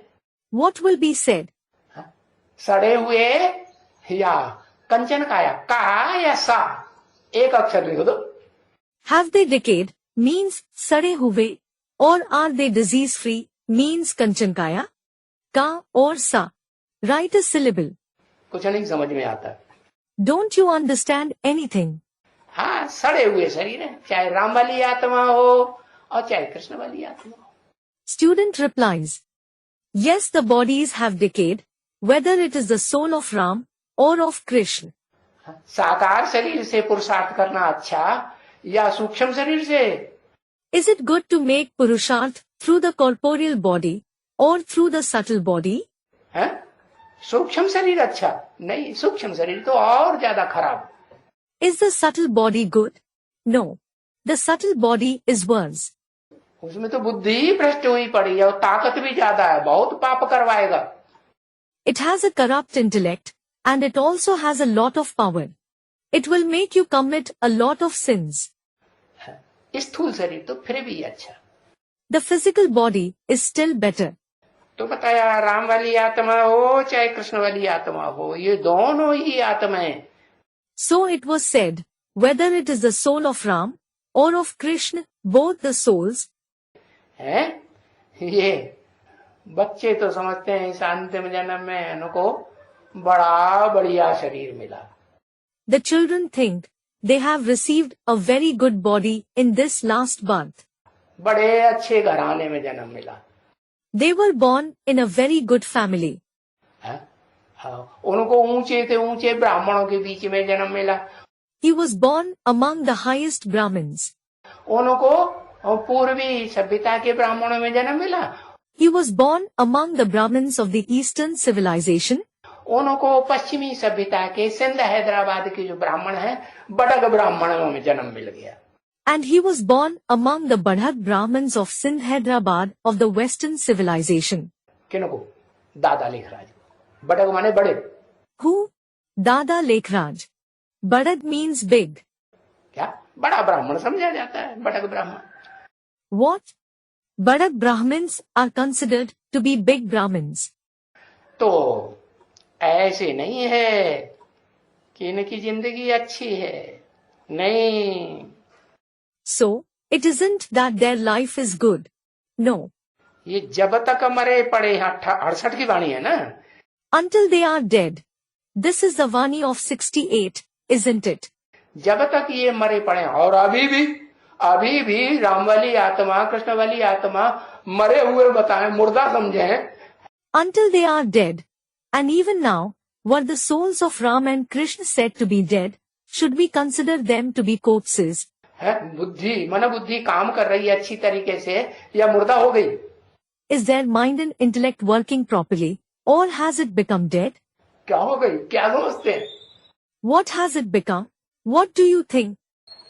What will be said? सड़े हुए या कंचन काया, का या सा, एक अक्षर लिख दो. Have they decayed means sade huve, or are they disease-free means kanchankaya? Ka or sa. Write a syllable. कुछ नहीं समझ में आता. Don't you understand anything? हाँ, सड़े हुए शरीर है, चाहे राम वाली आत्मा हो और चाहे कृष्ण वाली आत्मा हो. Student replies, yes, the bodies have decayed, whether it is the soul of Ram or of Krishna. साकार शरीर से पुरुषार्थ करना अच्छा या सूक्ष्म शरीर से? Is it good to make purusharth through the corporeal body or through the subtle body? है? सूक्ष्म शरीर अच्छा नहीं, सूक्ष्म शरीर तो और ज्यादा खराब. Is the subtle body good? No. The subtle body is worse. उसमें तो बुद्धि ही भ्रष्ट हुई पड़ी है और ताकत भी ज्यादा है, बहुत पाप करवाएगा. It has a corrupt intellect and it also has a lot of power. It will make you commit a lot of sins. स्थूल शरीर तो फिर भी अच्छा. The physical body is still better. तो बताया राम वाली आत्मा हो चाहे कृष्ण वाली आत्मा हो, ये दोनों ही आत्माएं. So it was said, whether it is the soul of Ram or of Krishna, both the souls. हैं? ये बच्चे तो समझते हैं इस अंतिम जन्म में उनको बड़ा बढ़िया शरीर मिला. The children think they have received a very good body in this last birth. बड़े अच्छे घराने में जन्म मिला. They were born in a very good family. उनको ऊंचे से ऊंचे ब्राह्मणों के बीच में जन्म मिला. He was born among the highest Brahmins. उनको पूर्वी सभ्यता के ब्राह्मणों में जन्म मिला. He was born among the Brahmins of the Eastern civilization. उनको पश्चिमी सभ्यता के सिंध हैदराबाद के जो ब्राह्मण हैं, बड़ग ब्राह्मणों में जन्म मिल गया. And he was born among the Badhak Brahmins of Sindh Hyderabad of the Western civilization. किनको? दादा लेखराज. बड़ग माने बड़े. Who? Dada Lekhraj. Badhak means big. क्या? बड़ा ब्राह्मण समझा जाता है बड़ग ब्राह्मण. What? Badhak Brahmins are considered to be big Brahmins. तो ऐसे नहीं है कि इनकी जिंदगी अच्छी है. नहीं. So, it isn't that their life is good. No. ये जब तक मरे पड़े, 68 की वाणी है ना. Until they are dead. This is the Vani of 68, isn't it? जब तक ये मरे पड़े, और अभी भी राम वाली आत्मा कृष्ण वाली आत्मा मरे हुए बताएं, मुर्दा समझे. Until they are dead. And even now, were the souls of Ram and Krishna said to be dead, should we consider them to be corpses? है बुद्धि, मन बुद्धि काम कर रही है अच्छी तरीके से या मुर्दा हो गई? Is their mind and intellect working properly, or has it become dead? क्या हो गई? क्या समझते हैं? What has it become? What do you think?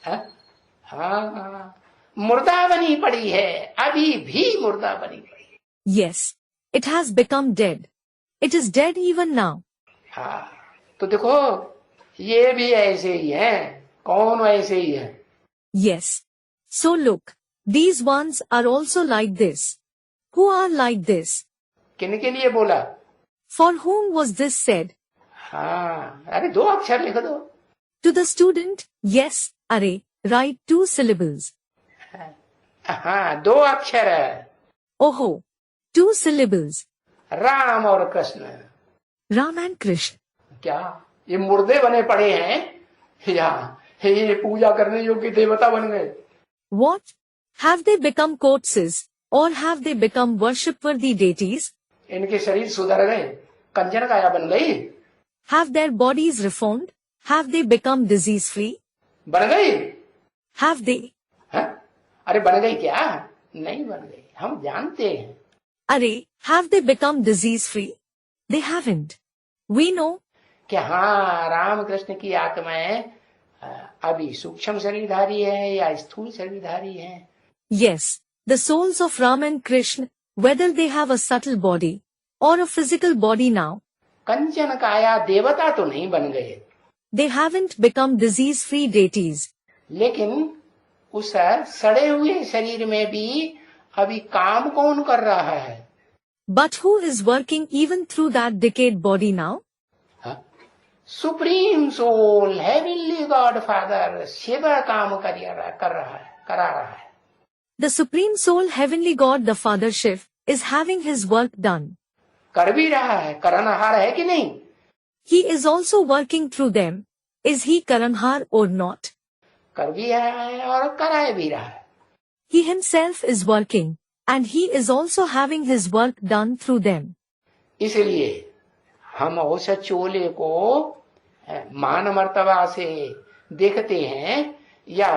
हाँ, मुर्दा बनी पड़ी है, अभी भी मुर्दा बनी पड़ी है. Yes, it has become dead. It is dead even now. हाँ, तो देखो ये भी ऐसे ही हैं. कौन ऐसे ही है? Yes. So look, these ones are also like this. Who are like this? किन के लिए बोला? For whom was this said? हाँ, अरे 2 अक्षर लिख दो. To the student, yes, Are, write 2 syllables. हाँ, 2 अक्षर है. Oho, 2 syllables. राम और कृष्ण. Ram and Krishna. क्या ये मुर्दे बने पड़े हैं या ये पूजा करने योग्य देवता बन गए? What? Have they become corpses, or have they become worship-worthy deities? इनके शरीर सुधर गए, कंचन काया बन गई, Have their bodies reformed? Have they become disease-free? बन गई? Have they? हाँ? अरे बन गई क्या? नहीं बन गई, हम जानते हैं। अरे, have they become disease-free? They haven't. We know. कि हाँ, रामकृष्ण की आत्माएं अभी सूक्ष्म शरीरधारी है या स्थूल शरीरधारी है। Yes, the souls of Ram and Krishna, whether they have a subtle body or a physical body now, कंचन काया देवता तो नहीं बन गए, they haven't become disease-free deities. लेकिन उस सड़े हुए शरीर में भी अभी काम कौन कर रहा है? But who is working even through that decayed body now? Supreme soul, heavenly God father Shiva काम करा रहा है। The Supreme Soul, Heavenly God, the Father Shiv, is having his work done. कर भी रहा है, करनहार है कि नहीं? He is also working through them. Is he Karanhar or not? कर भी रहा है और कराए भी रहा है। He himself is working, and he is also having his work done through them. इसलिए हम उस चोले को मान मर्तबा से देखते हैं या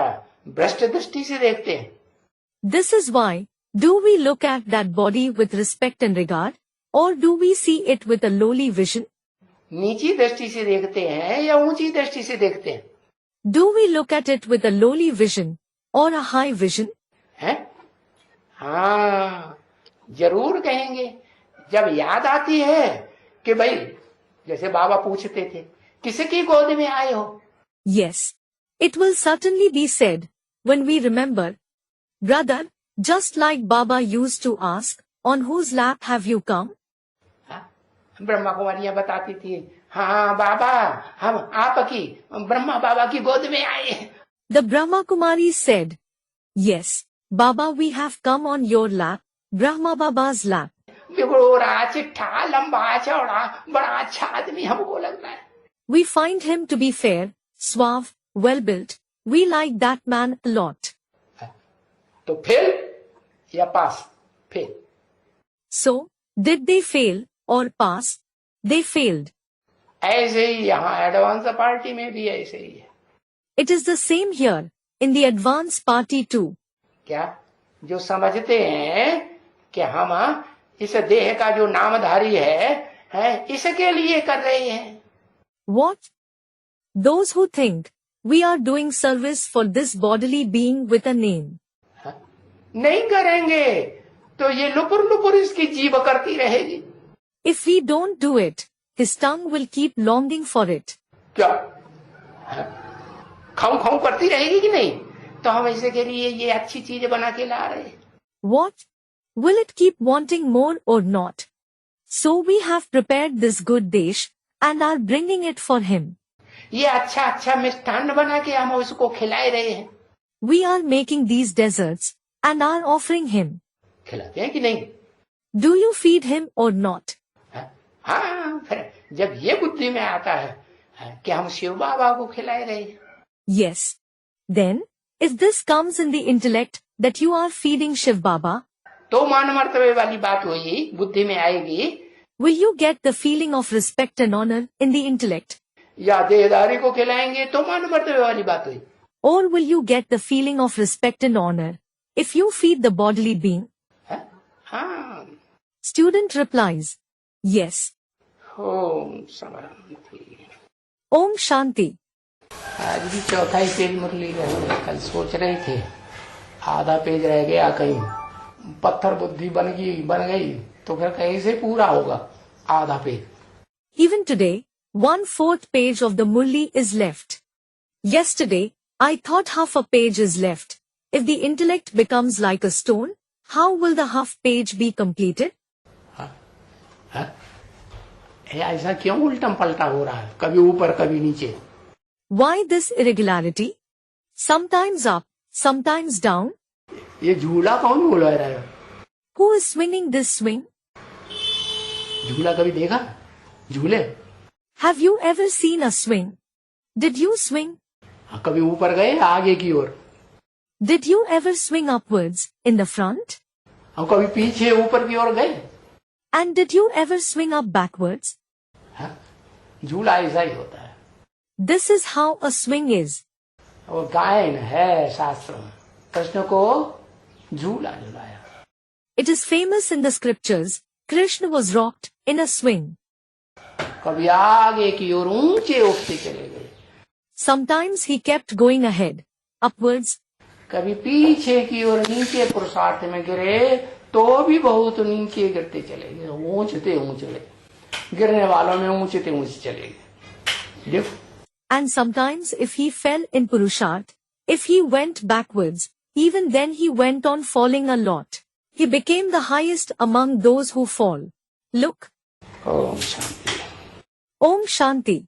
भ्रष्ट दृष्टि से देखते हैं। This is why, do we look at that body with respect and regard, or do we see it with a lowly vision? नीची दृष्टि से देखते हैं या ऊंची दृष्टि से देखते हैं? Do we look at it with a lowly vision or a high vision? हैं? हाँ, जरूर कहेंगे। जब याद आती है कि भाई, जैसे बाबा पूछते थे, किसकी गोद में आए हो? Yes, it will certainly be said when we remember, brother, just like Baba used to ask, on whose lap have you come? Brahma कुमारियां बताती थी, हाँ बाबा, हम आपकी ब्रह्मा बाबा की गोद में आए। The Brahma Kumaris said, yes, Baba, we have come on your lap, Brahma Baba's lap. बिगड़ोरा, चिट्ठा, लंबा चौड़ा, बड़ा अच्छा आदमी हमको लगता है। We find him to be fair, suave, well-built. We like that man a lot. तो फेल या पास? Fail. So, did they fail or pass? They failed. ऐसे ही यहाँ एडवांस पार्टी में भी ऐसे ही है। It is the same here, in the advance party too. क्या? जो समझते हैं कि हम इस देह का जो नामधारी है इसके लिए कर रहे हैं। What? Those who think we are doing service for this bodily being with a name. नहीं करेंगे तो ये लुपुर लुपुर इसकी जीभ करती रहेगी। If we don't do it, his tongue will keep longing for it. क्या? खाऊं खाऊं करती रहेगी कि नहीं? तो हम इसे के लिए ये अच्छी चीज बना के ला रहे हैं। What? Will it keep wanting more or not? So we have prepared this good dish and are bringing it for him. ये अच्छा अच्छा मिष्ठान्न बना के हम उसको खिला रहे हैं। We are making these desserts and are offering him. खिलाते हैं कि नहीं? Do you feed him or not? हाँ, फिर जब ये बुद्धि में आता है कि हम शिव बाबा को खिला रहे हैं। Yes. Then, if this comes in the intellect that you are feeding Shiv Baba, तो मान मर्तबे वाली बात हुई, बुद्धि में आएगी। will you get the feeling of respect and honor in the intellect? या देहदारी को खिलाएंगे तो मान मर्तबे वाली बात हुई। Or will you get the feeling of respect and honor if you feed the bodily being? हाँ। Student replies, yes. Om Shanti. Om Shanti. आज भी चौथा ही पेज मुरली रहे। कल सोच रहे थे आधा पेज रह गया, कहीं पत्थर बुद्धि बन गई तो फिर कैसे पूरा होगा आधा page. Even today, 1/4 page of the Murli is left. Yesterday, I thought half a page is left. If the intellect becomes like a stone, how will the half page be completed? ऐसा क्यों उल्टम पलटा हो रहा है, कभी ऊपर कभी नीचे? Why this irregularity? Sometimes up, sometimes down. ये झूला कौन बोल रहा है? Who is swinging this swing? झूला कभी देखा? झूले? Have you ever seen a swing? Did you swing? कभी ऊपर गए आगे की ओर? Did you ever swing upwards, in the front? हम कभी पीछे ऊपर की ओर गए? And did you ever swing up backwards? हाँ? झूला ऐसा ही होता है. This is how a swing is. वो गायन है शास्त्र में. कृष्ण को झूला झुलाया. It is famous in the scriptures, Krishna was rocked in a swing. कभी आगे की ओर ऊंचे उठते चले गए. Sometimes he kept going ahead, upwards. कभी पीछे की ओर नीचे पुरुषार्थ में गिरे तो भी बहुत नीचे गिरते चले गए. ऊंचते ऊंचले गिरने वालों में ऊंचते ऊंचे चले गए. देखो. And sometimes if he fell in Purusharth, if he went backwards, even then he went on falling a lot. He became the highest among those who fall. Look. Om Shanti. Om Shanti.